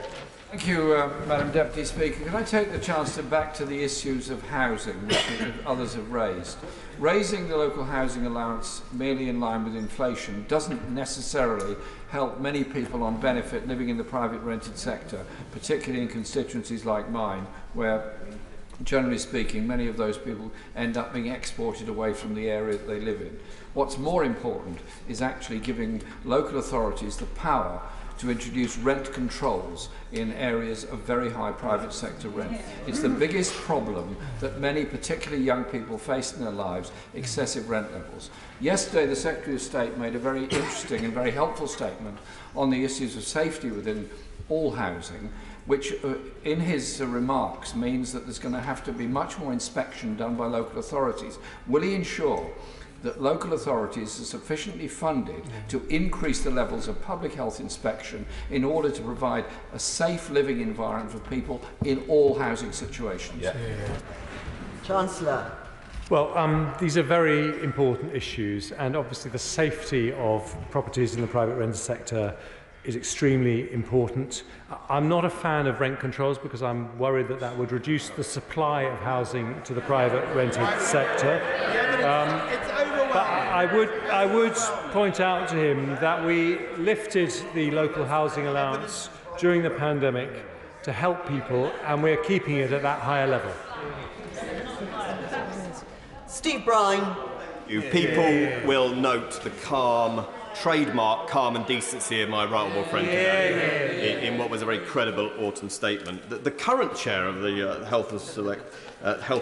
Thank you, Madam Deputy Speaker. Can I take the chance to back to the issues of housing, which others have raised? Raising the local housing allowance merely in line with inflation doesn't necessarily help many people on benefit living in the private rented sector, particularly in constituencies like mine, where generally speaking, many of those people end up being exported away from the area that they live in. What's more important is actually giving local authorities the power to introduce rent controls in areas of very high private sector rent. It's the biggest problem that many, particularly young people, face in their lives, excessive rent levels. Yesterday, the Secretary of State made a very interesting and very helpful statement on the issues of safety within all housing, which in his remarks means that there's going to have to be much more inspection done by local authorities. Will he ensure that local authorities are sufficiently funded to increase the levels of public health inspection in order to provide a safe living environment for people in all housing situations? Chancellor. Well, these are very important issues, and obviously the safety of properties in the private rented sector is extremely important. I'm not a fan of rent controls because I'm worried that that would reduce the supply of housing to the private rented sector. But I would point out to him that we lifted the local housing allowance during the pandemic to help people, and we're keeping it at that higher level. Steve Brine. People will note the trademark calm and decency of my right honourable friend today in what was a very credible autumn statement. The current chair of the Health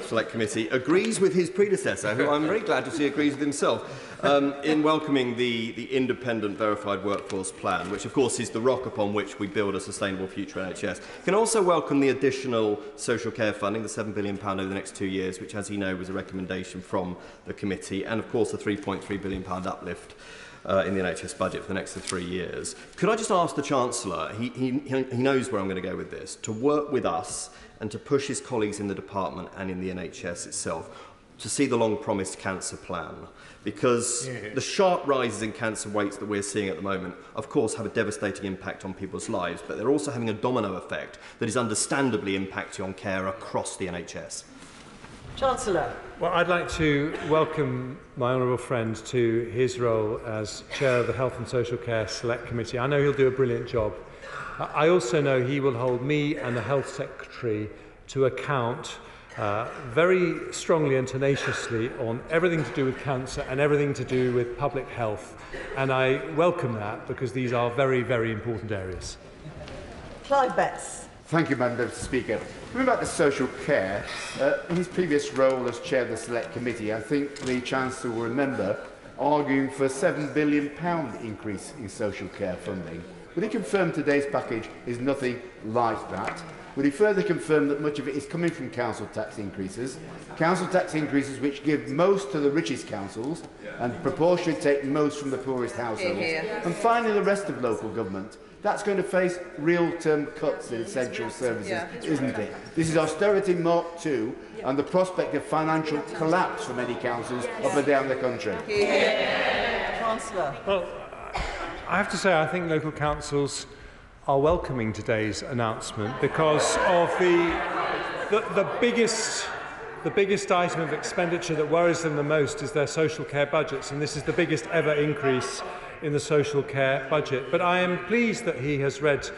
Select Committee agrees with his predecessor, who I'm very glad to see agrees with himself, in welcoming the independent verified workforce plan, which of course is the rock upon which we build a sustainable future NHS. Can also welcome the additional social care funding, the £7 billion over the next 2 years, which, as you know, was a recommendation from the committee, and of course the £3.3 billion uplift in the NHS budget for the next 3 years. Could I just ask the Chancellor, he knows where I'm going to go with this, to work with us and to push his colleagues in the department and in the NHS itself to see the long-promised cancer plan? Because the sharp rises in cancer rates that we're seeing at the moment, of course, have a devastating impact on people's lives, but they're also having a domino effect that is understandably impacting on care across the NHS. Chancellor. Well, I'd like to welcome my honourable friend to his role as chair of the Health and Social Care Select Committee. I know he'll do a brilliant job. I also know he will hold me and the Health Secretary to account very strongly and tenaciously on everything to do with cancer and everything to do with public health. And I welcome that because these are very, very important areas. Clive Betts. Thank you, Madam Deputy Speaker. Coming back to social care, in his previous role as chair of the Select Committee, I think the Chancellor will remember arguing for a £7 billion increase in social care funding. Would he confirm today's package is nothing like that? Would he further confirm that much of it is coming from council tax increases which give most to the richest councils and proportionally take most from the poorest households? And finally, the rest of local government. That's going to face real-term cuts in essential services, isn't it? This is austerity Mark II and the prospect of financial collapse for many councils up and down the country. Chancellor. Well, I have to say I think local councils are welcoming today's announcement because of the biggest item of expenditure that worries them the most is their social care budgets, and this is the biggest ever increase in the social care budget. But I am pleased that he has read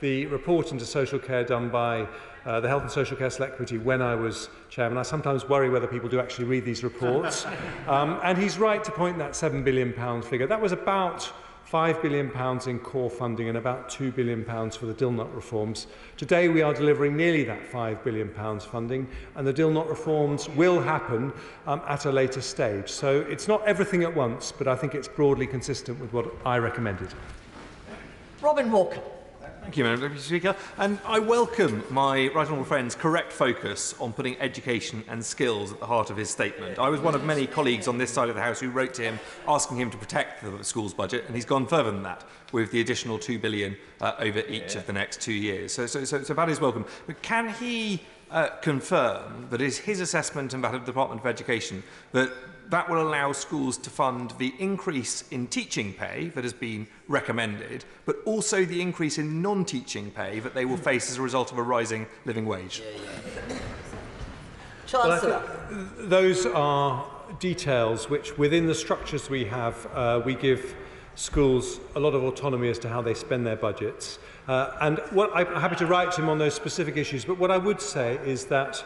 the report into social care done by the Health and Social Care Select Committee when I was chairman. I sometimes worry whether people do actually read these reports. And he's right to point that £7 billion figure. That was about £5 billion in core funding and about £2 billion for the Dilnot reforms. Today we are delivering nearly that £5 billion funding, and the Dilnot reforms will happen at a later stage. So it's not everything at once, but I think it's broadly consistent with what I recommended. Robin Walker. Thank you, Madam Deputy Speaker. And I welcome my right honourable friend's correct focus on putting education and skills at the heart of his statement. I was one of many colleagues on this side of the House who wrote to him asking him to protect the school's budget, and he's gone further than that with the additional £2 billion over each of the next 2 years. So that is welcome. But can he confirm that it is his assessment and that of the Department of Education that will allow schools to fund the increase in teaching pay that has been recommended, but also the increase in non-teaching pay that they will face as a result of a rising living wage? Chancellor. Well, those are details which, within the structures we have, we give schools a lot of autonomy as to how they spend their budgets. And I'm happy to write to him on those specific issues, but what I would say is that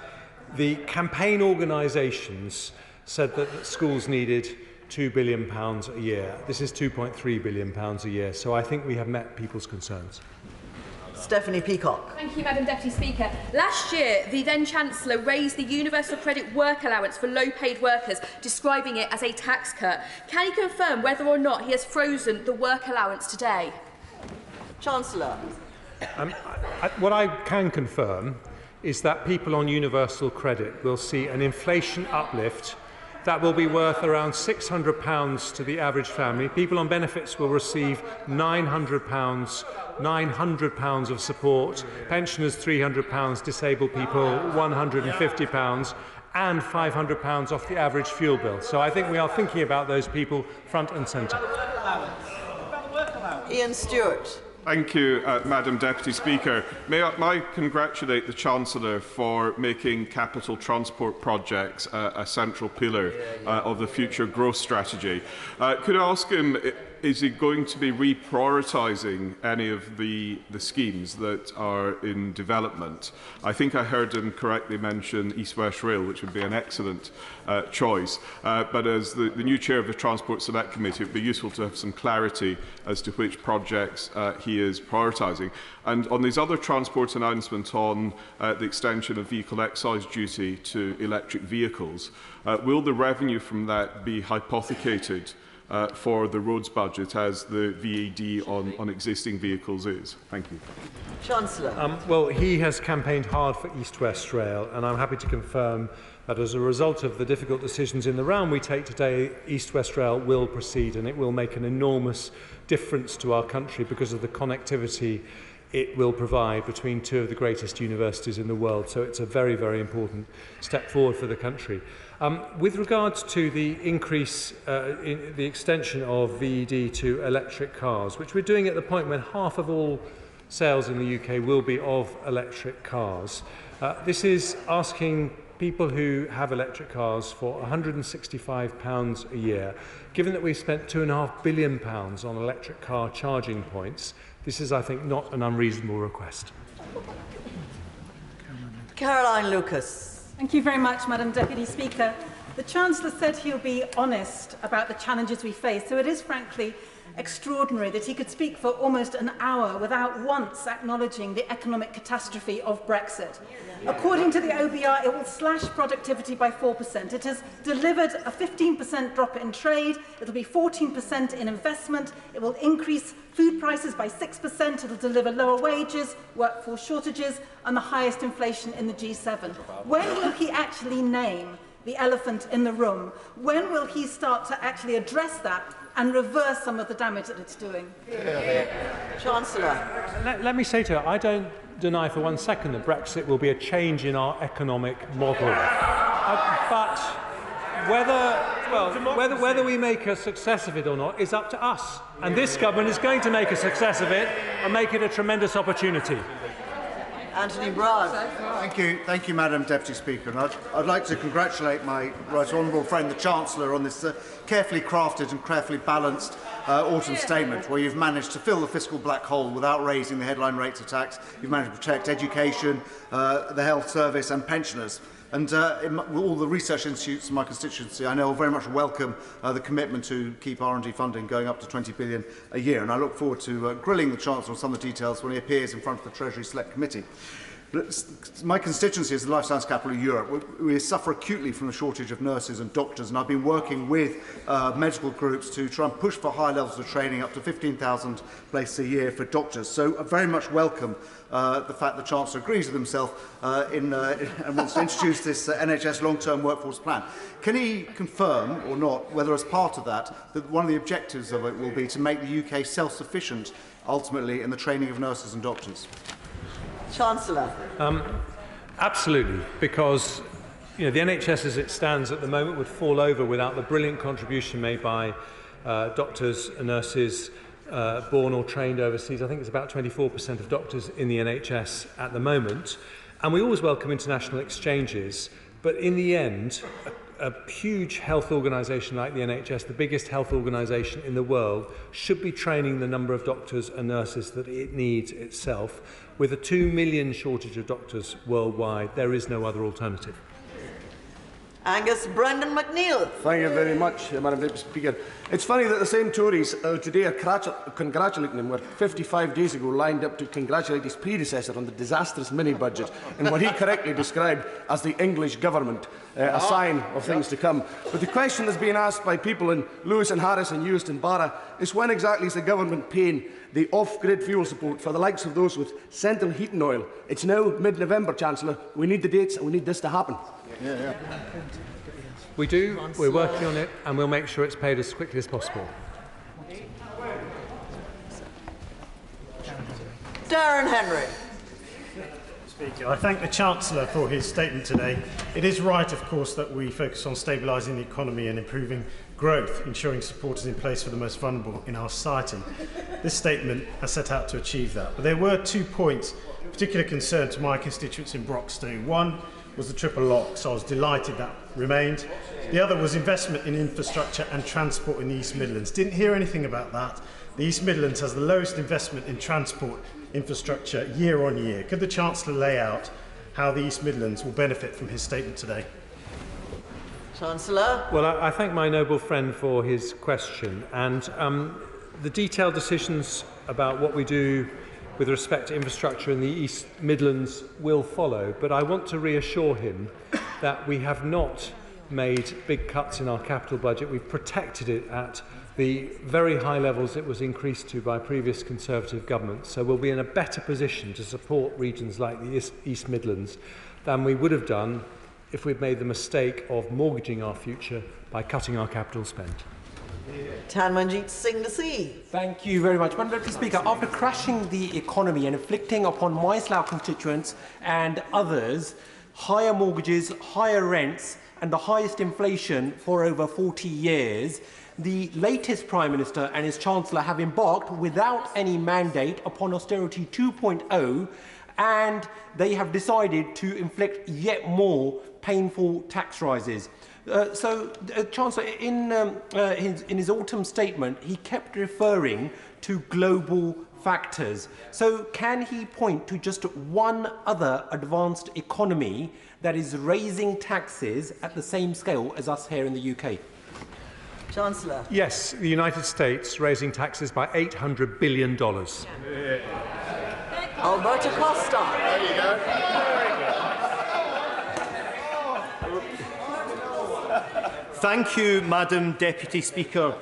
The campaign organisations said that schools needed £2 billion a year. This is £2.3 billion a year, so I think we have met people's concerns. Stephanie Peacock. Thank you, Madam Deputy Speaker. Last year, the then Chancellor raised the universal credit work allowance for low-paid workers, describing it as a tax cut. Can he confirm whether or not he has frozen the work allowance today? Chancellor. What I can confirm is that people on universal credit will see an inflation uplift that will be worth around £600 to the average family. People on benefits will receive £900 of support, pensioners £300, disabled people £150, and £500 off the average fuel bill. So I think we are thinking about those people front and centre. Ian Stewart. Thank you, Madam Deputy Speaker. May I congratulate the Chancellor for making capital transport projects a central pillar of the future growth strategy. Could I ask him, is he going to be reprioritising any of the schemes that are in development? I think I heard him correctly mention East-West Rail, which would be an excellent choice. But as the new chair of the Transport Select Committee, it would be useful to have some clarity as to which projects he is prioritising. And on these other transport announcements on the extension of vehicle excise duty to electric vehicles, will the revenue from that be hypothecated for the roads budget as the VAD on existing vehicles is? Thank you. Chancellor. Well, he has campaigned hard for East-West Rail, and I'm happy to confirm that as a result of the difficult decisions in the round we take today, East-West Rail will proceed, and it will make an enormous difference to our country because of the connectivity it will provide between two of the greatest universities in the world. So it's a very, very important step forward for the country. With regards to the increase in the extension of VED to electric cars, which we're doing at the point when half of all sales in the UK will be of electric cars, this is asking people who have electric cars for £165 a year. Given that we've spent £2.5 billion on electric car charging points, this is, I think, not an unreasonable request. Caroline Lucas. Thank you very much, Madam Deputy Speaker. The Chancellor said he'll be honest about the challenges we face, so it is frankly extraordinary that he could speak for almost an hour without once acknowledging the economic catastrophe of Brexit. According to the OBR, it will slash productivity by 4%. It has delivered a 15% drop in trade. It will be 14% in investment. It will increase food prices by 6%. It will deliver lower wages, workforce shortages, and the highest inflation in the G7. When will he actually name the elephant in the room? When will he start to actually address that and reverse some of the damage that it's doing? Chancellor. Let me say to her, I don't deny for 1 second that Brexit will be a change in our economic model. But whether we make a success of it or not is up to us. And this government is going to make a success of it and make it a tremendous opportunity. Anthony Bragg. Thank you, Madam Deputy Speaker. And I'd like to congratulate my right honourable friend, the Chancellor, on this carefully crafted and carefully balanced autumn statement, where you've managed to fill the fiscal black hole without raising the headline rates of tax. You've managed to protect education, the health service and pensioners. And all the research institutes in my constituency, I know, very much welcome the commitment to keep R&D funding going up to £20 billion a year. And I look forward to grilling the Chancellor on some of the details when he appears in front of the Treasury Select Committee. But my constituency is the life science capital of Europe. We suffer acutely from the shortage of nurses and doctors, and I've been working with medical groups to try and push for high levels of training, up to 15,000 places a year for doctors. So I very much welcome the fact the Chancellor agrees with himself and wants to introduce this NHS long-term workforce plan. Can he confirm or not whether, as part of that one of the objectives of it will be to make the UK self-sufficient ultimately in the training of nurses and doctors? Chancellor. Absolutely, because the NHS as it stands at the moment would fall over without the brilliant contribution made by doctors and nurses born or trained overseas. I think it's about 24% of doctors in the NHS at the moment. And we always welcome international exchanges, but in the end, a huge health organisation like the NHS, the biggest health organisation in the world, should be training the number of doctors and nurses that it needs itself. With a 2 million shortage of doctors worldwide, there is no other alternative. Angus Brendan McNeill. Thank you very much, Madam Deputy Speaker. It's funny that the same Tories today are congratulating him, where 55 days ago lined up to congratulate his predecessor on the disastrous mini-budget in what he correctly described as the English government, a sign of things to come. But the question that's being asked by people in Lewis and Harris and Euston Barra is, when exactly is the government paying the off-grid fuel support for the likes of those with central heating oil? It's now mid-November, Chancellor. We need the dates and we need this to happen. We do. We're working on it, and we'll make sure it's paid as quickly as possible. Darren Henry. Speaker, I thank the Chancellor for his statement today. It is right, of course, that we focus on stabilising the economy and improving growth, ensuring support is in place for the most vulnerable in our society. This statement has set out to achieve that. But there were 2 points of particular concern to my constituents in Broxton. One was the triple lock, so I was delighted that remained. The other was investment in infrastructure and transport in the East Midlands. Didn't hear anything about that. The East Midlands has the lowest investment in transport infrastructure year on year. Could the Chancellor lay out how the East Midlands will benefit from his statement today? Chancellor. Well, I thank my noble friend for his question, and the detailed decisions about what we do with respect to infrastructure in the East Midlands will follow, but I want to reassure him that we have not made big cuts in our capital budget. We've protected it at the very high levels it was increased to by previous Conservative governments, so we'll be in a better position to support regions like the East Midlands than we would have done if we'd made the mistake of mortgaging our future by cutting our capital spend. Tanmanjeet Singh Naseer. Thank you very much. Madam Deputy Speaker, after crashing the economy and inflicting upon my Slough constituents and others higher mortgages, higher rents and the highest inflation for over 40 years, the latest Prime Minister and his Chancellor have embarked without any mandate upon austerity 2.0, and they have decided to inflict yet more painful tax rises. Chancellor, in his autumn statement, he kept referring to global factors. So can he point to just one other advanced economy that is raising taxes at the same scale as us here in the UK? Chancellor. Yes, the United States raising taxes by $800 billion. Alberto Costa. There you go. Thank you, Madam Deputy Speaker.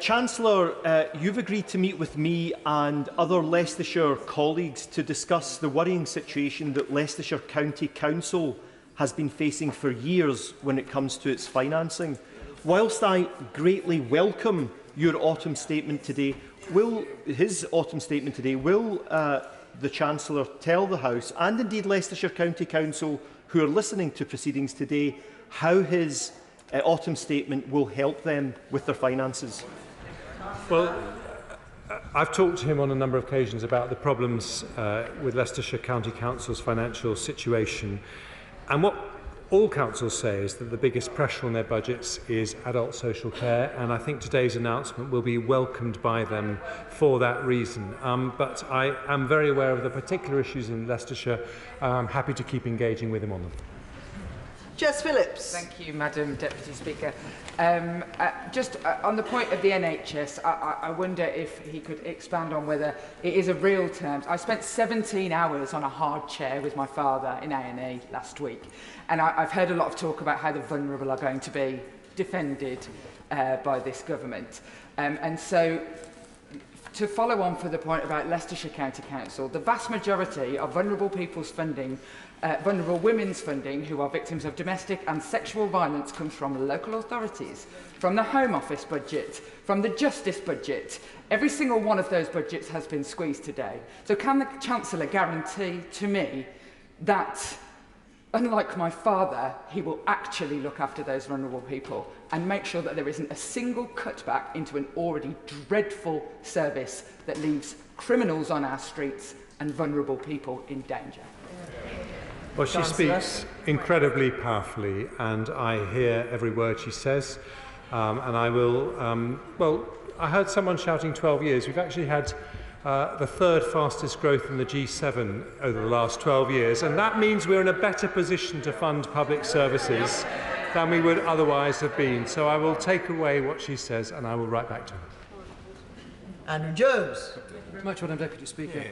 Chancellor, you've agreed to meet with me and other Leicestershire colleagues to discuss the worrying situation that Leicestershire County Council has been facing for years when it comes to its financing. Whilst I greatly welcome your autumn statement today, will the Chancellor tell the House and indeed Leicestershire County Council who are listening to proceedings today how his autumn statement will help them with their finances? Well, I've talked to him on a number of occasions about the problems with Leicestershire County Council's financial situation, and what all councils say is that the biggest pressure on their budgets is adult social care, and I think today's announcement will be welcomed by them for that reason. But I am very aware of the particular issues in Leicestershire. I'm happy to keep engaging with him on them. Jess Phillips. Thank you, Madam Deputy Speaker. Just on the point of the NHS, I wonder if he could expand on whether it is a real terms. I spent 17 hours on a hard chair with my father in A&E last week, and I've heard a lot of talk about how the vulnerable are going to be defended by this government. And so, to follow on for the point about Leicestershire County Council, the vast majority of vulnerable people's funding, vulnerable women's funding who are victims of domestic and sexual violence comes from local authorities, from the Home Office budget, from the Justice budget. Every single one of those budgets has been squeezed today. So can the Chancellor guarantee to me that, unlike my father, he will actually look after those vulnerable people and make sure that there isn't a single cutback into an already dreadful service that leaves criminals on our streets and vulnerable people in danger? Well, she speaks incredibly powerfully, and I hear every word she says. And I will, well, I heard someone shouting 12 years. We've actually had the third fastest growth in the G7 over the last 12 years, and that means we're in a better position to fund public services than we would otherwise have been. So I will take away what she says and I will write back to her. Andrew Jones. Thank you very much, Madam Deputy Speaker.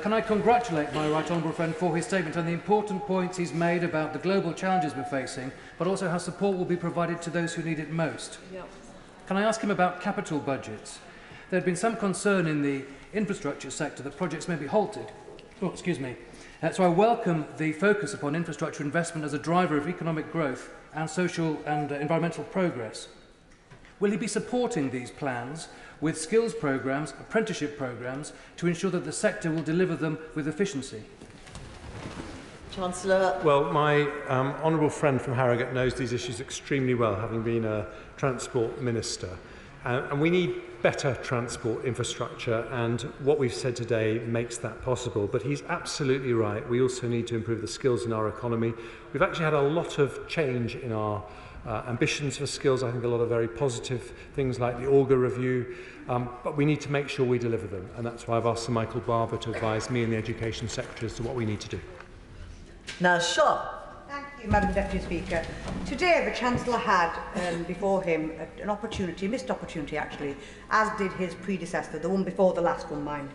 Can I congratulate my right honourable friend for his statement and the important points he's made about the global challenges we're facing, but also how support will be provided to those who need it most. Yep. Can I ask him about capital budgets? There had been some concern in the infrastructure sector that projects may be halted. So I welcome the focus upon infrastructure investment as a driver of economic growth and social and environmental progress. Will he be supporting these plans with skills programmes, apprenticeship programmes, to ensure that the sector will deliver them with efficiency? Chancellor. Well, my honourable friend from Harrogate knows these issues extremely well, having been a transport minister. And we need better transport infrastructure, and what we've said today makes that possible. But he's absolutely right. We also need to improve the skills in our economy. We've actually had a lot of change in our ambitions for skills. I think a lot of very positive things like the Auger Review, but we need to make sure we deliver them. And that's why I've asked Sir Michael Barber to advise me and the Education Secretary as to what we need to do. Now, Shaw. Thank you, Madam Deputy Speaker. Today, the Chancellor had before him an opportunity, a missed opportunity actually, as did his predecessor, the one before the last one, mind,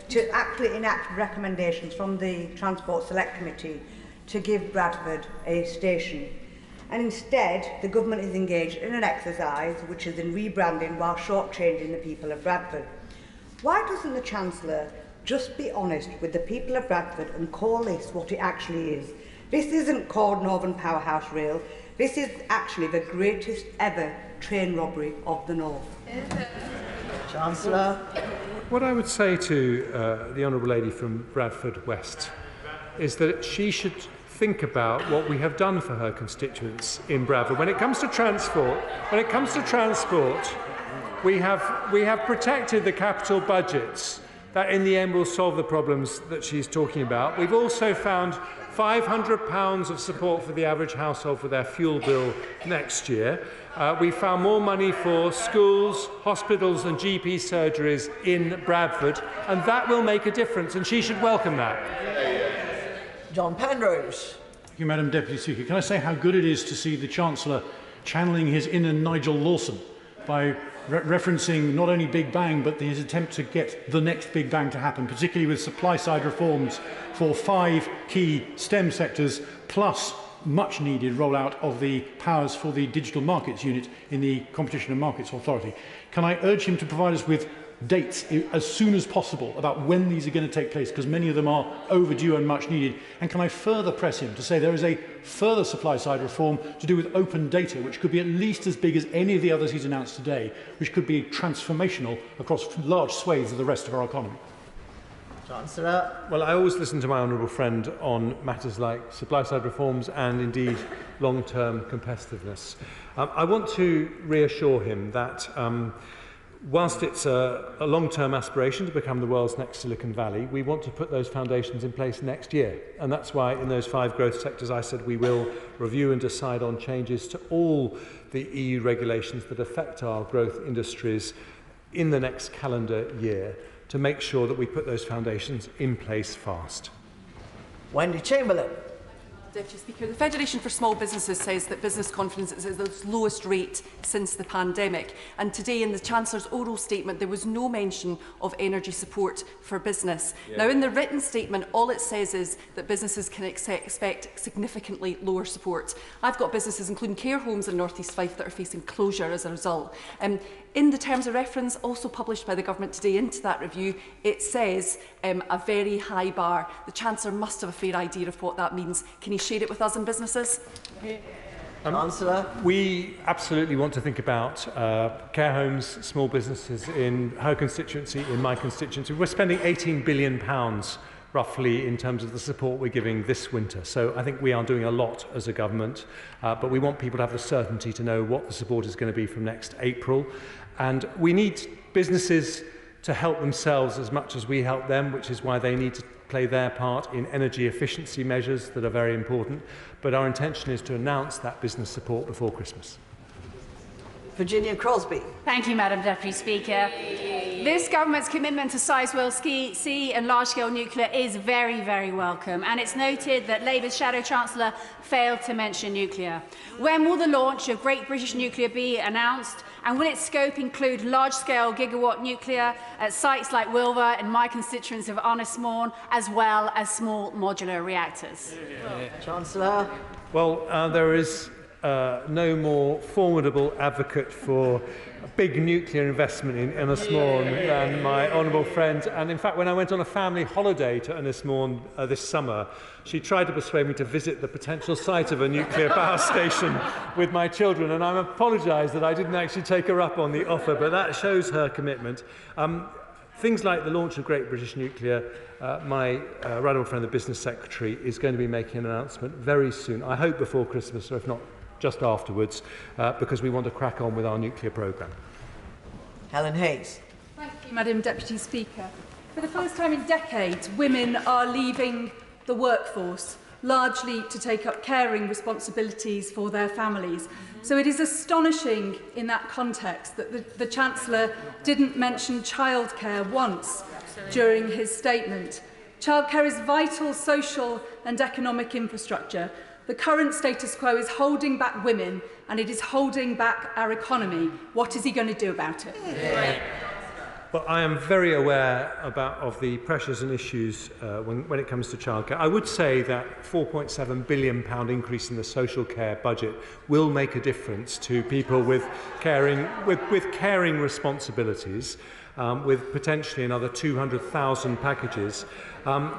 to actually enact recommendations from the Transport Select Committee to give Bradford a station. And instead, the government is engaged in an exercise which is in rebranding while shortchanging the people of Bradford. Why doesn't the Chancellor just be honest with the people of Bradford and call this what it actually is? This isn't called Northern Powerhouse Rail. This is actually the greatest ever train robbery of the North. Chancellor. What I would say to the Honourable Lady from Bradford West is that she should think about what we have done for her constituents in Bradford. When it comes to transport, we have protected the capital budgets. That in the end will solve the problems that she's talking about. We've also found £500 of support for the average household for their fuel bill next year. We found more money for schools, hospitals and GP surgeries in Bradford, and that will make a difference, and she should welcome that. John Penrose. Thank you, Madam Deputy Speaker. Can I say how good it is to see the Chancellor channeling his inner Nigel Lawson by referencing not only Big Bang, but his attempt to get the next Big Bang to happen, particularly with supply-side reforms for 5 key STEM sectors, plus much-needed rollout of the powers for the Digital Markets Unit in the Competition and Markets Authority. Can I urge him to provide us with dates as soon as possible about when these are going to take place, because many of them are overdue and much needed? And can I further press him to say there is a further supply-side reform to do with open data, which could be at least as big as any of the others he's announced today, which could be transformational across large swathes of the rest of our economy? Chancellor. Well, I always listen to my honourable friend on matters like supply-side reforms and indeed long-term competitiveness. I want to reassure him that whilst it's a long-term aspiration to become the world's next Silicon Valley, we want to put those foundations in place next year. And that's why in those 5 growth sectors I said we will review and decide on changes to all the EU regulations that affect our growth industries in the next calendar year to make sure that we put those foundations in place fast. Wendy Chamberlain. Deputy Speaker, the Federation for Small Businesses says that business confidence is at its lowest rate since the pandemic. And today in the Chancellor's oral statement, there was no mention of energy support for business. Yeah. Now, in the written statement, all it says is that businesses can expect significantly lower support. I've got businesses, including care homes in North East Fife, that are facing closure as a result. In the terms of reference, also published by the Government today into that review, it says a very high bar. The Chancellor must have a fair idea of what that means. Can he share it with us and businesses? Chancellor. We absolutely want to think about care homes, small businesses in her constituency, in my constituency. We're spending £18 billion roughly in terms of the support we're giving this winter. So I think we are doing a lot as a government, but we want people to have the certainty to know what the support is going to be from next April. And we need businesses to help themselves as much as we help them, which is why they need to play their part in energy efficiency measures that are very important. But our intention is to announce that business support before Christmas. Virginia Crosby. Thank you, Madam Deputy Speaker. This government's commitment to Sizewell C and large-scale nuclear is very, very welcome, and it's noted that Labour's Shadow Chancellor failed to mention nuclear. When will the launch of Great British Nuclear be announced, and will its scope include large-scale gigawatt nuclear at sites like Wilver and my constituents of Arnismorn, as well as small modular reactors? Chancellor. Well, there is no more formidable advocate for big nuclear investment in Arnismorn than my honourable friend. And in fact, when I went on a family holiday to Arnismorn this summer, she tried to persuade me to visit the potential site of a nuclear power station with my children, and I apologise that I didn't actually take her up on the offer, but that shows her commitment. Things like the launch of Great British Nuclear, my right honourable friend, the Business Secretary, is going to be making an announcement very soon, I hope before Christmas, or if not just afterwards, because we want to crack on with our nuclear programme. Helen Hayes. Thank you, Madam Deputy Speaker. For the first time in decades, women are leaving the workforce, largely to take up caring responsibilities for their families. So it is astonishing in that context that the Chancellor didn't mention childcare once during his statement. Childcare is vital social and economic infrastructure. The current status quo is holding back women, and it is holding back our economy. What is he going to do about it? Well, I am very aware of the pressures and issues when it comes to childcare. I would say that £4.7 billion increase in the social care budget will make a difference to people with caring responsibilities, with potentially another 200,000 packages.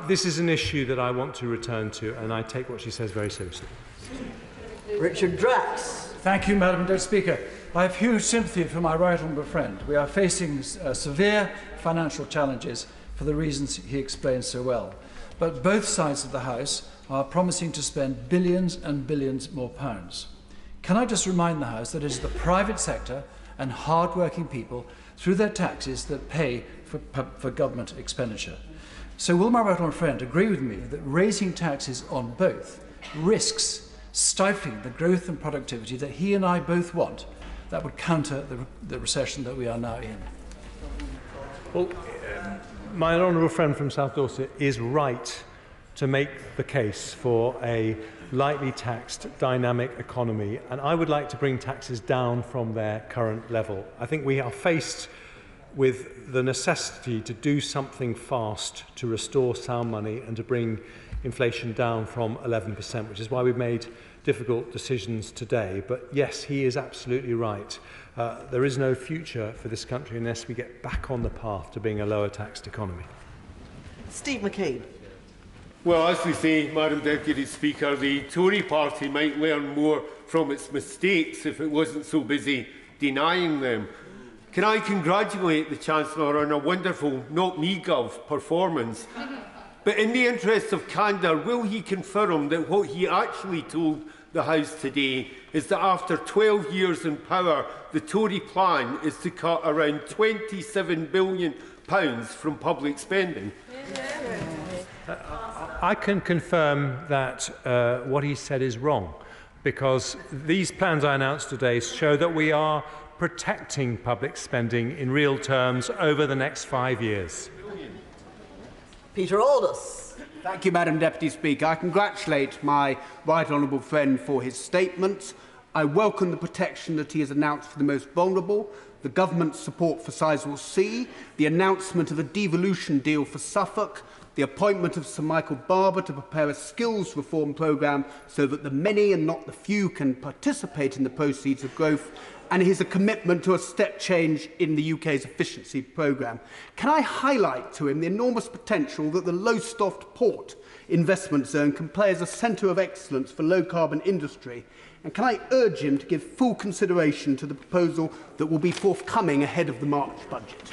This is an issue that I want to return to, and I take what she says very seriously. Richard Drax. Thank you, Madam Deputy Speaker. I have huge sympathy for my right honourable friend. We are facing severe financial challenges for the reasons he explained so well. But both sides of the House are promising to spend billions and billions more pounds. Can I just remind the House that it is the private sector and hard-working people through their taxes that pay for government expenditure? So will my right honourable friend agree with me that raising taxes on both risks stifling the growth and productivity that he and I both want, that would counter the recession that we are now in? Well, my honourable friend from South Dorset is right to make the case for a lightly taxed, dynamic economy, and I would like to bring taxes down from their current level. I think we are faced with the necessity to do something fast to restore sound money and to bring inflation down from 11%, which is why we've made difficult decisions today. But yes, he is absolutely right. There is no future for this country unless we get back on the path to being a lower taxed economy. Steve McKean. Well, as we say, Madam Deputy Speaker, the Tory party might learn more from its mistakes if it wasn't so busy denying them. Can I congratulate the Chancellor on a wonderful not me gov performance? But in the interest of candour, will he confirm that what he actually told the House today is that after 12 years in power, the Tory plan is to cut around £27 billion from public spending? I can confirm that what he said is wrong, because these plans I announced today show that we are protecting public spending in real terms over the next 5 years. Peter Aldous. Thank you, Madam Deputy Speaker. I congratulate my right honourable friend for his statement. I welcome the protection that he has announced for the most vulnerable, the government's support for Sizewell C, the announcement of a devolution deal for Suffolk, the appointment of Sir Michael Barber to prepare a skills reform programme so that the many and not the few can participate in the proceeds of growth, and his commitment to a step change in the UK's efficiency programme. Can I highlight to him the enormous potential that the Lowestoft Port investment zone can play as a centre of excellence for low-carbon industry? And can I urge him to give full consideration to the proposal that will be forthcoming ahead of the March budget?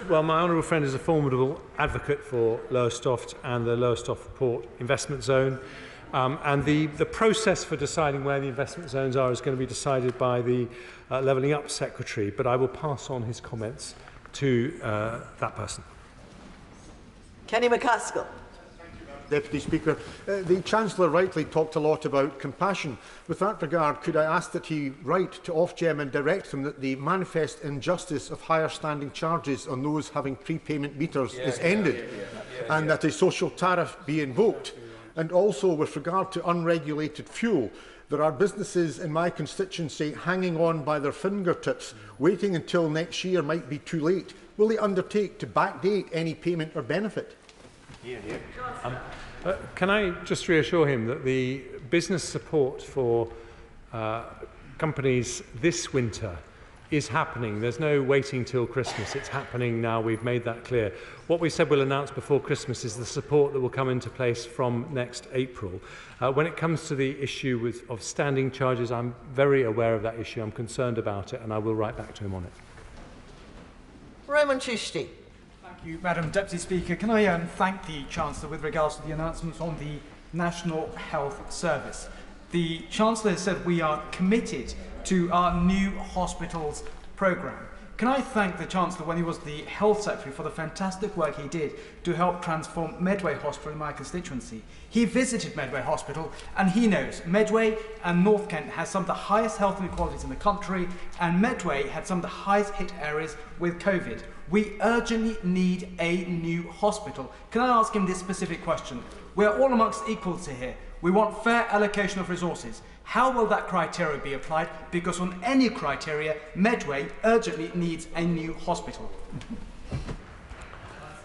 Well, my honourable friend is a formidable advocate for Lowestoft and the Lowestoft Port investment zone. And the process for deciding where the investment zones are is going to be decided by the Levelling Up Secretary, but I will pass on his comments to that person. Kenny McCaskill. Deputy Speaker. The Chancellor rightly talked a lot about compassion. With that regard, could I ask that he write to Ofgem and direct them that the manifest injustice of higher standing charges on those having prepayment meters is ended, and that a social tariff be invoked? And also, with regard to unregulated fuel, there are businesses in my constituency hanging on by their fingertips. Waiting until next year might be too late. Will they undertake to backdate any payment or benefit? Can I just reassure him that the business support for companies this winter is happening. There's no waiting till Christmas. It's happening now. We've made that clear. What we said we'll announce before Christmas is the support that will come into place from next April. When it comes to the issue of standing charges, I'm very aware of that issue. I'm concerned about it, and I will write back to him on it. Raymond Chichty. Thank you, Madam Deputy Speaker. Can I thank the Chancellor with regards to the announcements on the National Health Service? The Chancellor has said we are committed to our new hospitals programme. Can I thank the Chancellor when he was the Health Secretary for the fantastic work he did to help transform Medway Hospital in my constituency? He visited Medway Hospital and he knows Medway and North Kent has some of the highest health inequalities in the country, and Medway had some of the highest hit areas with COVID. We urgently need a new hospital. Can I ask him this specific question? We're all amongst equals here. We want fair allocation of resources. How will that criteria be applied? Because on any criteria, Medway urgently needs a new hospital.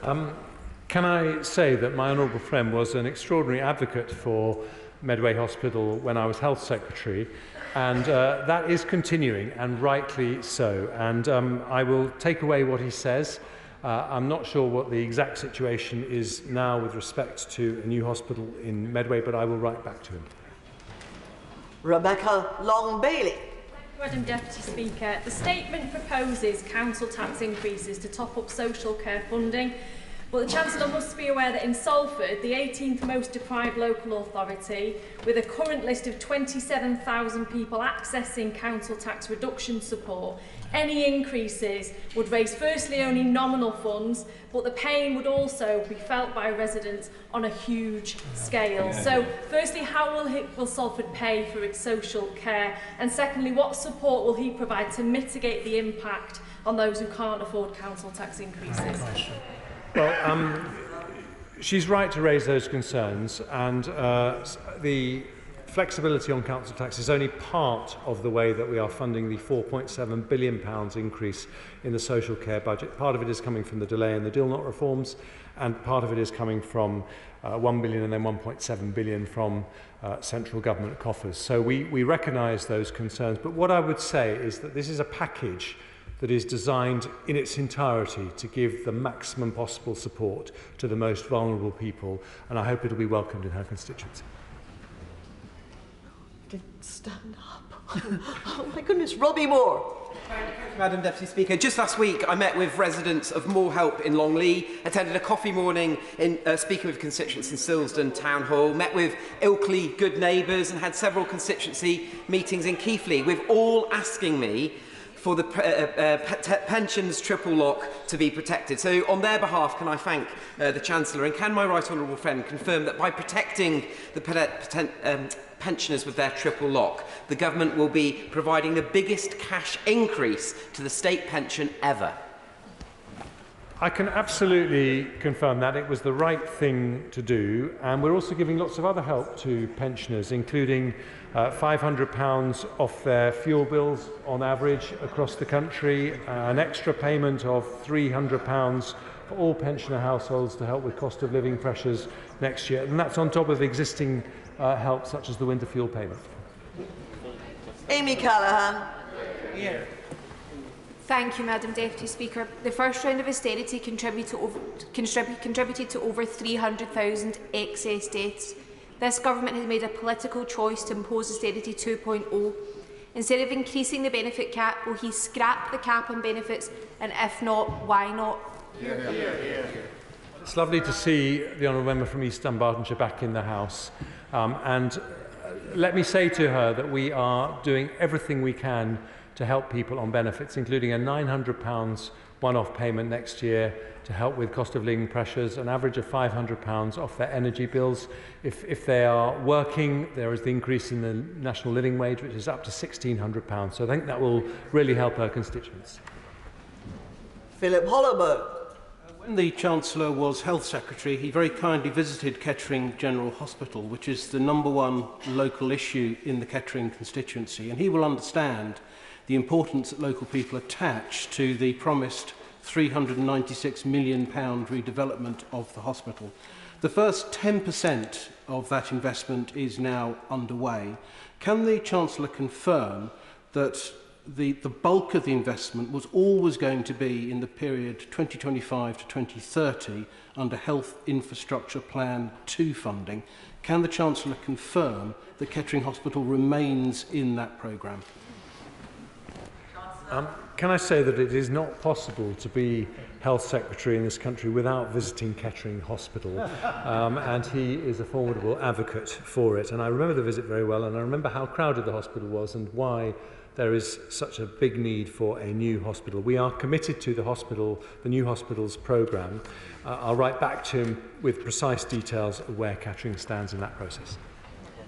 Can I say that my honourable friend was an extraordinary advocate for Medway Hospital when I was Health Secretary, and that is continuing, and rightly so. And I will take away what he says. I'm not sure what the exact situation is now with respect to a new hospital in Medway, but I will write back to him. Rebecca Long-Bailey. Madam Deputy Speaker, the statement proposes council tax increases to top up social care funding, but the Chancellor must be aware that in Salford, the 18th most deprived local authority, with a current list of 27,000 people accessing council tax reduction support, any increases would raise firstly only nominal funds, but the pain would also be felt by residents on a huge scale. So firstly, how will Salford pay for its social care? And secondly, what support will he provide to mitigate the impact on those who can't afford council tax increases? Well, she's right to raise those concerns, and the flexibility on council tax is only part of the way that we are funding the £4.7 billion increase in the social care budget. Part of it is coming from the delay in the Deal-Not reforms, and part of it is coming from 1 billion and then 1.7 billion from central government coffers. So we recognise those concerns, but what I would say is that this is a package that is designed in its entirety to give the maximum possible support to the most vulnerable people, and I hope it will be welcomed in her constituency. Stand up. Oh my goodness, Robbie Moore. Thank you, Madam Deputy Speaker. Just last week, I met with residents of More Help in Longleat, attended a coffee morning in speaking with constituents in Silsden Town Hall, met with Ilkley Good Neighbours, and had several constituency meetings in Keighley, with all asking me for the pensions triple lock to be protected. So on their behalf, can I thank the Chancellor, and can my right honourable friend confirm that by protecting the pensioners with their triple lock, the government will be providing the biggest cash increase to the state pension ever? I can absolutely confirm that it was the right thing to do, and we're also giving lots of other help to pensioners, including £500 off their fuel bills on average across the country, an extra payment of £300 for all pensioner households to help with cost of living pressures next year, and that's on top of existing help such as the winter fuel payment. Amy Callaghan. Thank you, Madam Deputy Speaker. The first round of austerity contributed to over 300,000 excess deaths. This government has made a political choice to impose austerity 2.0. Instead of increasing the benefit cap, will he scrap the cap on benefits, and if not, why not? It's lovely to see the honourable member from East Dunbartonshire back in the House. And let me say to her that we are doing everything we can to help people on benefits, including a £900 one-off payment next year to help with cost of living pressures, an average of £500 off their energy bills. If they are working, there is the increase in the national living wage, which is up to £1,600. So I think that will really help our constituents. Philip Holloway. When the Chancellor was Health Secretary, he very kindly visited Kettering General Hospital, which is the #1 local issue in the Kettering constituency, and he will understand the importance that local people attach to the promised £396 million redevelopment of the hospital. The first 10% of that investment is now underway. Can the Chancellor confirm that the bulk of the investment was always going to be in the period 2025 to 2030 under Health Infrastructure Plan 2 funding? Can the Chancellor confirm that Kettering Hospital remains in that programme? Can I say that it is not possible to be Health Secretary in this country without visiting Kettering Hospital, and he is a formidable advocate for it. And I remember the visit very well, and I remember how crowded the hospital was and why there is such a big need for a new hospital. We are committed to the new hospitals programme. I'll write back to him with precise details of where Kettering stands in that process.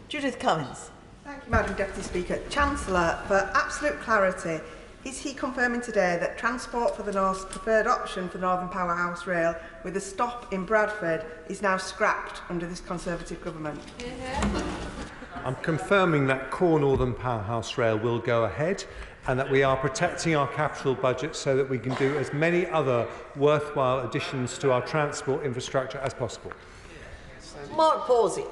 Judith Cummins. Thank you, Madam Deputy Speaker. Chancellor, for absolute clarity, is he confirming today that Transport for the North's preferred option for Northern Powerhouse Rail with a stop in Bradford is now scrapped under this Conservative government? I'm confirming that core Northern Powerhouse Rail will go ahead and that we are protecting our capital budget so that we can do as many other worthwhile additions to our transport infrastructure as possible. Mark Pawsey.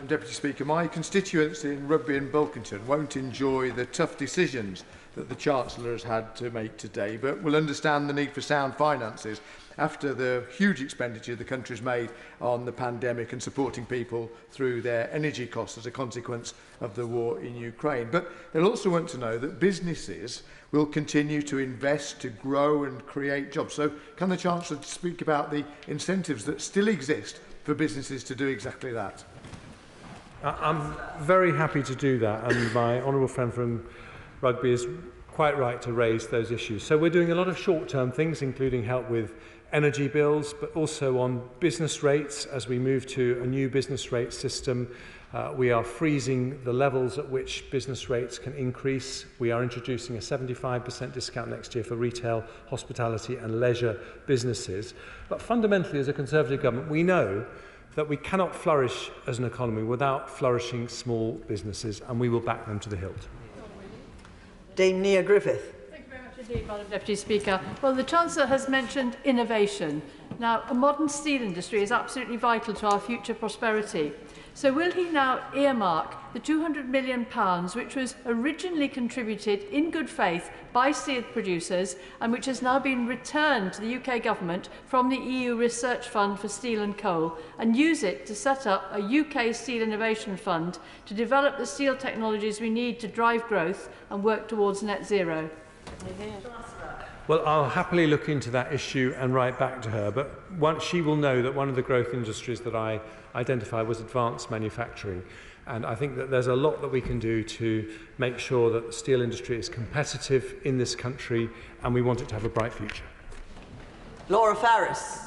Deputy Speaker, my constituents in Rugby and Bulkington won't enjoy the tough decisions that the Chancellor has had to make today, but will understand the need for sound finances after the huge expenditure the country has made on the pandemic and supporting people through their energy costs as a consequence of the war in Ukraine. But they'll also want to know that businesses will continue to invest, to grow and create jobs. So can the Chancellor speak about the incentives that still exist for businesses to do exactly that? I'm very happy to do that, and my honourable friend from Rugby is quite right to raise those issues. So we're doing a lot of short-term things, including help with energy bills, but also on business rates as we move to a new business rate system. We are freezing the levels at which business rates can increase. We are introducing a 75% discount next year for retail, hospitality and leisure businesses. But fundamentally, as a Conservative government, we know that we cannot flourish as an economy without flourishing small businesses, and we will back them to the hilt. Dame Nia Griffith. Thank you very much indeed, Madam Deputy Speaker. Well, the Chancellor has mentioned innovation. Now, a modern steel industry is absolutely vital to our future prosperity. So will he now earmark the £200 million which was originally contributed in good faith by steel producers and which has now been returned to the UK government from the EU Research Fund for Steel and Coal, and use it to set up a UK Steel Innovation Fund to develop the steel technologies we need to drive growth and work towards net zero? Well, I'll happily look into that issue and write back to her, but she will know that one of the growth industries that I identified was advanced manufacturing. And I think that there's a lot that we can do to make sure that the steel industry is competitive in this country, and we want it to have a bright future. Laura Farris.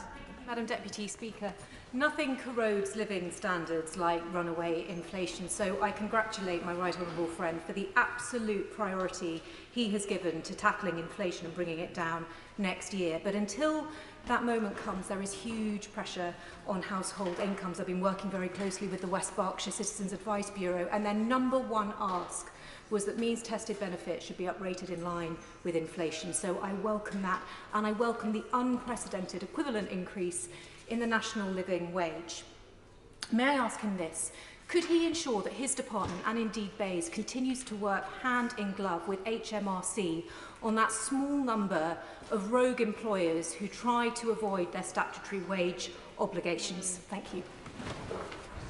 Madam Deputy Speaker, nothing corrodes living standards like runaway inflation, so I congratulate my right honourable friend for the absolute priority he has given to tackling inflation and bringing it down next year. But until that moment comes, there is huge pressure on household incomes. I've been working very closely with the West Berkshire Citizens Advice Bureau, and their #1 ask was that means-tested benefits should be uprated in line with inflation. So I welcome that, and I welcome the unprecedented equivalent increase in the national living wage. May I ask him this? Could he ensure that his department, and indeed BEIS, continues to work hand in glove with HMRC on that small number of rogue employers who try to avoid their statutory wage obligations? Thank you.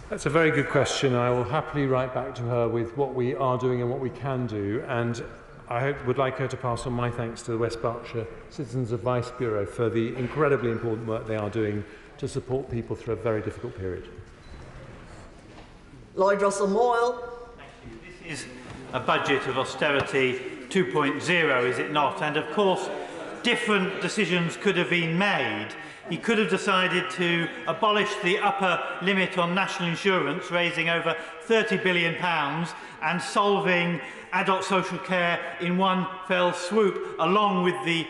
That's a very good question. I will happily write back to her with what we are doing and what we can do, and I would like her to pass on my thanks to the West Berkshire Citizens Advice Bureau for the incredibly important work they are doing to support people through a very difficult period. Lloyd Russell Moyle. Thank you. This is a budget of austerity 2.0, is it not? And of course, different decisions could have been made. He could have decided to abolish the upper limit on national insurance, raising over £30 billion and solving adult social care in one fell swoop, along with the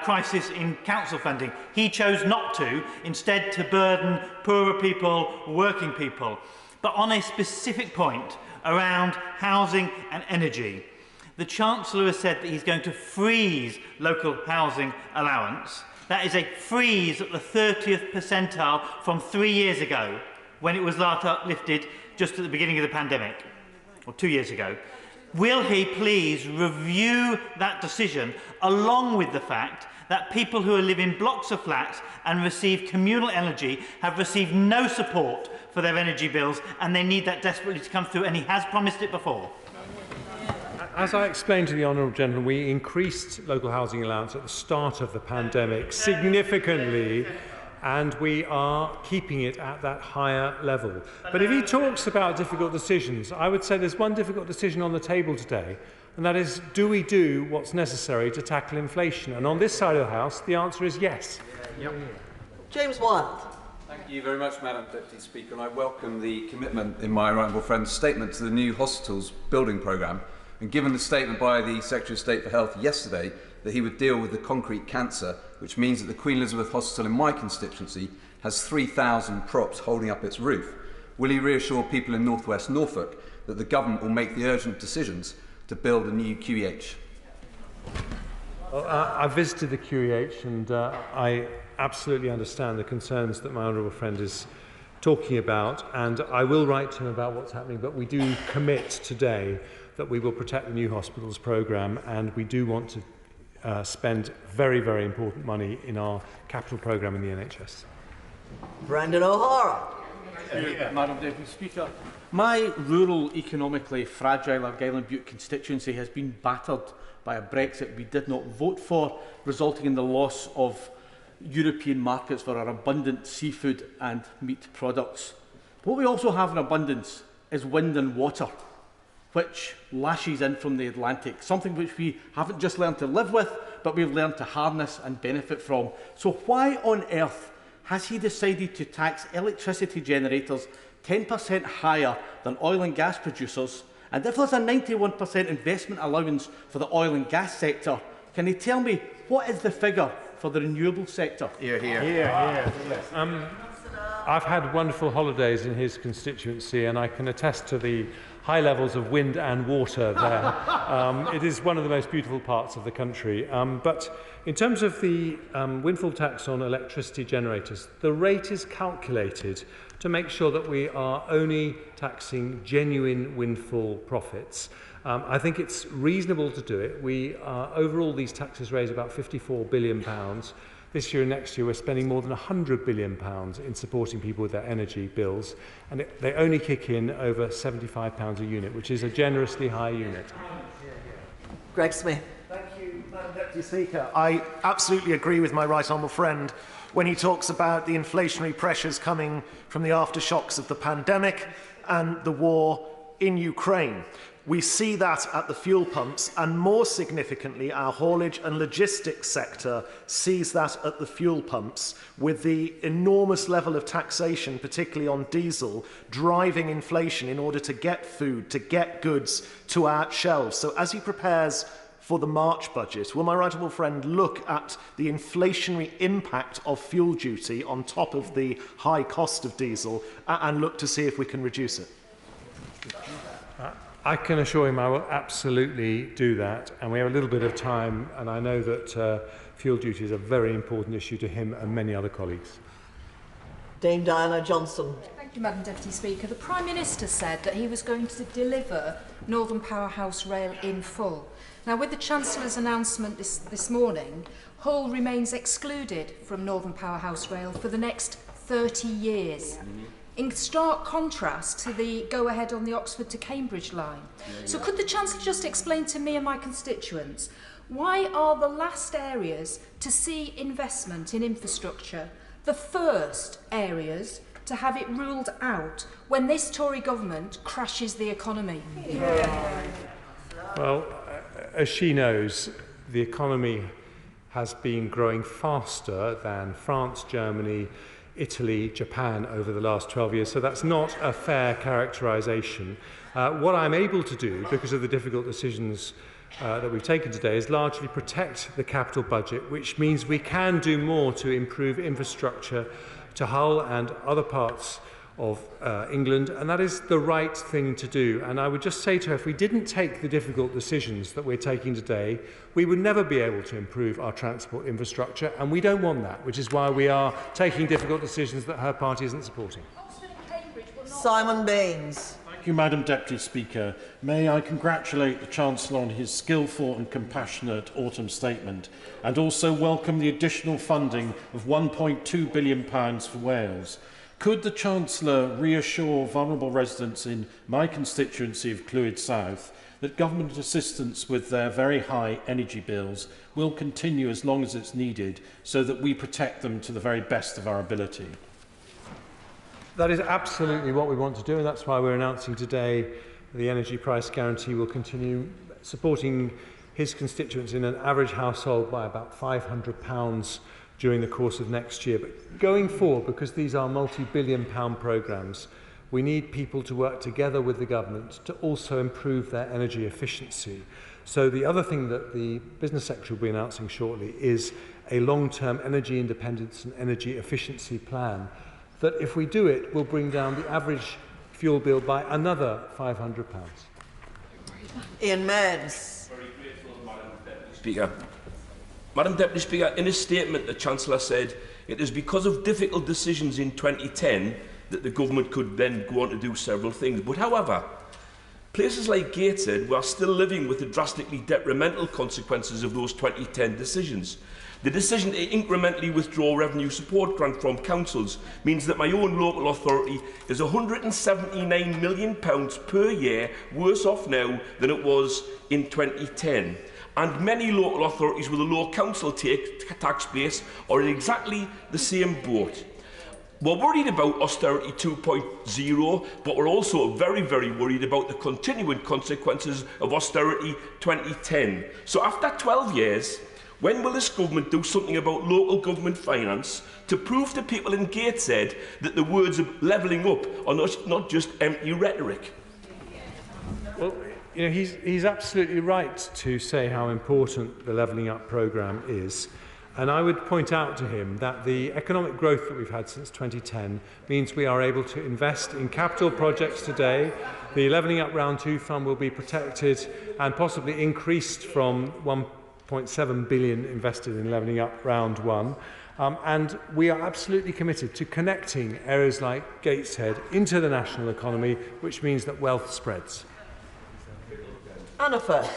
crisis in council funding. He chose not to, instead to burden poorer people, working people. But on a specific point around housing and energy, the Chancellor has said that he's going to freeze local housing allowance. That is a freeze at the 30th percentile from 3 years ago, when it was last uplifted just at the beginning of the pandemic, or 2 years ago. Will he please review that decision, along with the fact that people who live in blocks of flats and receive communal energy have received no support for their energy bills, and they need that desperately to come through, and he has promised it before? As I explained to the Honourable Gentleman, we increased local housing allowance at the start of the pandemic significantly, and we are keeping it at that higher level. But if he talks about difficult decisions, I would say there's one difficult decision on the table today, and that is, do we do what's necessary to tackle inflation? And on this side of the House, the answer is yes. Yep. James Wild. Thank you very much, Madam Deputy Speaker, and I welcome the commitment in my right honourable friend's statement to the new hospitals building programme. And given the statement by the Secretary of State for Health yesterday that he would deal with the concrete cancer, which means that the Queen Elizabeth Hospital in my constituency has 3,000 props holding up its roof, will he reassure people in North West Norfolk that the government will make the urgent decisions to build a new QEH? Well, I visited the QEH, and I absolutely understand the concerns that my honourable friend is talking about, and I will write to him about what's happening, but we do commit today that we will protect the new hospitals programme, and we do want to spend very, very important money in our capital programme in the NHS. Brendan O'Hara. Madam Deputy Speaker, my rural, economically fragile Argyll and Bute constituency has been battered by a Brexit we did not vote for, resulting in the loss of European markets for our abundant seafood and meat products. What we also have in abundance is wind and water, which lashes in from the Atlantic, something which we haven't just learned to live with, but we've learned to harness and benefit from. So why on earth has he decided to tax electricity generators 10% higher than oil and gas producers? And if there's a 91% investment allowance for the oil and gas sector, can he tell me what is the figure for the renewable sector? I've had wonderful holidays in his constituency, and I can attest to the high levels of wind and water there. It is one of the most beautiful parts of the country. But in terms of the windfall tax on electricity generators, the rate is calculated to make sure that we are only taxing genuine windfall profits. I think it's reasonable to do it. Overall, these taxes raise about £54 billion. This year and next year, we're spending more than £100 billion in supporting people with their energy bills, and they only kick in over £75 a unit, which is a generously high unit. Greg Smith. Thank you, Madam Deputy Speaker. I absolutely agree with my right honourable friend when he talks about the inflationary pressures coming from the aftershocks of the pandemic and the war in Ukraine. We see that at the fuel pumps, and more significantly, our haulage and logistics sector sees that at the fuel pumps, with the enormous level of taxation, particularly on diesel, driving inflation in order to get food, to get goods to our shelves. So as he prepares for the March budget, will my right honourable friend look at the inflationary impact of fuel duty on top of the high cost of diesel and look to see if we can reduce it? I can assure him I will absolutely do that, and we have a little bit of time, and I know that fuel duty is a very important issue to him and many other colleagues. Dame Diana Johnson. Thank you, Madam Deputy Speaker. The Prime Minister said that he was going to deliver Northern Powerhouse Rail in full. Now, with the Chancellor's announcement this morning, Hull remains excluded from Northern Powerhouse Rail for the next 30 years. In stark contrast to the go-ahead on the Oxford to Cambridge line. So could the Chancellor just explain to me and my constituents, why are the last areas to see investment in infrastructure the first areas to have it ruled out when this Tory government crashes the economy? Well, as she knows, the economy has been growing faster than France, Germany, Italy, Japan over the last 12 years. So that's not a fair characterisation. What I'm able to do, because of the difficult decisions that we've taken today, is largely protect the capital budget, which means we can do more to improve infrastructure to Hull and other parts of England, and that is the right thing to do. And I would just say to her, if we didn't take the difficult decisions that we're taking today, we would never be able to improve our transport infrastructure, and we don't want that, which is why we are taking difficult decisions that her party isn't supporting. Simon Baines. Thank you, Madam Deputy Speaker. May I congratulate the Chancellor on his skillful and compassionate autumn statement, and also welcome the additional funding of £1.2 billion for Wales. Could the Chancellor reassure vulnerable residents in my constituency of Clwyd South that government assistance with their very high energy bills will continue as long as it's needed, so that we protect them to the very best of our ability? That is absolutely what we want to do, and that's why we're announcing today the energy price guarantee will continue supporting his constituents in an average household by about £500 during the course of next year. But going forward, because these are multi-billion-pound programmes, we need people to work together with the government to also improve their energy efficiency. So the other thing that the Business Secretary will be announcing shortly is a long-term energy independence and energy efficiency plan that, if we do it, will bring down the average fuel bill by another £500. Ian Meads. Speaker. Madam Deputy Speaker, in a statement, the Chancellor said it is because of difficult decisions in 2010 that the government could then go on to do several things. But however, places like Gateshead are still living with the drastically detrimental consequences of those 2010 decisions. The decision to incrementally withdraw revenue support grant from councils means that my own local authority is £179 million per year worse off now than it was in 2010. And many local authorities with a low council tax base are in exactly the same boat. We're worried about austerity 2.0, but we're also very, very worried about the continuing consequences of austerity 2010. So after 12 years, when will this government do something about local government finance to prove to people in Gateshead that the words of levelling up are not just empty rhetoric? Well, you know, he's absolutely right to say how important the Levelling Up programme is. And I would point out to him that the economic growth that we've had since 2010 means we are able to invest in capital projects today. The Levelling Up Round 2 fund will be protected and possibly increased from £1.7 billion invested in Levelling Up Round 1. And we are absolutely committed to connecting areas like Gateshead into the national economy, which means that wealth spreads. Anna Firth.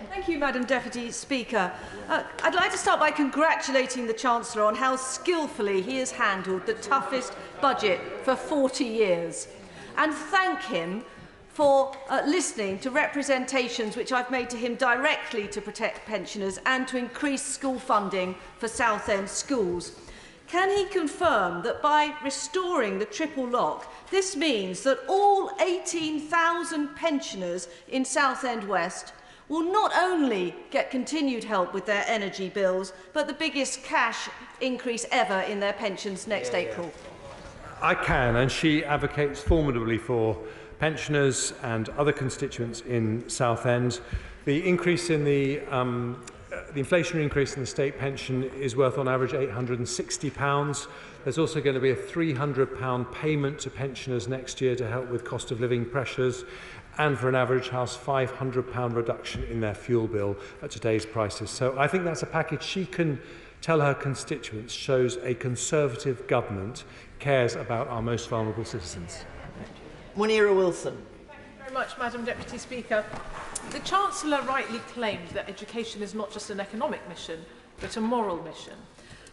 Thank you, Madam Deputy Speaker. I'd like to start by congratulating the Chancellor on how skillfully he has handled the toughest budget for 40 years, and thank him for listening to representations which I've made to him directly to protect pensioners and to increase school funding for Southend schools. Can he confirm that by restoring the triple lock, this means that all 18,000 pensioners in Southend West will not only get continued help with their energy bills, but the biggest cash increase ever in their pensions next April? I can, and she advocates formidably for pensioners and other constituents in Southend. The increase in the inflationary increase in the state pension is worth on average £860. There's also going to be a £300 payment to pensioners next year to help with cost of living pressures, and for an average house £500 reduction in their fuel bill at today's prices. So I think that's a package she can tell her constituents shows a Conservative government cares about our most vulnerable citizens. Munira Wilson. Thank you very much, Madam Deputy Speaker. The Chancellor rightly claimed that education is not just an economic mission, but a moral mission.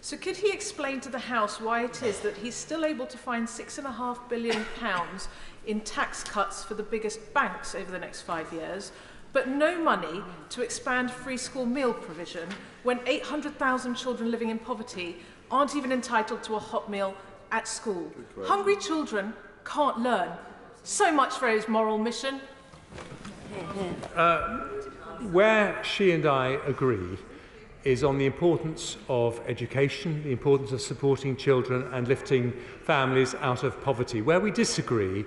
So could he explain to the House why it is that he's still able to find £6.5 billion in tax cuts for the biggest banks over the next 5 years, but no money to expand free school meal provision when 800,000 children living in poverty aren't even entitled to a hot meal at school? Hungry children can't learn. So much for his moral mission. Where she and I agree is on the importance of education, the importance of supporting children and lifting families out of poverty. Where we disagree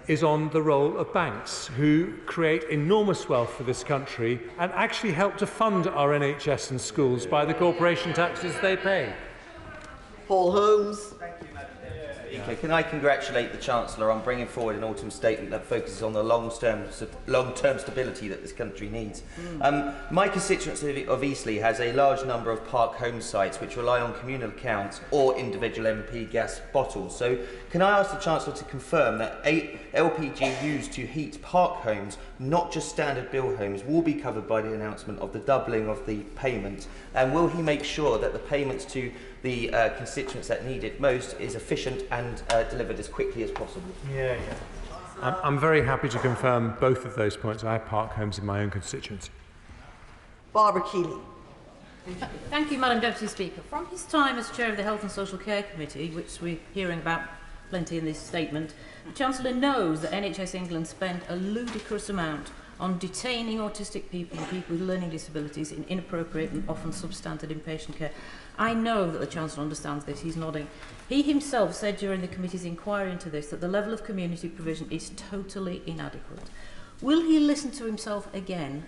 is on the role of banks, who create enormous wealth for this country and actually help to fund our NHS and schools by the corporation taxes they pay. Paul Holmes. Okay, can I congratulate the Chancellor on bringing forward an autumn statement that focuses on the long-term stability that this country needs. My constituency of Eastleigh has a large number of park home sites which rely on communal accounts or individual MP gas bottles. So can I ask the Chancellor to confirm that LPG used to heat park homes, not just standard bill homes, will be covered by the announcement of the doubling of the payment? And will he make sure that the payments to the constituents that need it most is efficient and delivered as quickly as possible? I'm very happy to confirm both of those points. I have park homes in my own constituency. Barbara Keeley. Thank you, Madam Deputy Speaker. From his time as Chair of the Health and Social Care Committee, which we're hearing about plenty in this statement, the Chancellor knows that NHS England spent a ludicrous amount on detaining autistic people and people with learning disabilities in inappropriate and often substandard inpatient care. I know that the Chancellor understands this. He's nodding. He himself said during the committee's inquiry into this that the level of community provision is totally inadequate. Will he listen to himself again?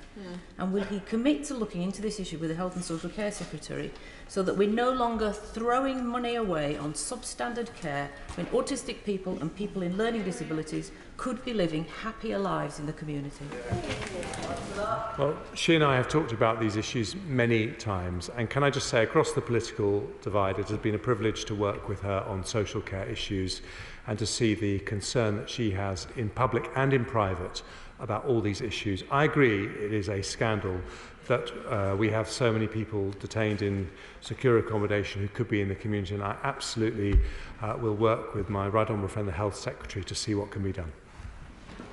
And will he commit to looking into this issue with the Health and Social Care Secretary so that we're no longer throwing money away on substandard care when autistic people and people in learning disabilities could be living happier lives in the community? Well, she and I have talked about these issues many times, and can I just say, across the political divide, it has been a privilege to work with her on social care issues and to see the concern that she has in public and in private about all these issues. I agree it is a scandal that we have so many people detained in secure accommodation who could be in the community, and I absolutely will work with my right honourable friend, the Health Secretary, to see what can be done.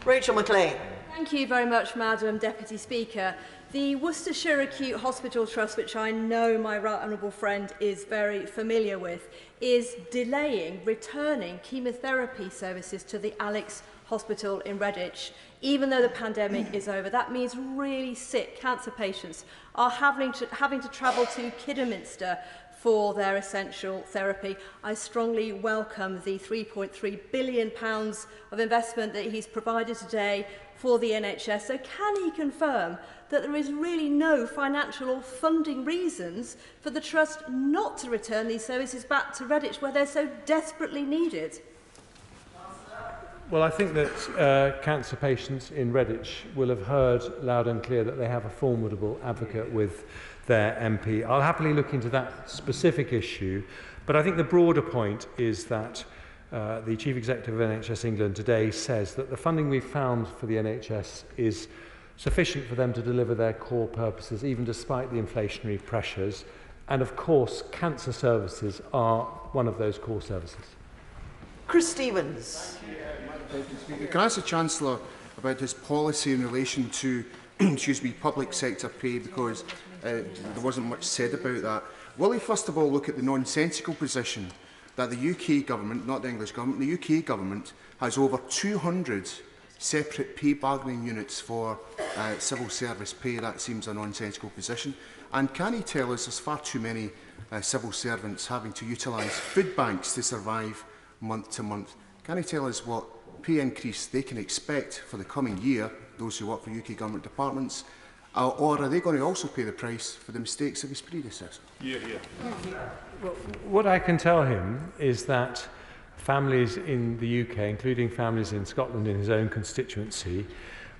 Rachel McLean. Thank you very much, Madam Deputy Speaker. The Worcestershire Acute Hospital Trust, which I know my right honourable friend is very familiar with, is delaying returning chemotherapy services to the Alex Hospital in Redditch. Even though the pandemic is over, that means really sick cancer patients are having to travel to Kidderminster for their essential therapy. I strongly welcome the £3.3 billion of investment that he's provided today for the NHS. So can he confirm that there is really no financial or funding reasons for the Trust not to return these services back to Redditch, where they're so desperately needed? Well, I think that cancer patients in Redditch will have heard loud and clear that they have a formidable advocate with their MP. I'll happily look into that specific issue, but I think the broader point is that the Chief Executive of NHS England today says that the funding we've found for the NHS is sufficient for them to deliver their core purposes, even despite the inflationary pressures. And of course, cancer services are one of those core services. Chris Stevens. Can I ask the Chancellor about his policy in relation to public sector pay, because there wasn't much said about that. Will he first of all look at the nonsensical position that the UK government, not the English government, the UK government has over 200 separate pay bargaining units for civil service pay? That seems a nonsensical position. And can he tell us there's far too many civil servants having to utilise food banks to survive month to month? Can he tell us what pay increase they can expect for the coming year, those who work for UK government departments, or are they going to also pay the price for the mistakes of his predecessor? Well, what I can tell him is that families in the UK, including families in Scotland in his own constituency,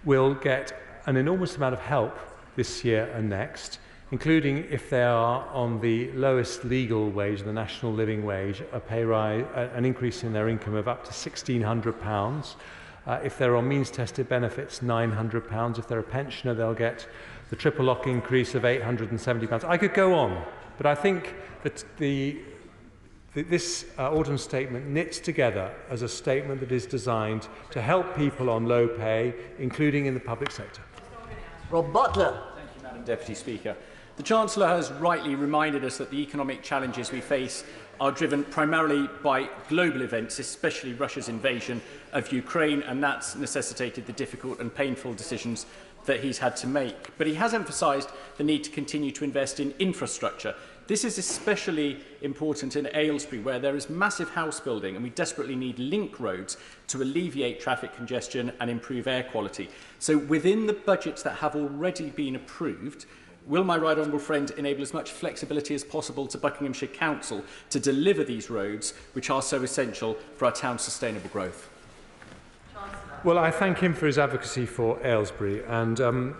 will get an enormous amount of help this year and next, including if they are on the lowest legal wage, the national living wage, a pay rise, an increase in their income of up to £1,600. If they're on means-tested benefits, £900. If they're a pensioner, they'll get the triple lock increase of £870. I could go on, but I think that this autumn statement knits together as a statement that is designed to help people on low pay, including in the public sector. Rob Butler. Thank you, Madam Deputy Speaker. The Chancellor has rightly reminded us that the economic challenges we face are driven primarily by global events, especially Russia's invasion of Ukraine, and that's necessitated the difficult and painful decisions that he's had to make. But he has emphasised the need to continue to invest in infrastructure. This is especially important in Aylesbury, where there is massive house building and we desperately need link roads to alleviate traffic congestion and improve air quality. So within the budgets that have already been approved, will my right honourable friend enable as much flexibility as possible to Buckinghamshire Council to deliver these roads, which are so essential for our town's sustainable growth? Well, I thank him for his advocacy for Aylesbury, and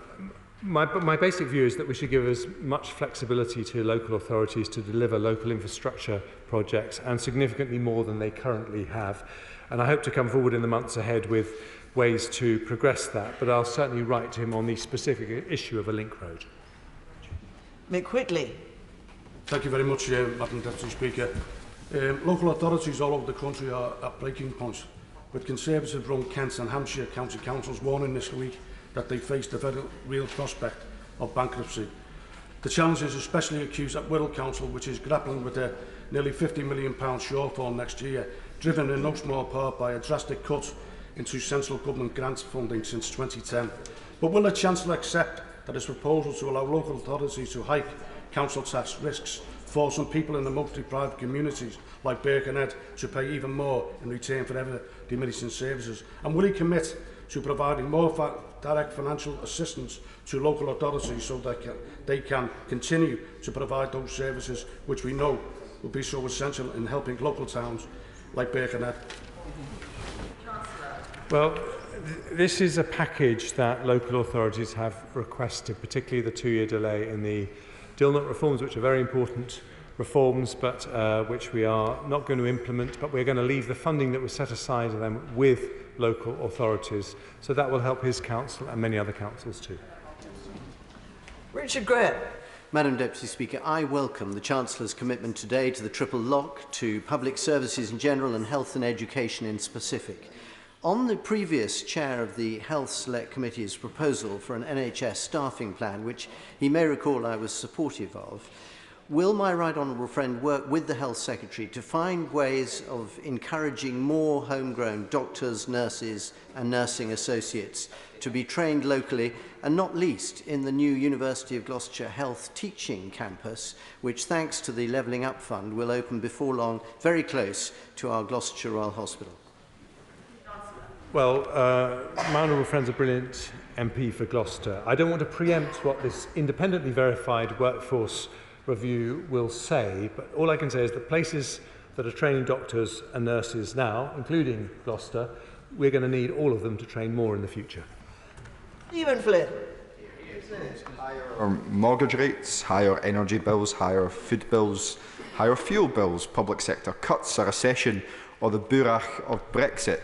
my basic view is that we should give as much flexibility to local authorities to deliver local infrastructure projects, and significantly more than they currently have. And I hope to come forward in the months ahead with ways to progress that, but I'll certainly write to him on the specific issue of a link road. Mick Whitley. Thank you very much, Madam Deputy Speaker. Local authorities all over the country are at breaking points, with Conservative-run Kent and Hampshire County Councils warning this week that they face the very real prospect of bankruptcy. The challenge is especially acute at Wirral Council, which is grappling with a nearly £50 million shortfall next year, driven in no small part by a drastic cut into central government grant funding since 2010. But will the Chancellor accept that his proposal to allow local authorities to hike council tax risks forcing people in the mostly private communities like Birkenhead to pay even more in return for ever diminishing services? And will he commit to providing more direct financial assistance to local authorities so that they can continue to provide those services which we know will be so essential in helping local towns like Birkenhead? Well, this is a package that local authorities have requested, particularly the 2-year delay in the Dilnut reforms, which are very important reforms, but which we are not going to implement, but we're going to leave the funding that was set aside to them with local authorities. So that will help his council and many other councils too. Richard Graham. Madam Deputy Speaker, I welcome the Chancellor's commitment today to the triple lock, to public services in general and health and education in specific. On the previous chair of the Health Select Committee's proposal for an NHS staffing plan, which he may recall I was supportive of, will my right honourable friend work with the Health Secretary to find ways of encouraging more homegrown doctors, nurses and nursing associates to be trained locally, and not least in the new University of Gloucestershire Health Teaching Campus, which thanks to the Levelling Up Fund will open before long, very close to our Gloucestershire Royal Hospital? Well, my honourable friend's a brilliant MP for Gloucester. I don't want to preempt what this independently verified workforce review will say, but all I can say is that places that are training doctors and nurses now, including Gloucester, we're going to need all of them to train more in the future. Stephen Flynn. Higher mortgage rates, higher energy bills, higher food bills, higher fuel bills, public sector cuts, a recession, or the bourrach of Brexit,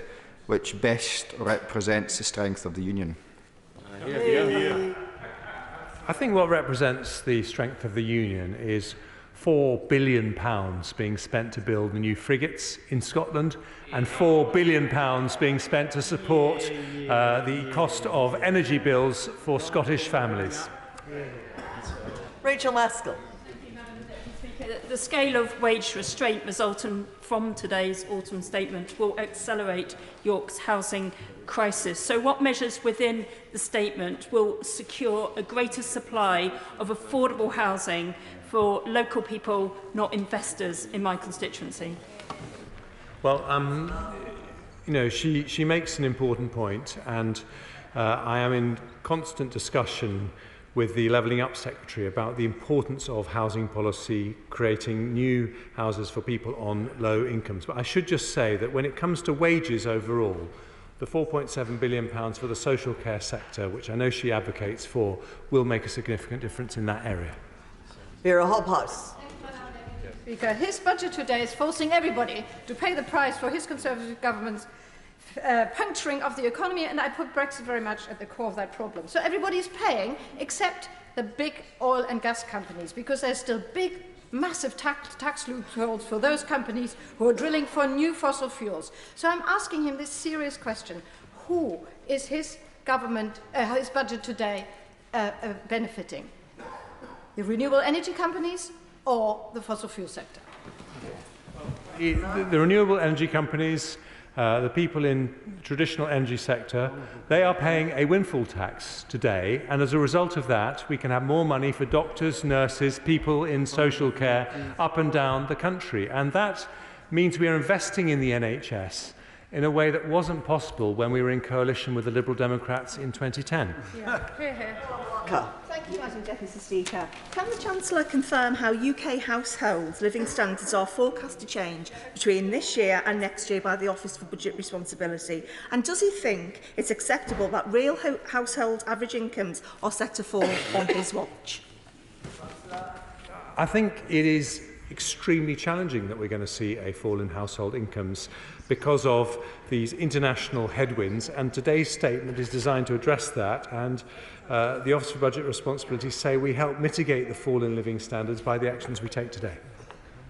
which best represents the strength of the Union? I think what represents the strength of the Union is £4 billion being spent to build the new frigates in Scotland, and £4 billion being spent to support the cost of energy bills for Scottish families. Rachel Maskell. The scale of wage restraint resulting from today's autumn statement will accelerate York's housing crisis. So what measures within the statement will secure a greater supply of affordable housing for local people, not investors, in my constituency? Well, you know, she makes an important point, and I am in constant discussion with the Levelling Up Secretary about the importance of housing policy, creating new houses for people on low incomes. But I should just say that when it comes to wages overall, the £4.7 billion for the social care sector, which I know she advocates for, will make a significant difference in that area. Vera Hobhouse. Speaker, his budget today is forcing everybody to pay the price for his Conservative government's puncturing of the economy, and I put Brexit very much at the core of that problem. So everybody is paying except the big oil and gas companies, because there's still big, massive tax loopholes for those companies who are drilling for new fossil fuels. So I'm asking him this serious question: who is his government, his budget today benefiting? The renewable energy companies or the fossil fuel sector? The renewable energy companies the people in the traditional energy sector, they are paying a windfall tax today, and as a result of that, we can have more money for doctors, nurses, people in social care up and down the country. And that means we are investing in the NHS in a way that wasn't possible when we were in coalition with the Liberal Democrats in 2010. Thank you, Madam Deputy Speaker. Can the Chancellor confirm how UK households' living standards are forecast to change between this year and next year by the Office for Budget Responsibility? And does he think it's acceptable that real household average incomes are set to fall on his watch? I think it is extremely challenging that we're going to see a fall in household incomes because of these international headwinds, and today's statement is designed to address that, and the Office for Budget Responsibility say we help mitigate the fall in living standards by the actions we take today.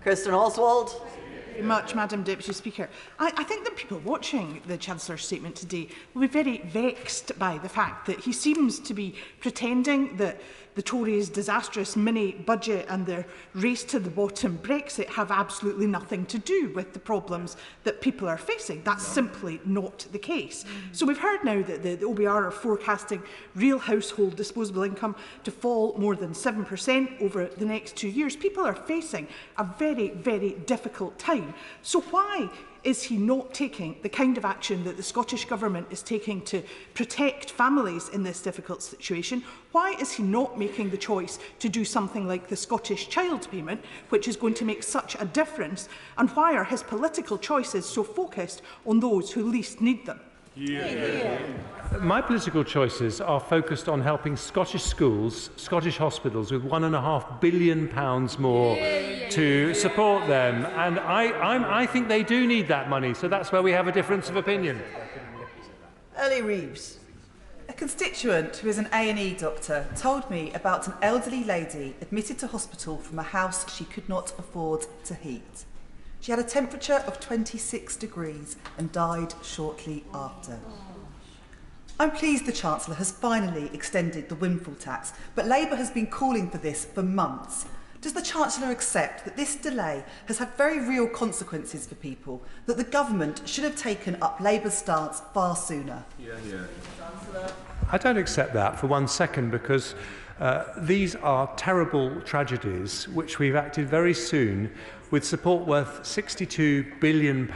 Kirsten Oswald. Thank you much, Madam Deputy Speaker. I think that people watching the Chancellor's statement today will be very vexed by the fact that he seems to be pretending that the Tories' disastrous mini-budget and their race to the bottom Brexit have absolutely nothing to do with the problems that people are facing. That's simply not the case. So we've heard now that the OBR are forecasting real household disposable income to fall more than 7% over the next 2 years. People are facing a very, very difficult time. So why is he not taking the kind of action that the Scottish Government is taking to protect families in this difficult situation? Why is he not making the choice to do something like the Scottish Child Payment, which is going to make such a difference? And why are his political choices so focused on those who least need them? My political choices are focused on helping Scottish schools, Scottish hospitals with £1.5 billion more to support them. And I think they do need that money, so that's where we have a difference of opinion. Ellie Reeves. A constituent who is an A&E doctor told me about an elderly lady admitted to hospital from a house she could not afford to heat. She had a temperature of 26 degrees and died shortly after. I'm pleased the Chancellor has finally extended the windfall tax, but Labour has been calling for this for months. Does the Chancellor accept that this delay has had very real consequences for people, that the government should have taken up Labour's stance far sooner? I don't accept that for 1 second, because these are terrible tragedies which we've acted very soon with support worth £62 billion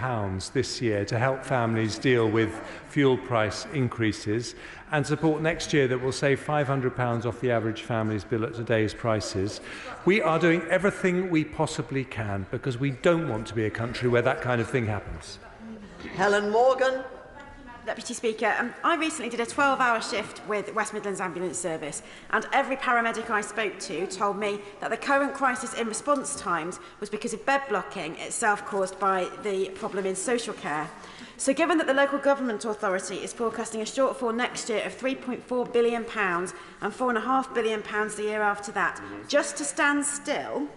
this year to help families deal with fuel price increases, and support next year that will save £500 off the average family's bill at today's prices. We are doing everything we possibly can because we don't want to be a country where that kind of thing happens. Helen Morgan. Deputy Speaker, I recently did a 12-hour shift with West Midlands Ambulance Service, and every paramedic I spoke to told me that the current crisis in response times was because of bed blocking, itself caused by the problem in social care. So given that the local government authority is forecasting a shortfall next year of £3.4 billion and £4.5 billion the year after that, just to stand still,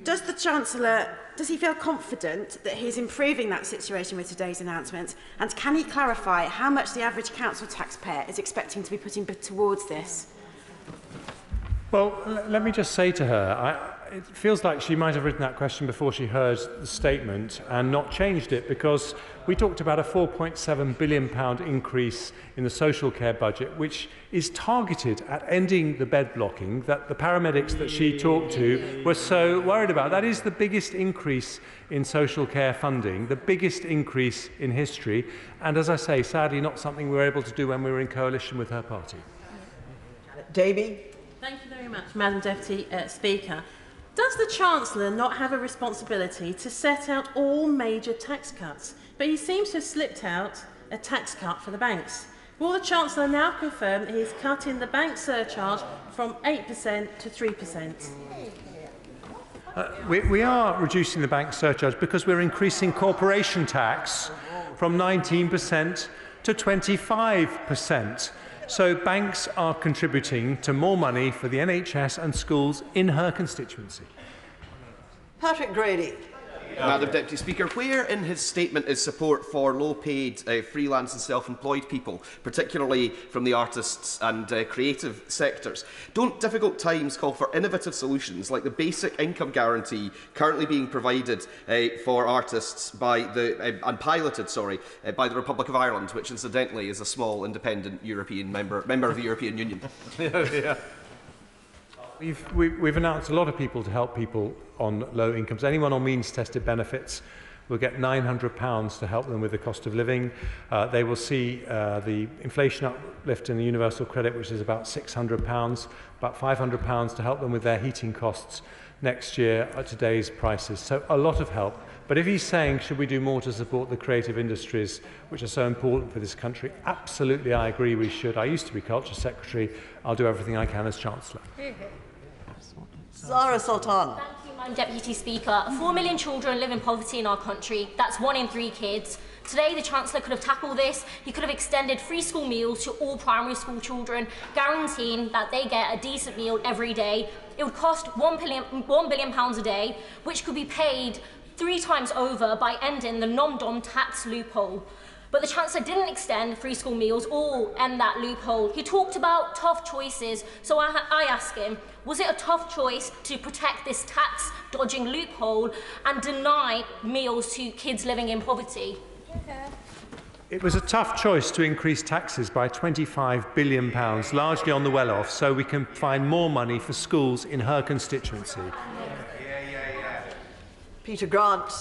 does the Chancellor, does he feel confident that he's improving that situation with today's announcement? And can he clarify how much the average council taxpayer is expecting to be putting towards this? Well, let me just say to her, it feels like she might have written that question before she heard the statement and not changed it, because we talked about a £4.7 billion increase in the social care budget, which is targeted at ending the bed blocking that the paramedics that she talked to were so worried about. That is the biggest increase in social care funding, the biggest increase in history, and as I say, sadly not something we were able to do when we were in coalition with her party. Davey. Thank you very much, Madam Deputy Speaker. Does the Chancellor not have a responsibility to set out all major tax cuts? But he seems to have slipped out a tax cut for the banks. Will the Chancellor now confirm that he is cutting the bank surcharge from 8% to 3%? We are reducing the bank surcharge because we're increasing corporation tax from 19% to 25%. So banks are contributing to more money for the NHS and schools in her constituency. Patrick Grady. Madam Deputy Speaker, where in his statement is support for low-paid freelance and self-employed people, particularly from the artists and creative sectors? Don't difficult times call for innovative solutions like the basic income guarantee currently being provided for artists by and piloted, by the Republic of Ireland, which incidentally is a small independent European member of the European Union? We've announced a lot of people to help people on low incomes. Anyone on means-tested benefits will get £900 to help them with the cost of living. They will see the inflation uplift in the universal credit, which is about £600, about £500 to help them with their heating costs next year at today's prices. So a lot of help. But if he's saying, should we do more to support the creative industries, which are so important for this country, absolutely I agree we should. I used to be Culture Secretary. I'll do everything I can as Chancellor. Zara Sultan. Thank you, Madam Deputy Speaker. 4 million children live in poverty in our country. That's 1 in 3 kids. Today, the Chancellor could have tackled this. He could have extended free school meals to all primary school children, guaranteeing that they get a decent meal every day. It would cost £1 billion a day, which could be paid 3 times over by ending the non-dom tax loophole. But the Chancellor didn't extend free school meals or end that loophole. He talked about tough choices, so I ask him, was it a tough choice to protect this tax-dodging loophole and deny meals to kids living in poverty? It was a tough choice to increase taxes by £25 billion, largely on the well-off, so we can find more money for schools in her constituency. Peter Grant.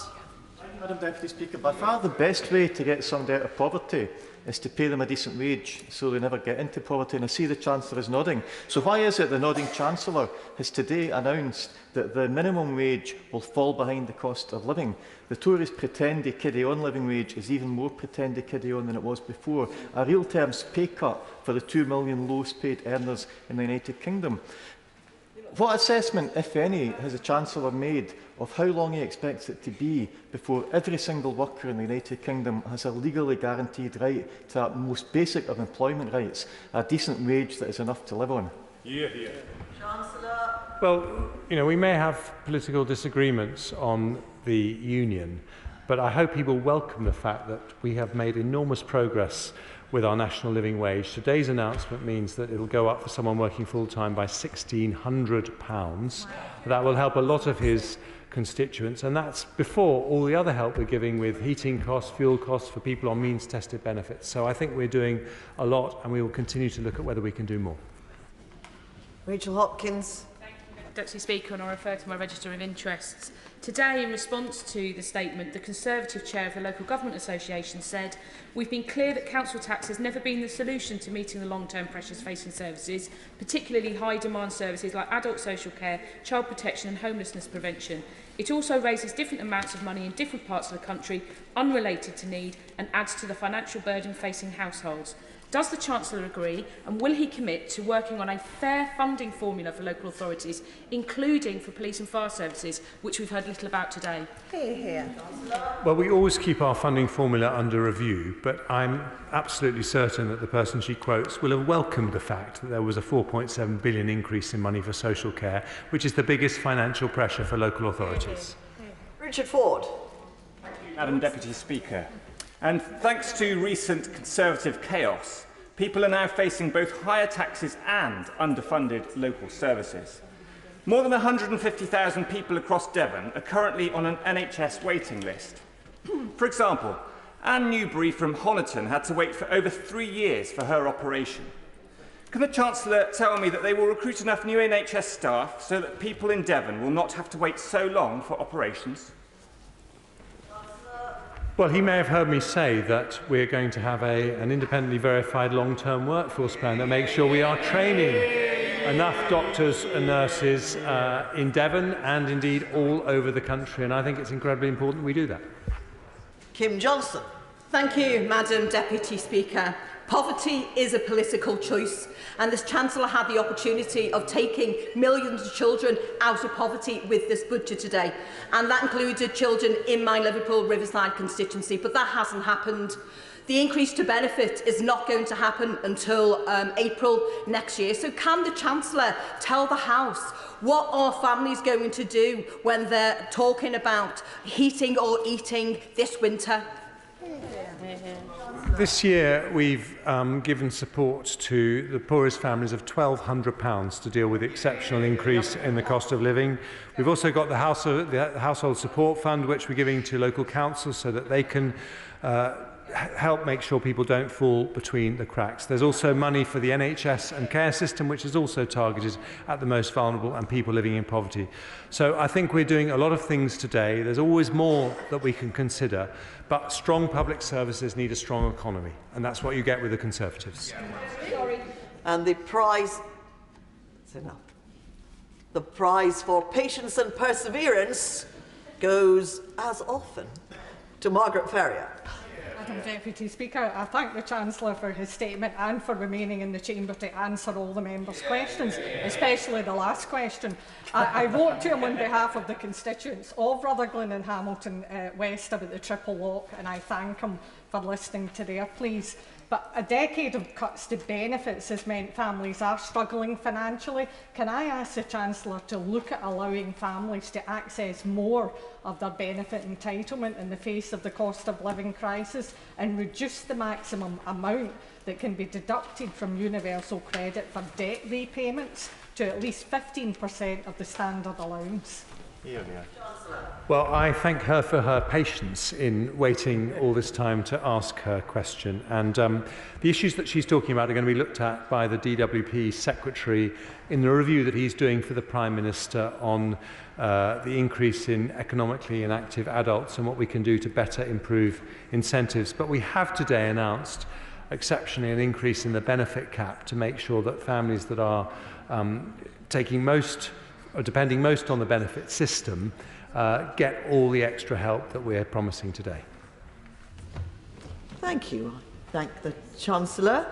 Madam Deputy Speaker, by far the best way to get somebody out of poverty is to pay them a decent wage so they never get into poverty. And I see the Chancellor is nodding. So why is it the nodding Chancellor has today announced that the minimum wage will fall behind the cost of living? The Tories pretend a kiddie-on living wage is even more pretend a kiddie-on than it was before. A real terms pay cut for the 2 million lowest paid earners in the United Kingdom. What assessment, if any, has the Chancellor made of how long he expects it to be before every single worker in the United Kingdom has a legally guaranteed right to that most basic of employment rights, a decent wage that is enough to live on? Chancellor. Well, we may have political disagreements on the union, but I hope he will welcome the fact that we have made enormous progress with our national living wage. Today's announcement means that it will go up for someone working full-time by £1,600. That will help a lot of his constituents, and that's before all the other help we're giving with heating costs, fuel costs for people on means-tested benefits. So I think we're doing a lot, and we will continue to look at whether we can do more. Rachel Hopkins. Deputy Speaker, and I refer to my register of interests. Today, in response to the statement, the Conservative Chair of the Local Government Association said, "We've been clear that council tax has never been the solution to meeting the long-term pressures facing services, particularly high-demand services like adult social care, child protection and homelessness prevention. It also raises different amounts of money in different parts of the country, unrelated to need, and adds to the financial burden facing households." Does the Chancellor agree, and will he commit to working on a fair funding formula for local authorities, including for police and fire services, which we've heard little about today? Well, we always keep our funding formula under review, but I'm absolutely certain that the person she quotes will have welcomed the fact that there was a £4.7 billion increase in money for social care, which is the biggest financial pressure for local authorities. Richard Ford. Madam Deputy Speaker. And thanks to recent Conservative chaos, people are now facing both higher taxes and underfunded local services. More than 150,000 people across Devon are currently on an NHS waiting list. For example, Anne Newbury from Honiton had to wait for over 3 years for her operation. Can the Chancellor tell me that they will recruit enough new NHS staff so that people in Devon will not have to wait so long for operations? Well, he may have heard me say that we're going to have an independently verified long-term workforce plan that makes sure we are training enough doctors and nurses in Devon and indeed all over the country, and I think it's incredibly important we do that. Kim Johnson. Thank you, Madam Deputy Speaker. Poverty is a political choice, and this Chancellor had the opportunity of taking millions of children out of poverty with this budget today, and that included children in my Liverpool Riverside constituency, but that hasn't happened. The increase to benefit is not going to happen until April next year. So can the Chancellor tell the House what are families going to do when they're talking about heating or eating this winter? This year, we've given support to the poorest families of £1,200 to deal with the exceptional increase in the cost of living. We've also got the Household Support Fund, which we're giving to local councils so that they can help make sure people don't fall between the cracks. There's also money for the NHS and care system, which is also targeted at the most vulnerable and people living in poverty. So I think we're doing a lot of things today. There's always more that we can consider, but strong public services need a strong economy, and that's what you get with the Conservatives. And the prize, that's enough. The prize for patience and perseverance goes, as often, to Margaret Ferrier. Madam Deputy Speaker, I thank the Chancellor for his statement and for remaining in the chamber to answer all the members' questions, especially the last question. I wrote to him on behalf of the constituents of Rutherglen and Hamilton West about the triple lock, and I thank him for listening to their pleas. But a decade of cuts to benefits has meant families are struggling financially. Can I ask the Chancellor to look at allowing families to access more of their benefit entitlement in the face of the cost of living crisis and reduce the maximum amount that can be deducted from universal credit for debt repayments to at least 15% of the standard allowance? Well, I thank her for her patience in waiting all this time to ask her question. And the issues that she's talking about are going to be looked at by the DWP Secretary in the review that he's doing for the Prime Minister on the increase in economically inactive adults and what we can do to better improve incentives. But we have today announced exceptionally an increase in the benefit cap to make sure that families that are taking most or depending most on the benefit system get all the extra help that we're promising today. Thank you. I thank the Chancellor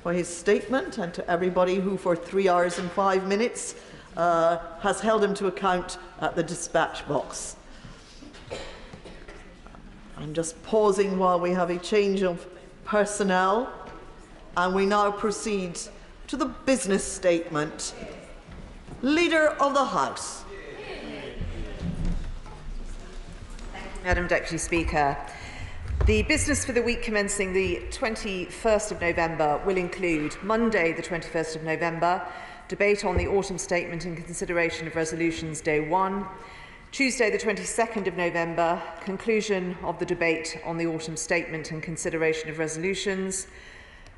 for his statement and to everybody who for 3 hours and 5 minutes has held him to account at the dispatch box. I'm just pausing while we have a change of personnel, and we now proceed to the business statement. Leader of the House. Madam Deputy Speaker, the business for the week commencing the 21st of November will include Monday the 21st of November, debate on the autumn statement and consideration of resolutions day 1, Tuesday the 22nd of November, conclusion of the debate on the autumn statement and consideration of resolutions,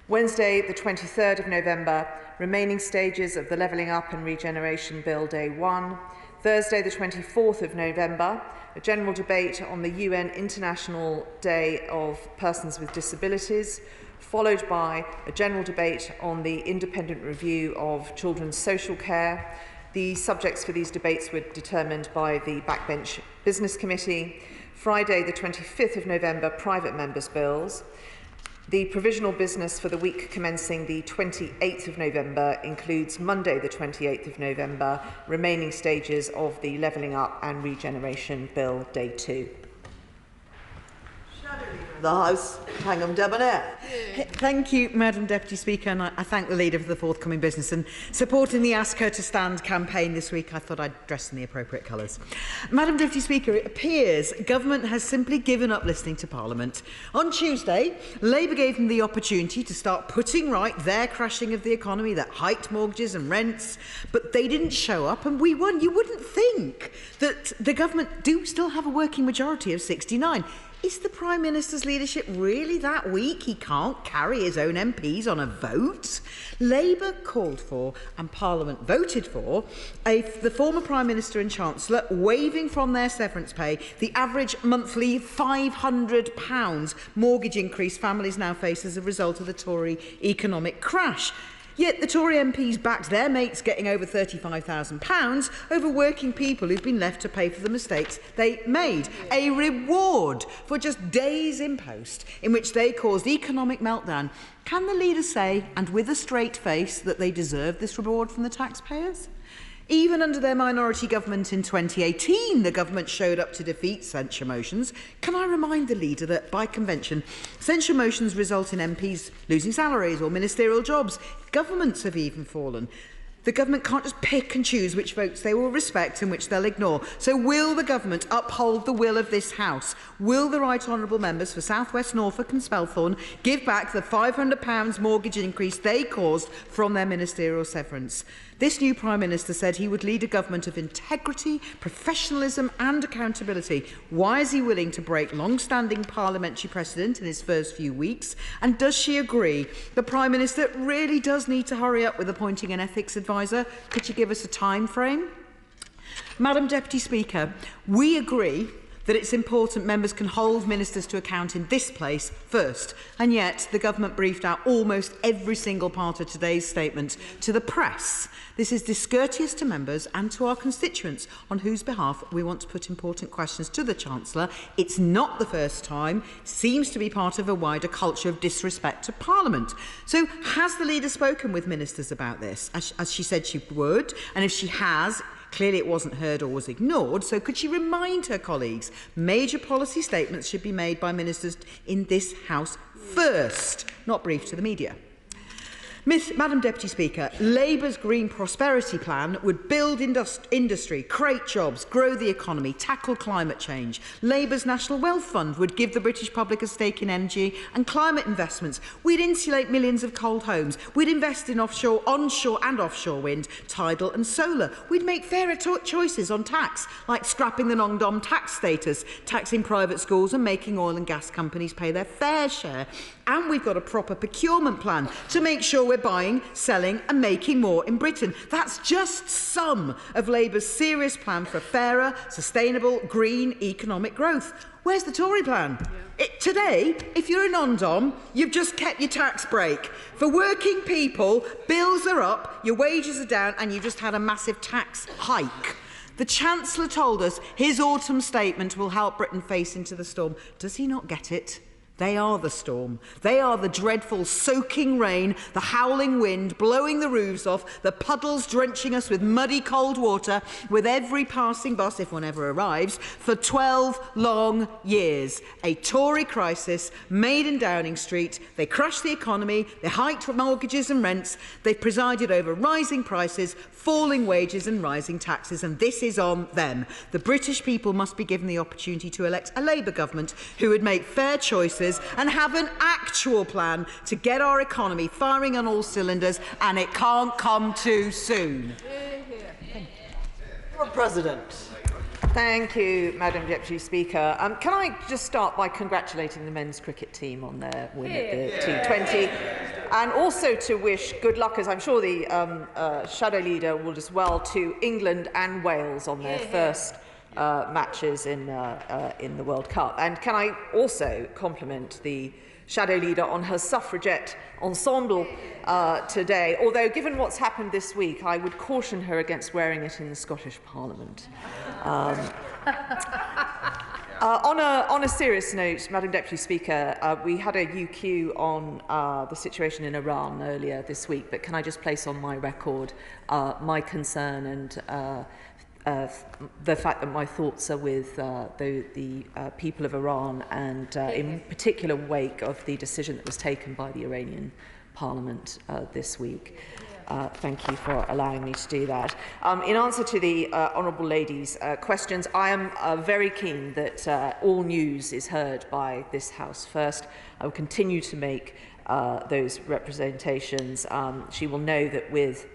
Wednesday the 23rd of November, remaining stages of the Levelling Up and Regeneration Bill Day 1. Thursday the 24th of November, a general debate on the UN International Day of Persons with Disabilities, followed by a general debate on the independent review of children's social care. The subjects for these debates were determined by the Backbench Business Committee. Friday the 25th of November, private members' bills. The provisional business for the week commencing the 28th of November includes Monday the 28th of November, remaining stages of the Levelling Up and Regeneration Bill Day 2. The House, Pangham Debonair. Thank you, Madam Deputy Speaker, and I thank the Leader for the forthcoming business and supporting the Ask Her to Stand campaign this week. I thought I'd dress in the appropriate colours. Madam Deputy Speaker, it appears government has simply given up listening to Parliament. On Tuesday, Labour gave them the opportunity to start putting right their crashing of the economy that hiked mortgages and rents, but they didn't show up and we won. You wouldn't think that the government do still have a working majority of 69. Is the Prime Minister's leadership really that weak he can't carry his own MPs on a vote? Labour called for and Parliament voted for the former Prime Minister and Chancellor waiving from their severance pay the average monthly £500 mortgage increase families now face as a result of the Tory economic crash. Yet the Tory MPs backed their mates getting over £35,000 over working people who've been left to pay for the mistakes they made. A reward for just days in post in which they caused economic meltdown. Can the leader say, and with a straight face, that they deserve this reward from the taxpayers? Even under their minority government in 2018, the government showed up to defeat censure motions. Can I remind the leader that, by convention, censure motions result in MPs losing salaries or ministerial jobs? Governments have even fallen. The government can't just pick and choose which votes they will respect and which they'll ignore. So will the government uphold the will of this House? Will the Right Honourable members for South West Norfolk and Spelthorne give back the £500 mortgage increase they caused from their ministerial severance? This new Prime Minister said he would lead a government of integrity, professionalism and accountability. Why is he willing to break long-standing parliamentary precedent in his first few weeks? And does she agree the Prime Minister really does need to hurry up with appointing an ethics advisor? Could you give us a time frame? Madam Deputy Speaker, we agree that it's important members can hold ministers to account in this place first, and yet the government briefed out almost every single part of today's statement to the press. This is discourteous to members and to our constituents on whose behalf we want to put important questions to the Chancellor. It's not the first time. It seems to be part of a wider culture of disrespect to Parliament. So has the leader spoken with ministers about this, as she said she would? And if she has, clearly it wasn't heard or was ignored, so could she remind her colleagues major policy statements should be made by ministers in this House first, not briefed to the media? Madam Deputy Speaker, Labour's Green Prosperity Plan would build industry, create jobs, grow the economy, tackle climate change. Labour's National Wealth Fund would give the British public a stake in energy and climate investments. We'd insulate millions of cold homes. We'd invest in onshore and offshore wind, tidal and solar. We'd make fairer choices on tax, like scrapping the non-dom tax status, taxing private schools and making oil and gas companies pay their fair share. And we've got a proper procurement plan to make sure we're buying, selling and making more in Britain. That's just some of Labour's serious plan for fairer, sustainable, green economic growth. Where's the Tory plan? Today, if you're a non-dom, you've just kept your tax break. For working people, bills are up, your wages are down and you've just had a massive tax hike. The Chancellor told us his autumn statement will help Britain face into the storm. Does he not get it? They are the storm. They are the dreadful soaking rain, the howling wind blowing the roofs off, the puddles drenching us with muddy cold water with every passing bus, if one ever arrives, for 12 long years. A Tory crisis made in Downing Street. They crushed the economy, they hiked mortgages and rents, they presided over rising prices, falling wages and rising taxes, and this is on them. The British people must be given the opportunity to elect a Labour government who would make fair choices and have an actual plan to get our economy firing on all cylinders, and it can't come too soon. President. Thank you, Madam Deputy Speaker. Can I just start by congratulating the men's cricket team on their win at the T20, and also to wish good luck, as I'm sure the Shadow Leader will as well, to England and Wales on their first matches in the World Cup. And can I also compliment the Shadow Leader on her suffragette ensemble today, although given what's happened this week, I would caution her against wearing it in the Scottish Parliament. On a serious note, Madam Deputy Speaker, we had a UQ on the situation in Iran earlier this week, but can I just place on my record my concern and the fact that my thoughts are with the people of Iran, and in particular wake of the decision that was taken by the Iranian Parliament this week. Thank you for allowing me to do that. In answer to the Honourable Lady's questions, I am very keen that all news is heard by this House first. I will continue to make those representations. She will know that with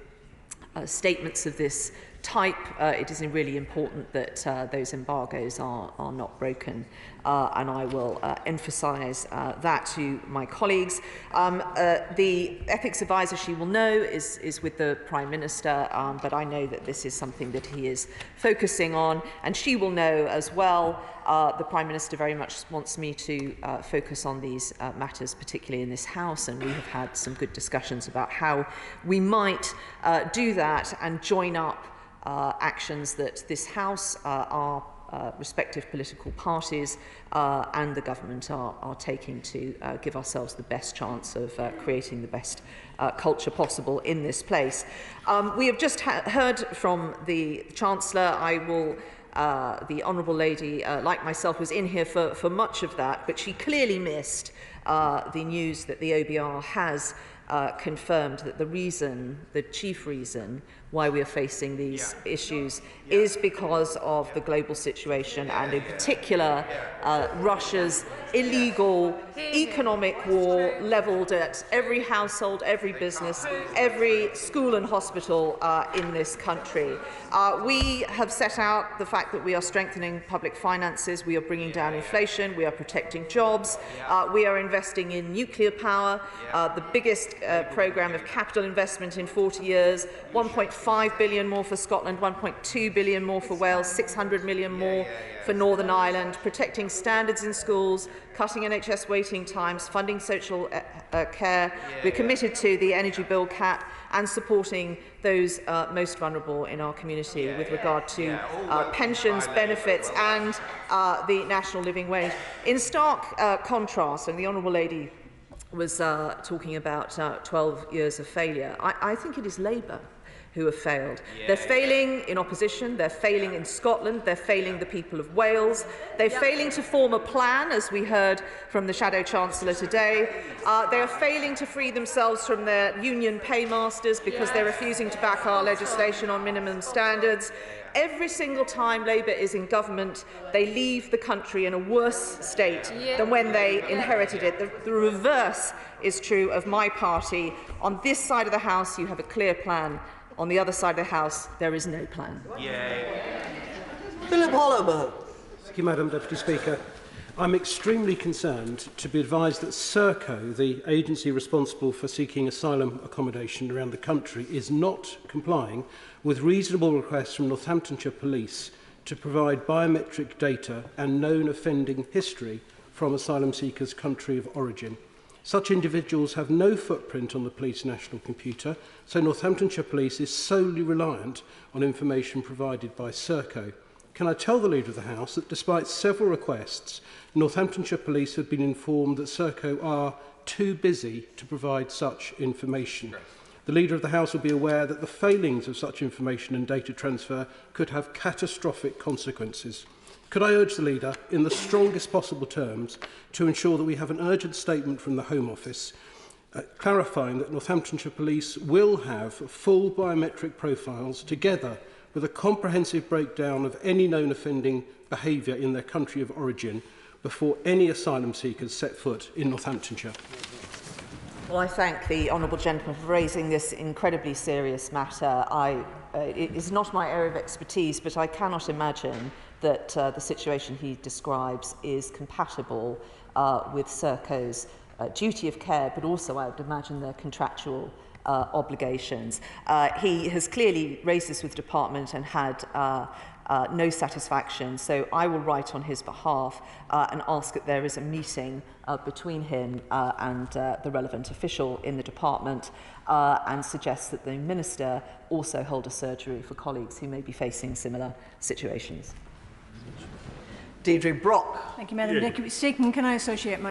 statements of this type, it is really important that those embargoes are not broken, and I will emphasise that to my colleagues. The ethics advisor, she will know, is with the Prime Minister, but I know that this is something that he is focusing on, and she will know as well. The Prime Minister very much wants me to focus on these matters, particularly in this House, and we have had some good discussions about how we might do that and join up actions that this House, our respective political parties and the government are taking to give ourselves the best chance of creating the best culture possible in this place. We have just heard from the Chancellor. The Honourable Lady, like myself, was in here for much of that, but she clearly missed the news that the OBR has confirmed that the chief reason why we are facing these issues is because of the global situation and in particular Russia's illegal economic war levelled at every household, every business, every school and hospital in this country. We have set out the fact that we are strengthening public finances, we are bringing down inflation, we are protecting jobs, we are investing in nuclear power, the biggest programme of capital investment in 40 years, 1.5 billion more for Scotland, 1.2 billion more for Wales, 600 million more for Northern Ireland, protecting standards in schools, cutting NHS waiting times, funding social care. We're committed to the energy bill cap and supporting those most vulnerable in our community with regard to pensions, benefits and the national living wage. In stark contrast, and the Honourable Lady was talking about 12 years of failure, I think it is Labour who have failed. They're failing in opposition, they're failing in Scotland, they're failing the people of Wales, they're failing to form a plan, as we heard from the Shadow Chancellor today. They are failing to free themselves from their union paymasters because they're refusing to back our legislation on minimum standards. Every single time Labour is in government, they leave the country in a worse state than when they inherited it. The reverse is true of my party. On this side of the House, you have a clear plan. On the other side of the House, there is no plan. Philip Holloway. Thank you, Madam Deputy Speaker. I'm extremely concerned to be advised that Serco, the agency responsible for seeking asylum accommodation around the country, is not complying with reasonable requests from Northamptonshire Police to provide biometric data and known offending history from asylum seekers' country of origin. Such individuals have no footprint on the police national computer, so Northamptonshire Police is solely reliant on information provided by Serco. Can I tell the Leader of the House that despite several requests, Northamptonshire Police have been informed that Serco are too busy to provide such information? The Leader of the House will be aware that the failings of such information and data transfer could have catastrophic consequences. Could I urge the Leader, in the strongest possible terms, to ensure that we have an urgent statement from the Home Office clarifying that Northamptonshire Police will have full biometric profiles together with a comprehensive breakdown of any known offending behaviour in their country of origin before any asylum seekers set foot in Northamptonshire? Well, I thank the Honourable Gentleman for raising this incredibly serious matter. It is not my area of expertise, but I cannot imagine that the situation he describes is compatible with Serco's duty of care, but also, I would imagine, their contractual obligations. He has clearly raised this with the Department and had no satisfaction, so I will write on his behalf and ask that there is a meeting between him and the relevant official in the Department and suggest that the Minister also hold a surgery for colleagues who may be facing similar situations. Deirdre Brock. Thank you, Madam Deputy Speaker. Can I associate my